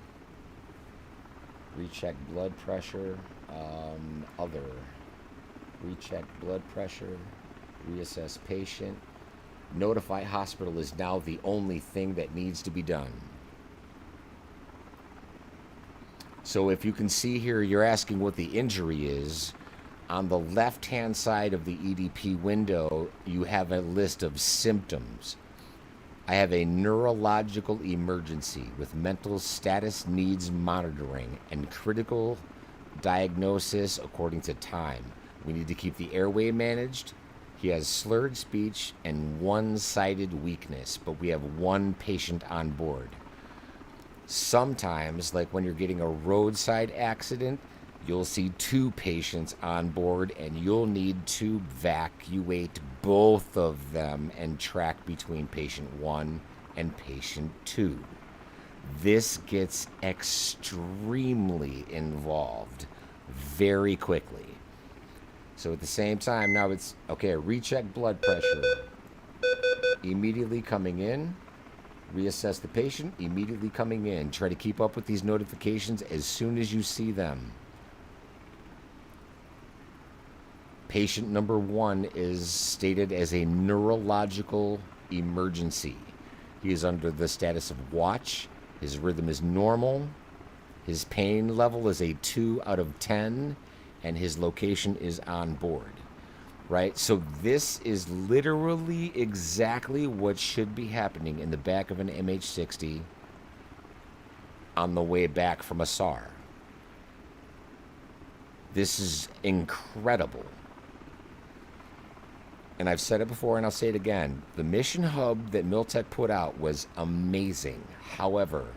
Recheck blood pressure, other, recheck blood pressure, reassess patient. Notify hospital is now the only thing that needs to be done. So if you can see here, you're asking what the injury is. On the left-hand side of the EDP window, you have a list of symptoms. I have a neurological emergency with mental status needs monitoring and critical diagnosis according to time. We need to keep the airway managed. He has slurred speech and one-sided weakness, but we have one patient on board. Sometimes, like when you're getting a roadside accident, you'll see 2 patients on board and you'll need to evacuate both of them and track between patient 1 and patient 2. This gets extremely involved very quickly. So at the same time, now it's, okay, recheck blood pressure. Immediately coming in. Reassess the patient, immediately coming in. Try to keep up with these notifications as soon as you see them. Patient number 1 is stated as a neurological emergency. He is under the status of watch. His rhythm is normal. His pain level is a 2 out of 10, and his location is on board. Right? So this is literally exactly what should be happening in the back of an MH60 on the way back from a SAR. This is incredible. And I've said it before and I'll say it again. The mission hub that Miltech put out was amazing. However,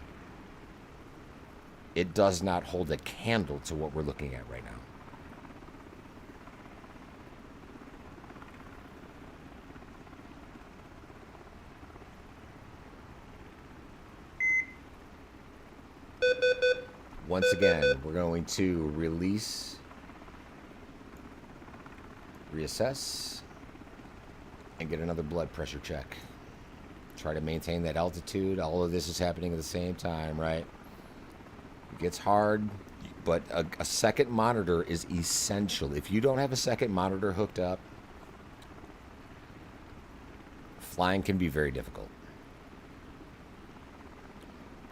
it does not hold a candle to what we're looking at right now. Once again, we're going to release, reassess, and get another blood pressure check. Try to maintain that altitude. All of this is happening at the same time, right? It gets hard, but a second monitor is essential. If you don't have a second monitor hooked up, flying can be very difficult.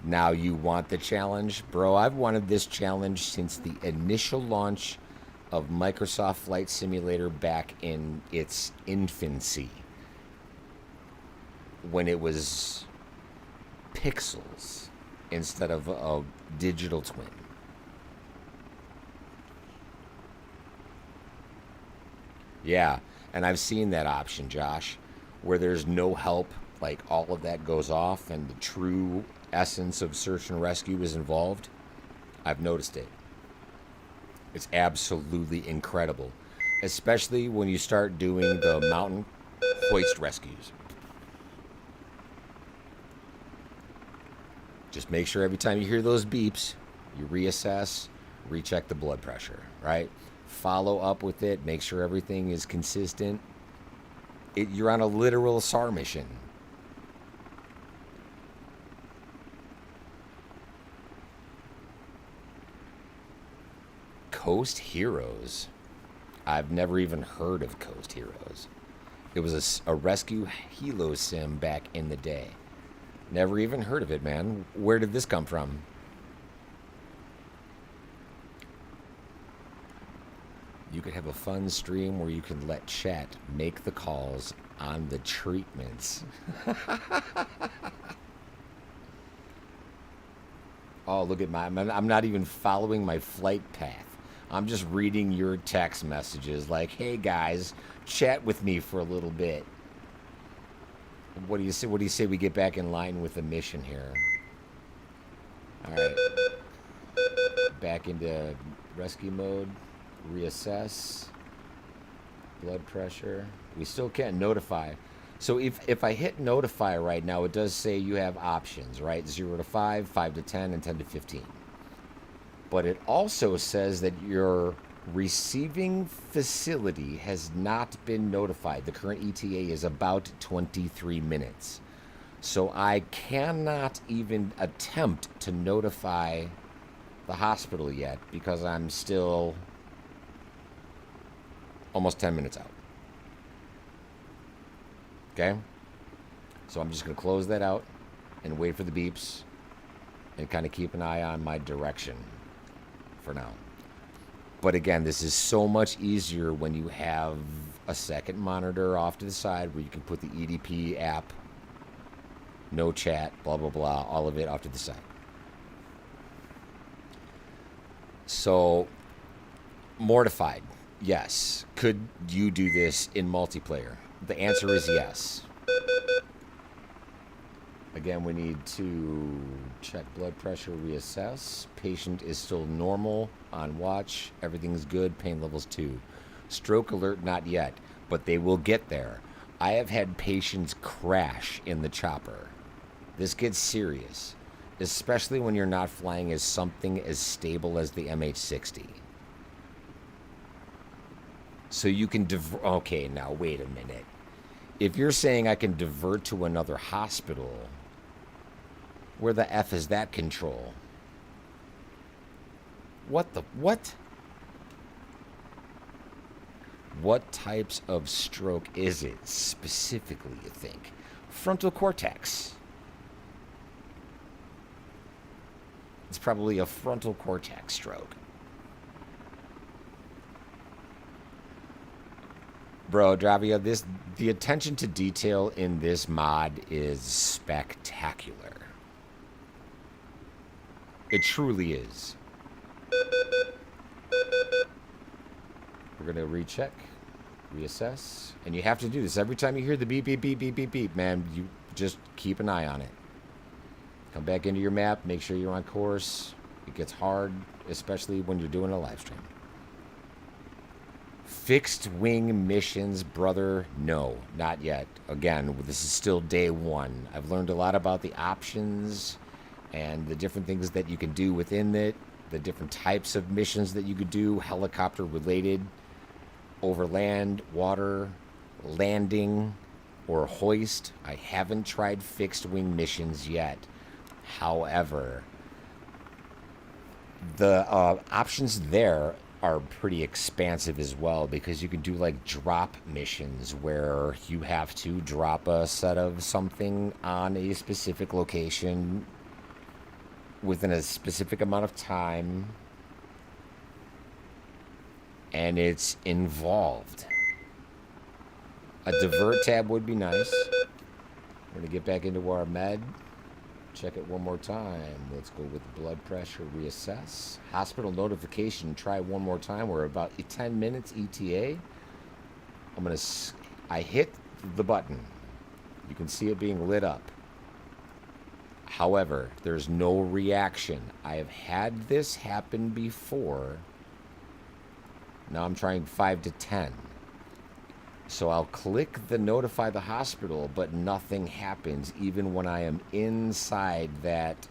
Now you want the challenge? Bro, I've wanted this challenge since the initial launch of Microsoft Flight Simulator back in its infancy, when it was pixels instead of a digital twin. Yeah, and I've seen that option, Josh, where there's no help, like all of that goes off and the true essence of search and rescue is involved, I've noticed it. It's absolutely incredible, especially when you start doing the mountain hoist rescues. Just make sure every time you hear those beeps, you reassess, recheck the blood pressure, right? Follow up with it, make sure everything is consistent. You're on a literal SAR mission. Coast Heroes. I've never even heard of Coast Heroes. It was a rescue helo sim back in the day. Never even heard of it, man. Where did this come from? You could have a fun stream where you can let chat make the calls on the treatments. Oh, look at I'm not even following my flight path. I'm just reading your text messages like, hey guys, chat with me for a little bit. What do you say? What do you say we get back in line with the mission here? All right. Back into rescue mode. Reassess. Blood pressure. We still can't notify. So if I hit notify right now, it does say you have options, right? 0 to 5, 5 to 10, and 10 to 15. But it also says that your receiving facility has not been notified. The current ETA is about 23 minutes. So I cannot even attempt to notify the hospital yet because I'm still almost 10 minutes out. Okay? So I'm just going to close that out and wait for the beeps and kind of keep an eye on my direction for now. But again, this is so much easier when you have a second monitor off to the side where you can put the EDP app, no chat, blah, blah, blah, all of it off to the side. So, Mortified, yes. Could you do this in multiplayer? The answer is yes. Again, we need to check blood pressure, reassess. Patient is still normal, on watch. Everything's good, pain levels 2. Stroke alert, not yet, but they will get there. I have had patients crash in the chopper. This gets serious, especially when you're not flying as something as stable as the MH60. So you can okay, now wait a minute. If you're saying I can divert to another hospital, where the F is that control? What the what? What types of stroke is it specifically, you think? Frontal cortex. It's probably a frontal cortex stroke. Bro, Dravia, the attention to detail in this mod is spectacular. It truly is. We're going to recheck, reassess, and you have to do this. Every time you hear the beep, beep, beep, beep, beep, beep, man, you just keep an eye on it. Come back into your map, make sure you're on course. It gets hard, especially when you're doing a live stream. Fixed wing missions, brother, no, not yet. Again, this is still day one. I've learned a lot about the options and the different things that you can do within it, the different types of missions that you could do, helicopter related, over land, water, landing, or hoist. I haven't tried fixed wing missions yet. However, the options there are pretty expansive as well, because you can do like drop missions where you have to drop a set of something on a specific location within a specific amount of time, and it's involved. A divert tab would be nice. We're gonna get back into our med. Check it one more time. Let's go with blood pressure, reassess. Hospital notification, try one more time. We're about 10 minutes ETA. I hit the button. You can see it being lit up. However, there's no reaction. I have had this happen before. Now I'm trying 5 to 10. So I'll click the notify the hospital, but nothing happens even when I am inside that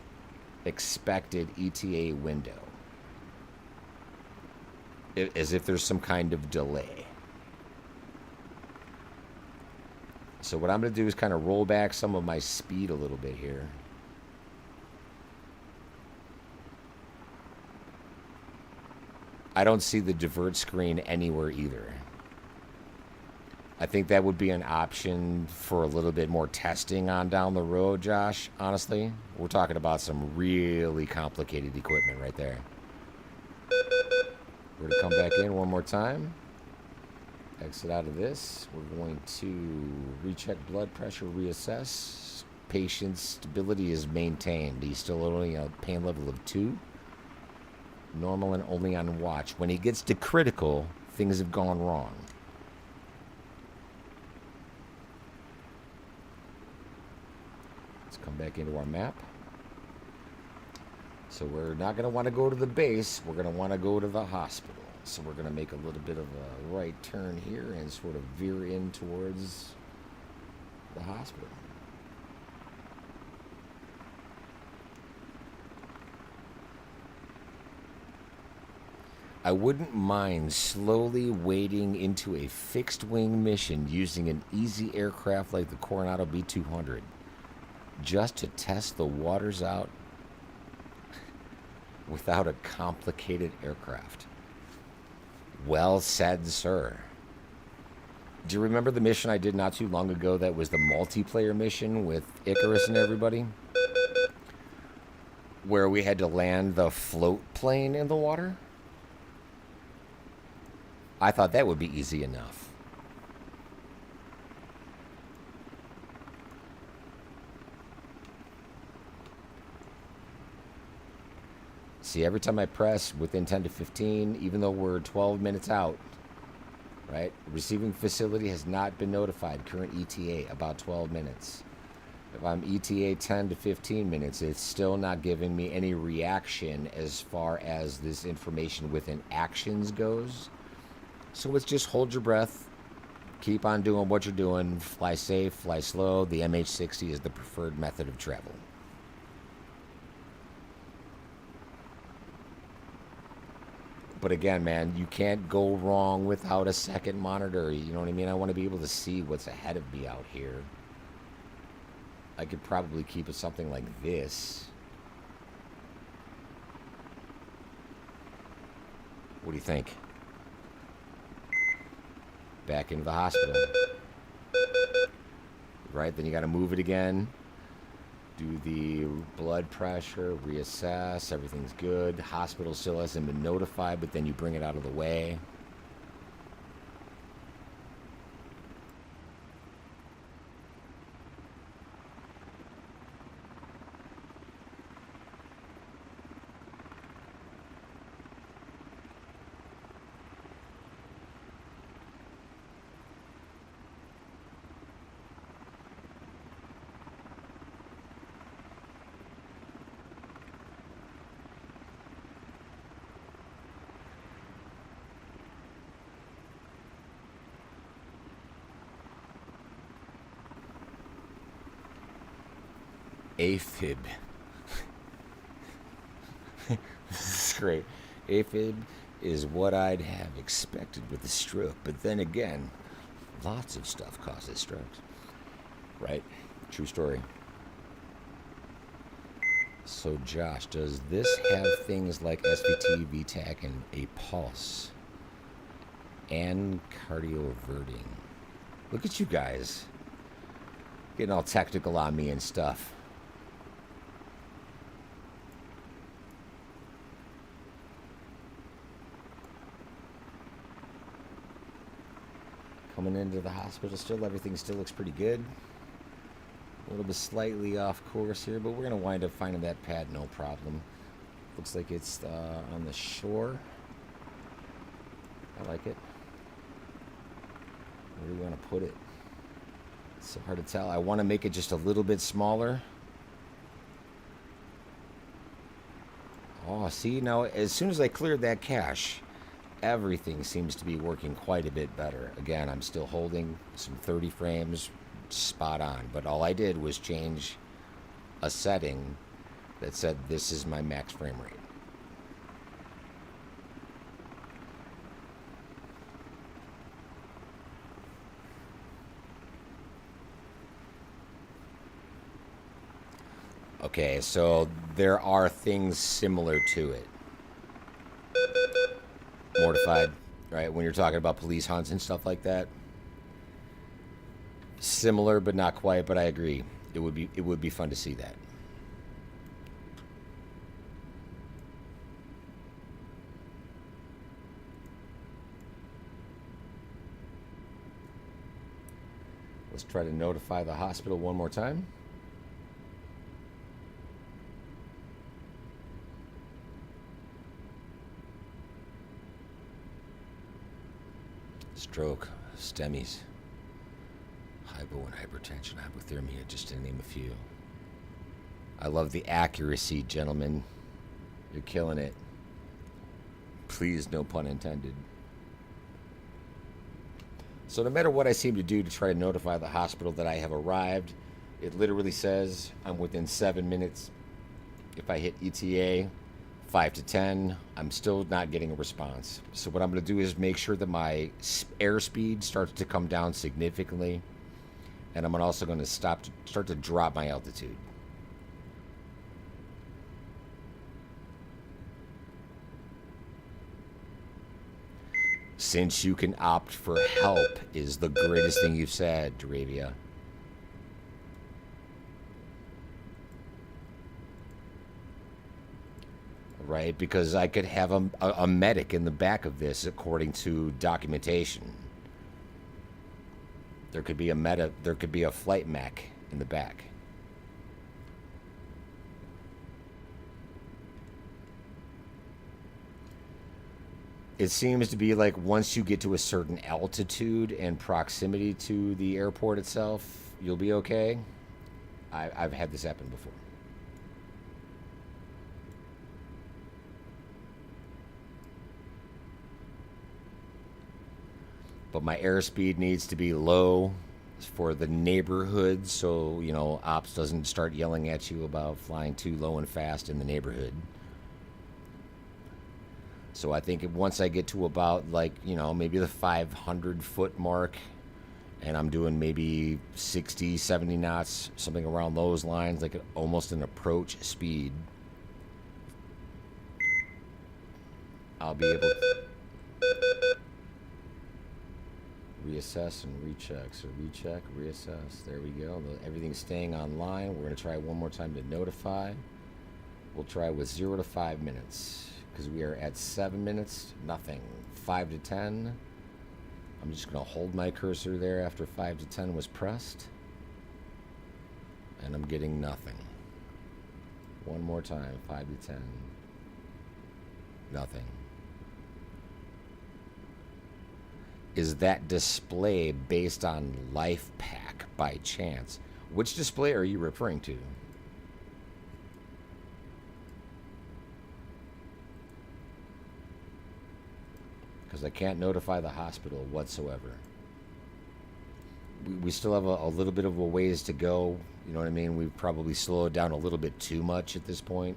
expected ETA window. As if there's some kind of delay. So what I'm going to do is kind of roll back some of my speed a little bit here. I don't see the divert screen anywhere either. I think that would be an option for a little bit more testing on down the road, Josh, honestly. We're talking about some really complicated equipment right there. We're going to come back in one more time. Exit out of this. We're going to recheck blood pressure, reassess. Patient's stability is maintained. He's still only a pain level of 2. Normal and only on watch. When he gets to critical, things have gone wrong. Let's come back into our map. So we're not going to want to go to the base. We're going to want to go to the hospital. So we're going to make a little bit of a right turn here and sort of veer in towards the hospital. I wouldn't mind slowly wading into a fixed-wing mission using an easy aircraft like the Coronado B-200 just to test the waters out without a complicated aircraft. Well said, sir. Do you remember the mission I did not too long ago that was the multiplayer mission with Icarus and everybody? Where we had to land the float plane in the water? I thought that would be easy enough. See, every time I press within 10 to 15, even though we're 12 minutes out, right? Receiving facility has not been notified. Current ETA, about 12 minutes. If I'm ETA 10 to 15 minutes, it's still not giving me any reaction as far as this information within actions goes. So let's just hold your breath. Keep on doing what you're doing. Fly safe, fly slow. The MH60 is the preferred method of travel. But again, man, you can't go wrong without a second monitor. You know what I mean? I want to be able to see what's ahead of me out here. I could probably keep it something like this. What do you think? Back into the hospital. Right, then you got to move it again. Do the blood pressure, reassess, everything's good. The hospital still hasn't been notified, but then you bring it out of the way. AFib. This is great. AFib is what I'd have expected with a stroke, but then again, lots of stuff causes strokes. Right? True story. So Josh, does this have things like SVT, VTAC, and a pulse? And cardioverting? Look at you guys. Getting all technical on me and stuff. Coming into the hospital still, everything still looks pretty good. A little bit slightly off course here, but we're going to wind up finding that pad no problem. Looks like it's on the shore. I like it. Where do we want to put it? It's so hard to tell. I want to make it just a little bit smaller. Oh, see, now as soon as I cleared that cache, everything seems to be working quite a bit better. Again, I'm still holding some 30 frames spot on, but all I did was change a setting that said this is my max frame rate. Okay, so there are things similar to it. Mortified, right? When you're talking about police hunts and stuff like that. Similar, but not quite. But I agree, it would be fun to see that. Let's try to notify the hospital one more time. Stroke, STEMIs, hypo and hypertension, hypothermia, just to name a few. I love the accuracy, gentlemen. You're killing it. Please, no pun intended. So no matter what I seem to do to try to notify the hospital that I have arrived, it literally says I'm within 7 minutes. If I hit ETA 5 to 10, I'm still not getting a response. So what I'm going to do is make sure that my airspeed starts to come down significantly, and I'm also going to start to drop my altitude. Since you can opt for help is the greatest thing you've said, Duravia. Right, because I could have a medic in the back of this according to documentation. There could be a flight mech in the back. It seems to be like once you get to a certain altitude and proximity to the airport itself, you'll be okay. I've had this happen before. But my airspeed needs to be low for the neighborhood, so, you know, ops doesn't start yelling at you about flying too low and fast in the neighborhood. So I think once I get to about, like, you know, maybe the 500-foot mark, and I'm doing maybe 60, 70 knots, something around those lines, like almost an approach speed, I'll be able to reassess and recheck. So recheck, reassess. There we go. Everything's staying online. We're going to try one more time to notify. We'll try with 0 to 5 minutes because we are at 7 minutes. Nothing. 5 to 10. I'm just going to hold my cursor there after 5 to 10 was pressed. And I'm getting nothing. One more time. 5 to 10. Nothing. Is that display based on Life Pack by chance? Which display are you referring to? Because I can't notify the hospital whatsoever. We still have a little bit of a ways to go. You know what I mean? We've probably slowed down a little bit too much at this point.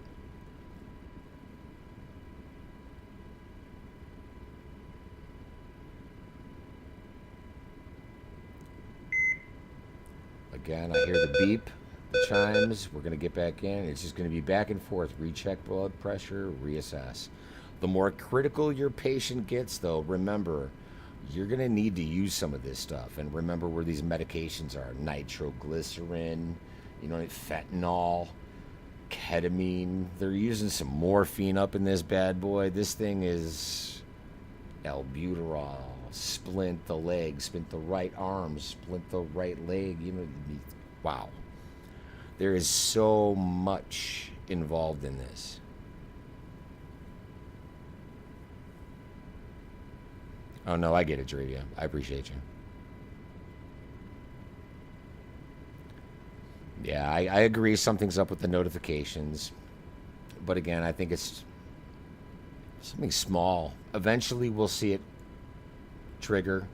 Again, I hear the beep, the chimes. We're going to get back in. It's just going to be back and forth. Recheck blood pressure, reassess. The more critical your patient gets, though, remember, you're going to need to use some of this stuff. And remember where these medications are. Nitroglycerin, you know, fentanyl, ketamine. They're using some morphine up in this bad boy. This thing is albuterol. Splint the leg, splint the right arm, splint the right leg. You know, wow. There is so much involved in this. Oh, no, I get it, Dravia. I appreciate you. Yeah, I agree something's up with the notifications. But again, I think it's Something small. Eventually we'll see it trigger.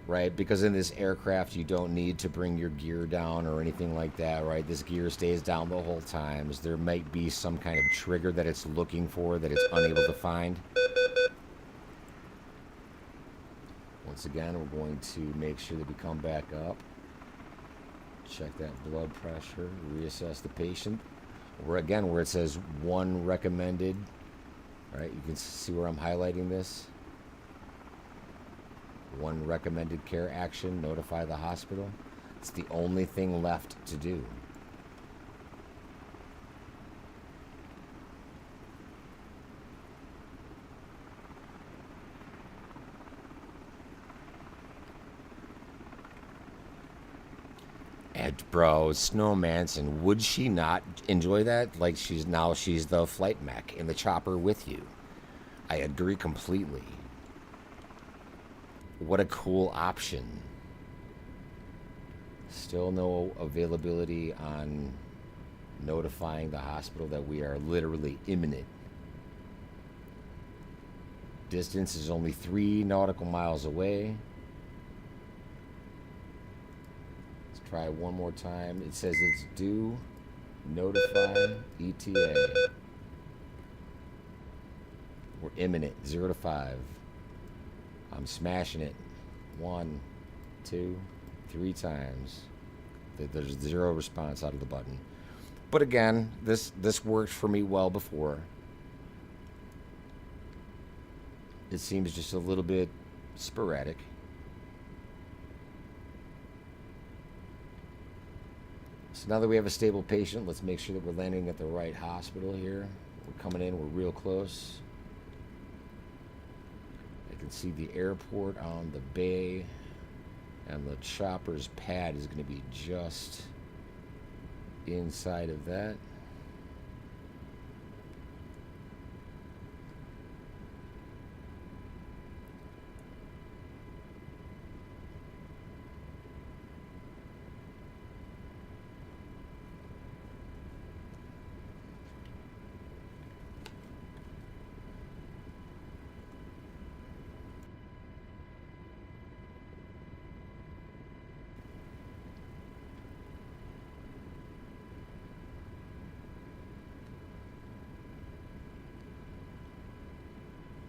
Right? Because in this aircraft, you don't need to bring your gear down or anything like that, right? This gear stays down the whole time. There might be some kind of trigger that it's looking for that it's unable to find. Once again, we're going to make sure that we come back up. Check that blood pressure. Reassess the patient. Where it says 1 recommended. Right? You can see where I'm highlighting this. 1 recommended care action, notify the hospital. It's the only thing left to do. And bro, Snowmanson, would she not enjoy that? Like she's the flight mech in the chopper with you. I agree completely. What a cool option. Still no availability on notifying the hospital that we are literally imminent. Distance is only 3 nautical miles away. Let's try one more time. It says it's due. Notify ETA. We're imminent. 0 to 5. I'm smashing it 1, 2, 3 times. There's 0 response out of the button. But again, this worked for me well before. It seems just a little bit sporadic. So now that we have a stable patient, let's make sure that we're landing at the right hospital here. We're coming in, we're real close. I can see the airport on the bay, and the chopper's pad is going to be just inside of that.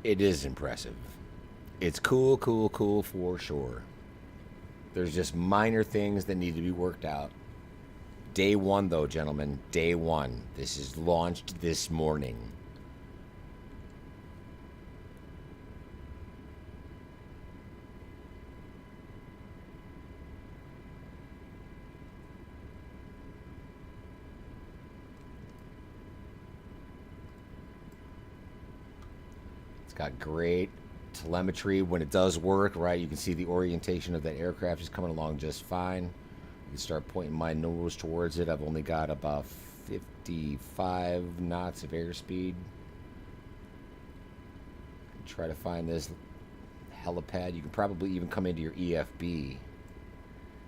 It is impressive. It's cool for sure. There's just minor things that need to be worked out. Day 1, though, gentlemen. Day 1. This is launched this morning. Got great telemetry when it does work, right? You can see the orientation of that aircraft is coming along just fine. You can start pointing my nose towards it. I've only got about 55 knots of airspeed. Try to find this helipad. You can probably even come into your EFB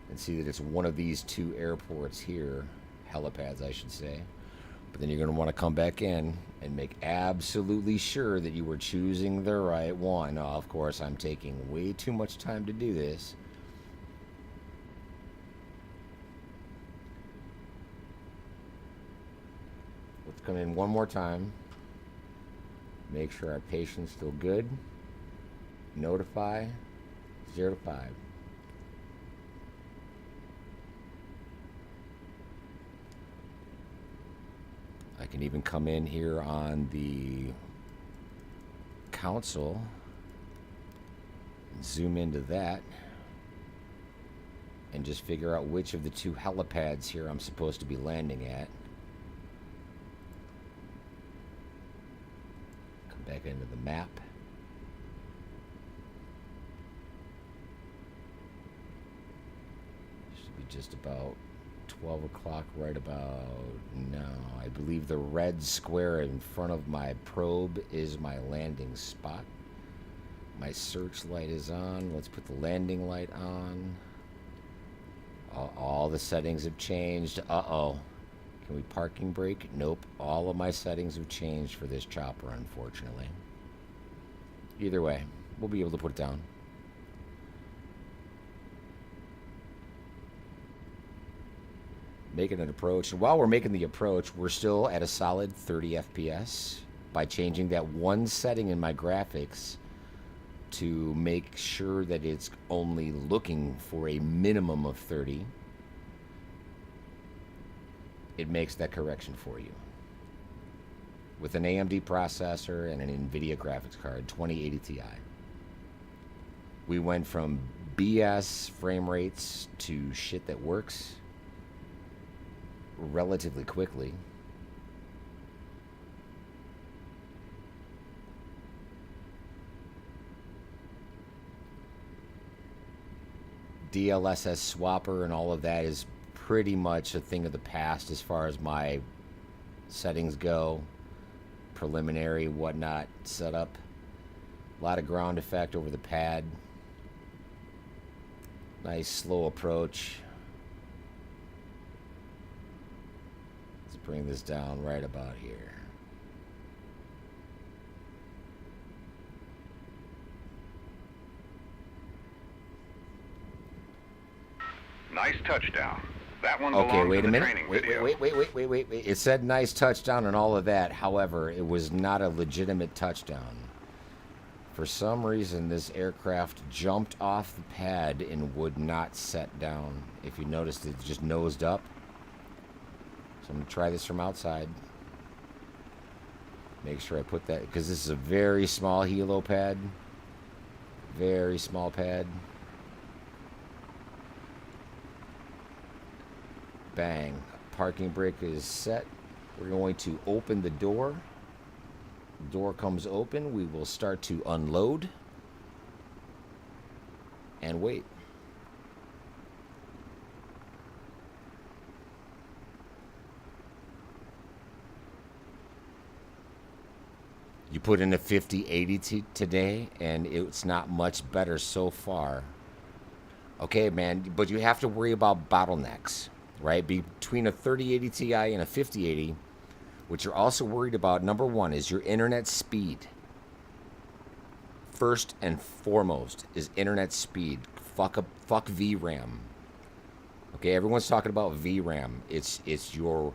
and see that it's one of these 2 airports here. Helipads, I should say. But then you're going to want to come back in and make absolutely sure that you were choosing the right one. Now, of course, I'm taking way too much time to do this. Let's come in one more time. Make sure our patient's still good. Notify 0 to 5. I can even come in here on the console and zoom into that and just figure out which of the 2 helipads here I'm supposed to be landing at. Come back into the map. Should be just about 12 o'clock right about now. I believe the red square in front of my probe is my landing spot. My searchlight is on. Let's put the landing light on. All the settings have changed. Uh-oh. Can we parking brake? Nope. All of my settings have changed for this chopper, unfortunately. Either way, we'll be able to put it down. Making an approach. And while we're making the approach, we're still at a solid 30 FPS by changing that one setting in my graphics to make sure that it's only looking for a minimum of 30. It makes that correction for you. With an AMD processor and an NVIDIA graphics card, 2080 Ti. We went from BS frame rates to shit that works relatively quickly. DLSS swapper and all of that is pretty much a thing of the past as far as my settings go. Preliminary, whatnot, setup. A lot of ground effect over the pad. Nice slow approach. Let's bring this down right about here. Nice touchdown. That one Okay, belongs wait in a the minute. training Wait. video. It said nice touchdown and all of that. However, it was not a legitimate touchdown. For some reason, this aircraft jumped off the pad and would not set down. If you noticed, it just nosed up. So I'm going to try this from outside. Make sure I put that, because this is a very small helo pad. Very small pad. Bang. Parking brake is set. We're going to open the door. The door comes open. We will start to unload. And wait. You put in a 5080 today, and it's not much better so far. Okay, man, but you have to worry about bottlenecks, right? Between a 3080 Ti and a 5080, what you're also worried about, number one, is your internet speed. First and foremost is internet speed. Fuck VRAM. Okay, everyone's talking about VRAM. It's your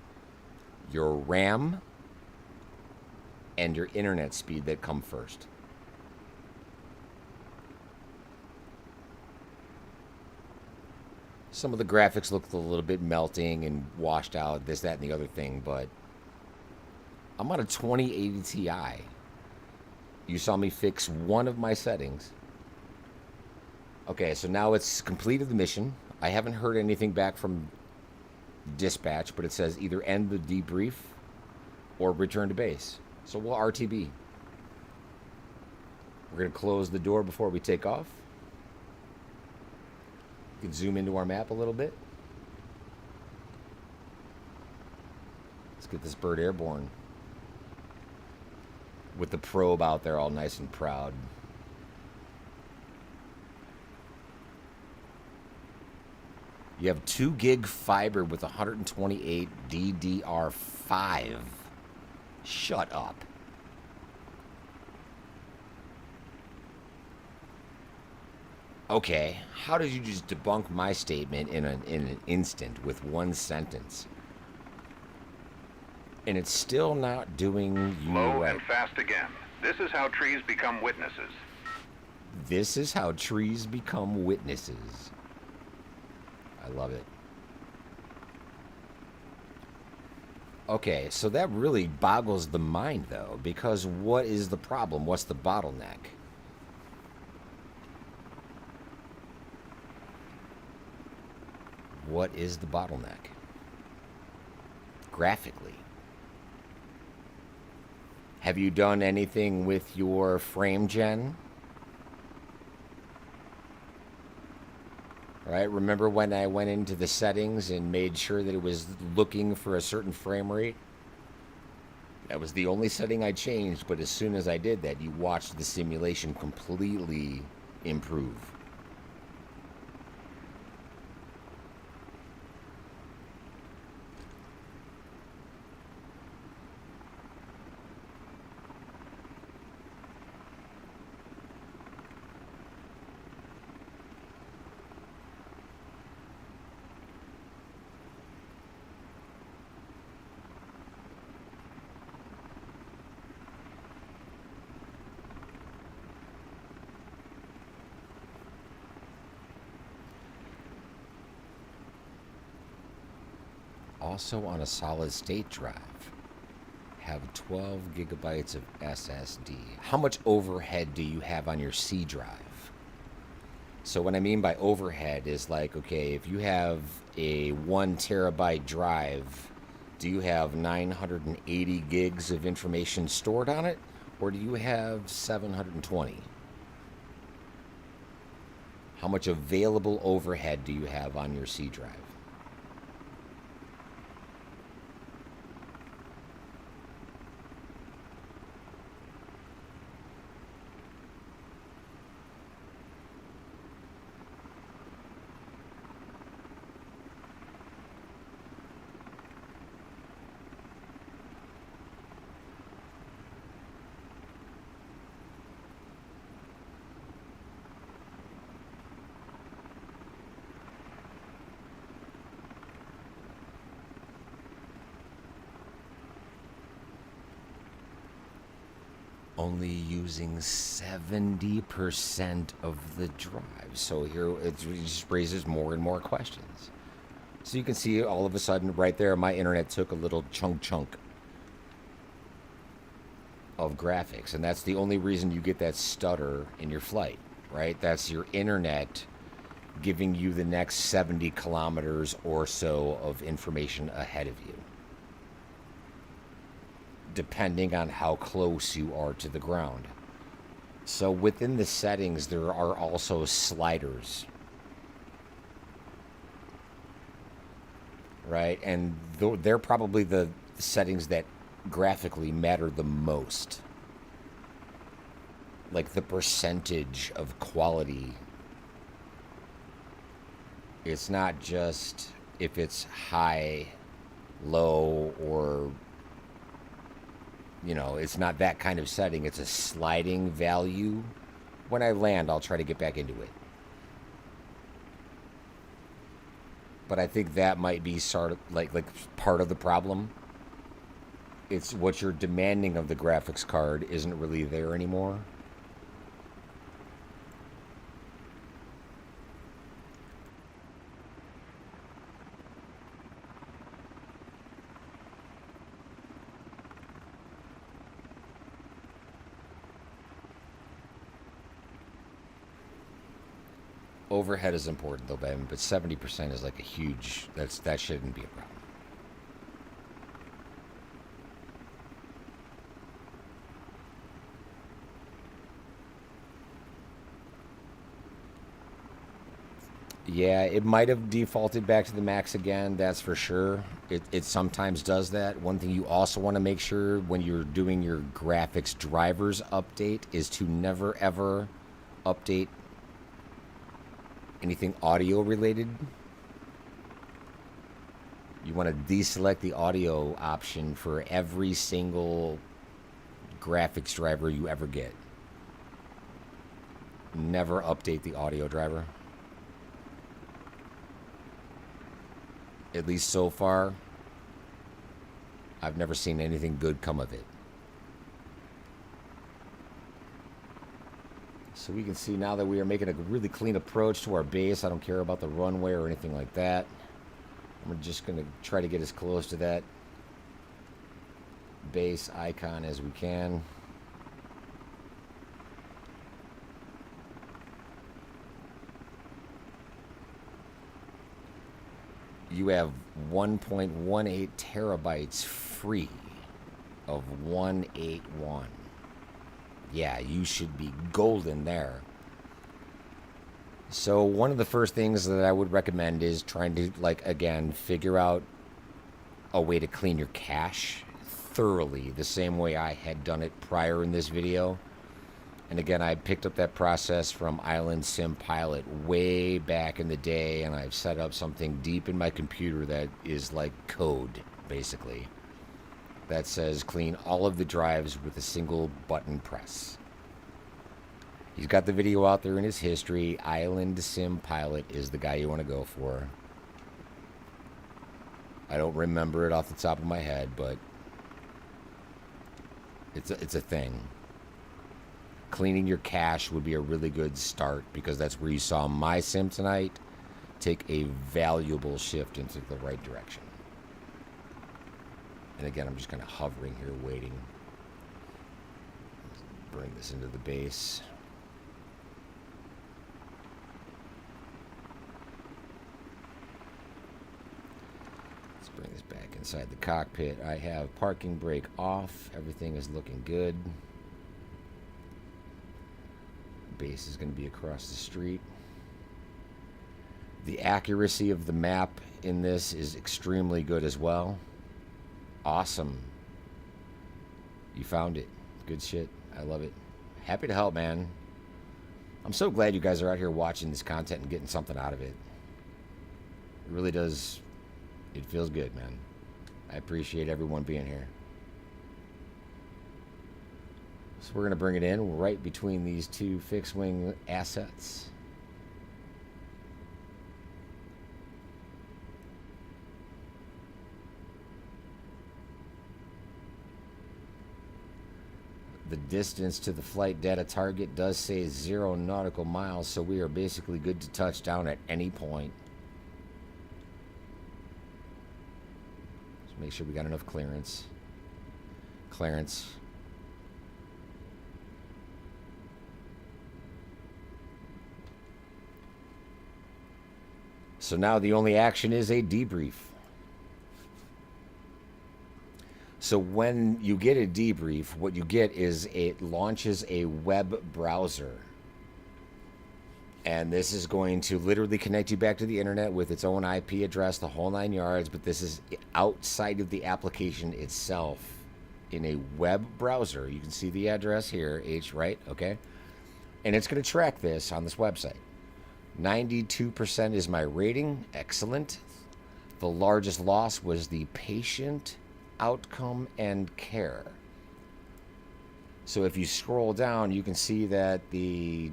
RAM and your internet speed that come first. Some of the graphics look a little bit melting and washed out, this, that, and the other thing, but I'm on a 2080 Ti. You saw me fix one of my settings. Okay, so now it's completed the mission. I haven't heard anything back from dispatch, but it says either end the debrief or return to base. So we'll RTB. We're going to close the door before we take off. You can zoom into our map a little bit. Let's get this bird airborne. With the probe out there all nice and proud. You have 2 gig fiber with 128 DDR5. Shut up. Okay, how did you just debunk my statement in an instant with one sentence? And it's still not doing you Low right. and fast again. This is how trees become witnesses. This is how trees become witnesses. I love it. Okay, so that really boggles the mind, though, because what is the problem? What's the bottleneck? What is the bottleneck? Graphically. Have you done anything with your frame gen? Right? Remember when I went into the settings and made sure that it was looking for a certain frame rate? That was the only setting I changed, but as soon as I did that, you watched the simulation completely improve. also on a solid state drive. Have 12 gigabytes of SSD. How much overhead do you have on your C drive? So what I mean by overhead is like, okay, if you have a 1 terabyte drive, do you have 980 gigs of information stored on it? Or do you have 720? How much available overhead do you have on your C drive? Only using 70% of the drive. So here it just raises more and more questions. So you can see all of a sudden right there, my internet took a little chunk of graphics. And that's the only reason you get that stutter in your flight, right? That's your internet giving you the next 70 kilometers or so of information ahead of you, depending on how close you are to the ground. So within the settings, there are also sliders, right? And they're probably the settings that graphically matter the most. Like the percentage of quality. It's not just if it's high, low, or you know, it's not that kind of setting. It's a sliding value. When I land, I'll try to get back into it. But I think that might be sort of like part of the problem. It's what you're demanding of the graphics card isn't really there anymore. Overhead is important though, Ben, but 70% is like a huge, that shouldn't be a problem. Yeah, it might have defaulted back to the max again, that's for sure. It sometimes does that. One thing you also want to make sure when you're doing your graphics drivers update is to never ever update anything audio related. You want to deselect the audio option for every single graphics driver you ever get. Never update the audio driver. At least so far, I've never seen anything good come of it. So we can see now that we are making a really clean approach to our base. I don't care about the runway or anything like that. We're just going to try to get as close to that base icon as we can. You have 1.18 terabytes free of 181. Yeah, you should be golden there. So one of the first things that I would recommend is trying to, like, again, figure out a way to clean your cache thoroughly, the same way I had done it prior in this video. And again, I picked up that process from Island Sim Pilot way back in the day, and I've set up something deep in my computer that is like code, basically, that says clean all of the drives with a single button press. He's got the video out there in his history. Island Sim Pilot is the guy you want to go for. I don't remember it off the top of my head, but it's a thing. Cleaning your cache would be a really good start, because that's where you saw my sim tonight take a valuable shift into the right direction. And again, I'm just kind of hovering here, waiting. Bring this into the base. Let's bring this back inside the cockpit. I have parking brake off. Everything is looking good. Base is going to be across the street. The accuracy of the map in this is extremely good as well. Awesome. You found it. Good shit. I love it. Happy to help, man. I'm so glad you guys are out here watching this content and getting something out of it. It really does. It feels good, man. I appreciate everyone being here. So we're going to bring it in right between these two fixed-wing assets. The distance to the flight data target does say 0 nautical miles, so we are basically good to touch down at any point. Just make sure we got enough clearance. So now the only action is a debrief. So when you get a debrief, what you get is it launches a web browser. And this is going to literally connect you back to the internet with its own IP address, the whole 9 yards, but this is outside of the application itself in a web browser. You can see the address here, right? Okay. And it's going to track this on this website. 92% is my rating. Excellent. The largest loss was the patient outcome and care. So if you scroll down, you can see that the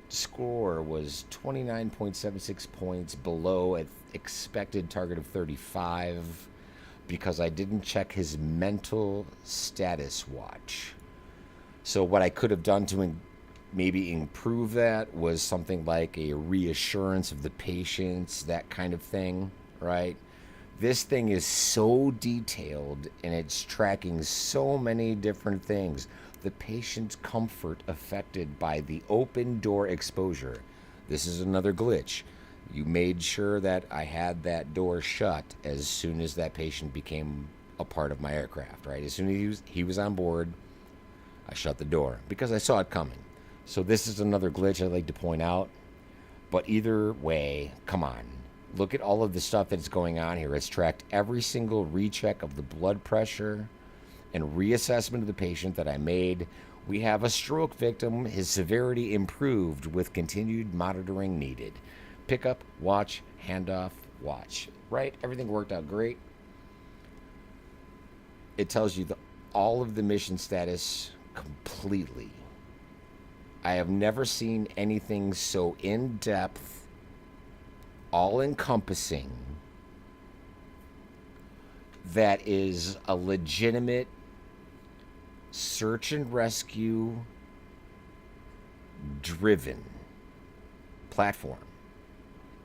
score was 29.76 points below an expected target of 35 because I didn't check his mental status watch. So what I could have done to maybe improve that was something like a reassurance of the patients, that kind of thing, right? This thing is so detailed and it's tracking so many different things. The patient's comfort affected by the open door exposure. This is another glitch. You made sure that I had that door shut as soon as that patient became a part of my aircraft, right? As soon as he was on board, I shut the door because I saw it coming. So this is another glitch I'd like to point out. But either way, come on. Look at all of the stuff that's going on here. It's tracked every single recheck of the blood pressure and reassessment of the patient that I made. We have a stroke victim. His severity improved with continued monitoring needed. Pickup, watch, handoff, watch. Right? Everything worked out great. It tells you all of the mission status completely. I have never seen anything so in-depth, all-encompassing, that is a legitimate search and rescue driven platform.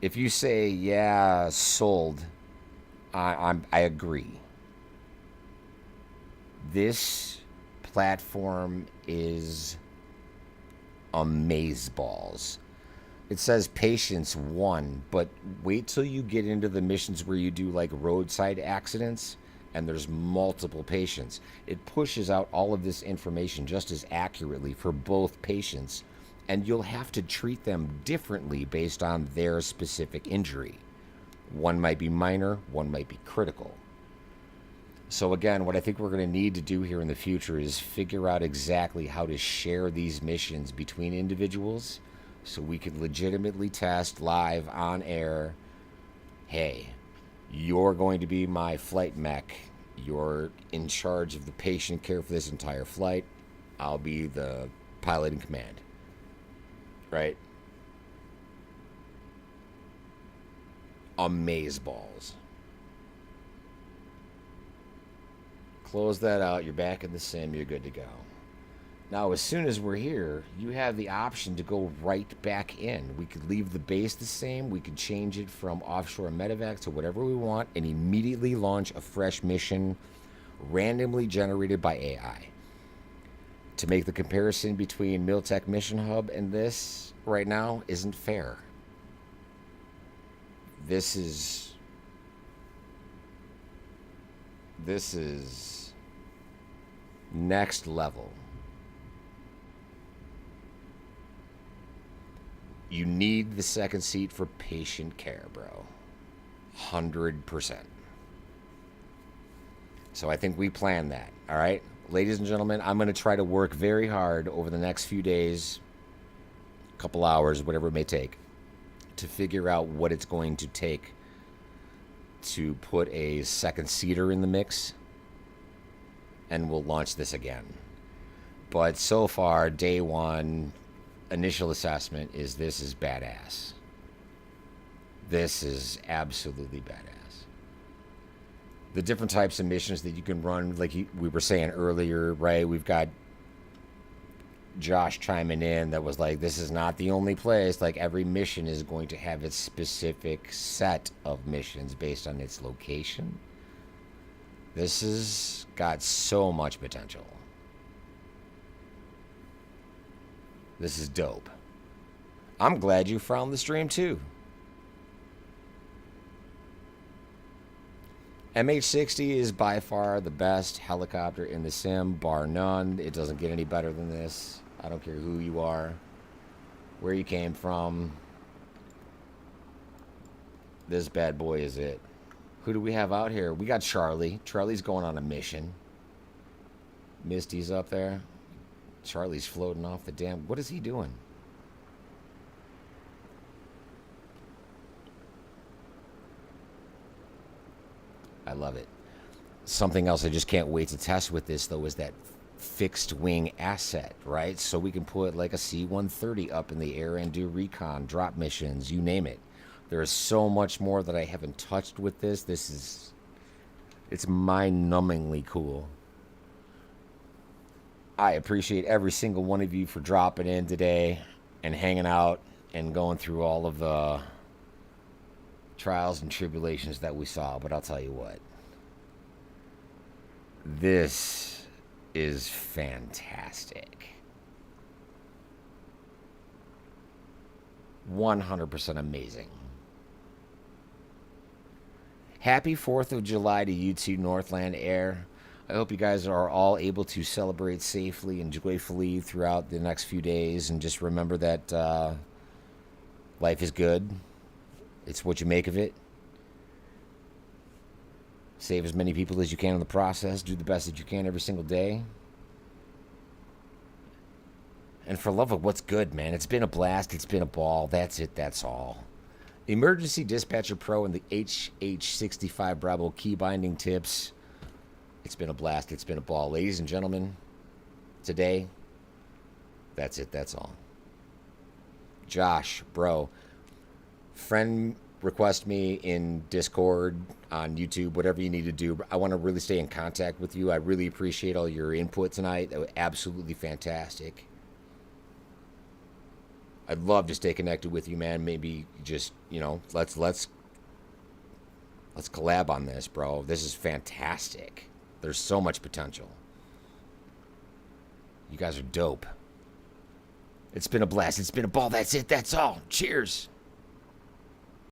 If you say, yeah, sold, I agree. This platform is amazeballs. It says patience 1, but wait till you get into the missions where you do like roadside accidents and there's multiple patients. It pushes out all of this information just as accurately for both patients, and you'll have to treat them differently based on their specific injury. One might be minor, one might be critical. So again, what I think we're going to need to do here in the future is figure out exactly how to share these missions between individuals so we can legitimately test live on air. Hey, you're going to be my flight mech. You're in charge of the patient care for this entire flight. I'll be the pilot in command. Right? Amazeballs. Close that out. You're back in the sim. You're good to go. Now, as soon as we're here, you have the option to go right back in. We could leave the base the same. We could change it from offshore medevac to whatever we want and immediately launch a fresh mission randomly generated by AI. To make the comparison between Miltech Mission Hub and this right now isn't fair. This is next level. You need the second seat for patient care, bro. 100%. So I think we planned that, all right? Ladies and gentlemen, I'm going to try to work very hard over the next few days, couple hours, whatever it may take, to figure out what it's going to take to put a second seater in the mix, and we'll launch this again. But so far, day one, initial assessment is this is badass. This is absolutely badass. The different types of missions that you can run, like we were saying earlier, right? We've got Josh chiming in that was like, this is not the only place. Like, every mission is going to have its specific set of missions based on its location. This has got so much potential. This is dope. I'm glad you found the stream too. MH60 is by far the best helicopter in the sim, bar none. It doesn't get any better than this. I don't care who you are, where you came from. This bad boy is it. Who do we have out here? We got Charlie. Charlie's going on a mission. Misty's up there. Charlie's floating off the damn... What is he doing? I love it. Something else I just can't wait to test with this, though, is that fixed wing asset, right? So we can put like a C-130 up in the air and do recon, drop missions, you name it. There is so much more that I haven't touched with this. It's mind-numbingly cool. I appreciate every single one of you for dropping in today and hanging out and going through all of the trials and tribulations that we saw. But I'll tell you what, this is fantastic. 100% amazing. Happy 4th of July to you two, Northland Air. I hope you guys are all able to celebrate safely and joyfully throughout the next few days. And just remember that life is good. It's what you make of it. Save as many people as you can in the process. Do the best that you can every single day. And for love of what's good, man. It's been a blast. It's been a ball. That's it. That's all. Emergency Dispatcher Pro and the HH65 Bravo key binding tips. It's been a blast. It's been a ball. Ladies and gentlemen, today, that's it. That's all. Josh, bro, friend request me in Discord, on YouTube, whatever you need to do. I want to really stay in contact with you. I really appreciate all your input tonight. That was absolutely fantastic. I'd love to stay connected with you, man. Maybe just, let's collab on this, bro. This is fantastic. There's so much potential. You guys are dope. It's been a blast. It's been a ball. That's it. That's all. Cheers.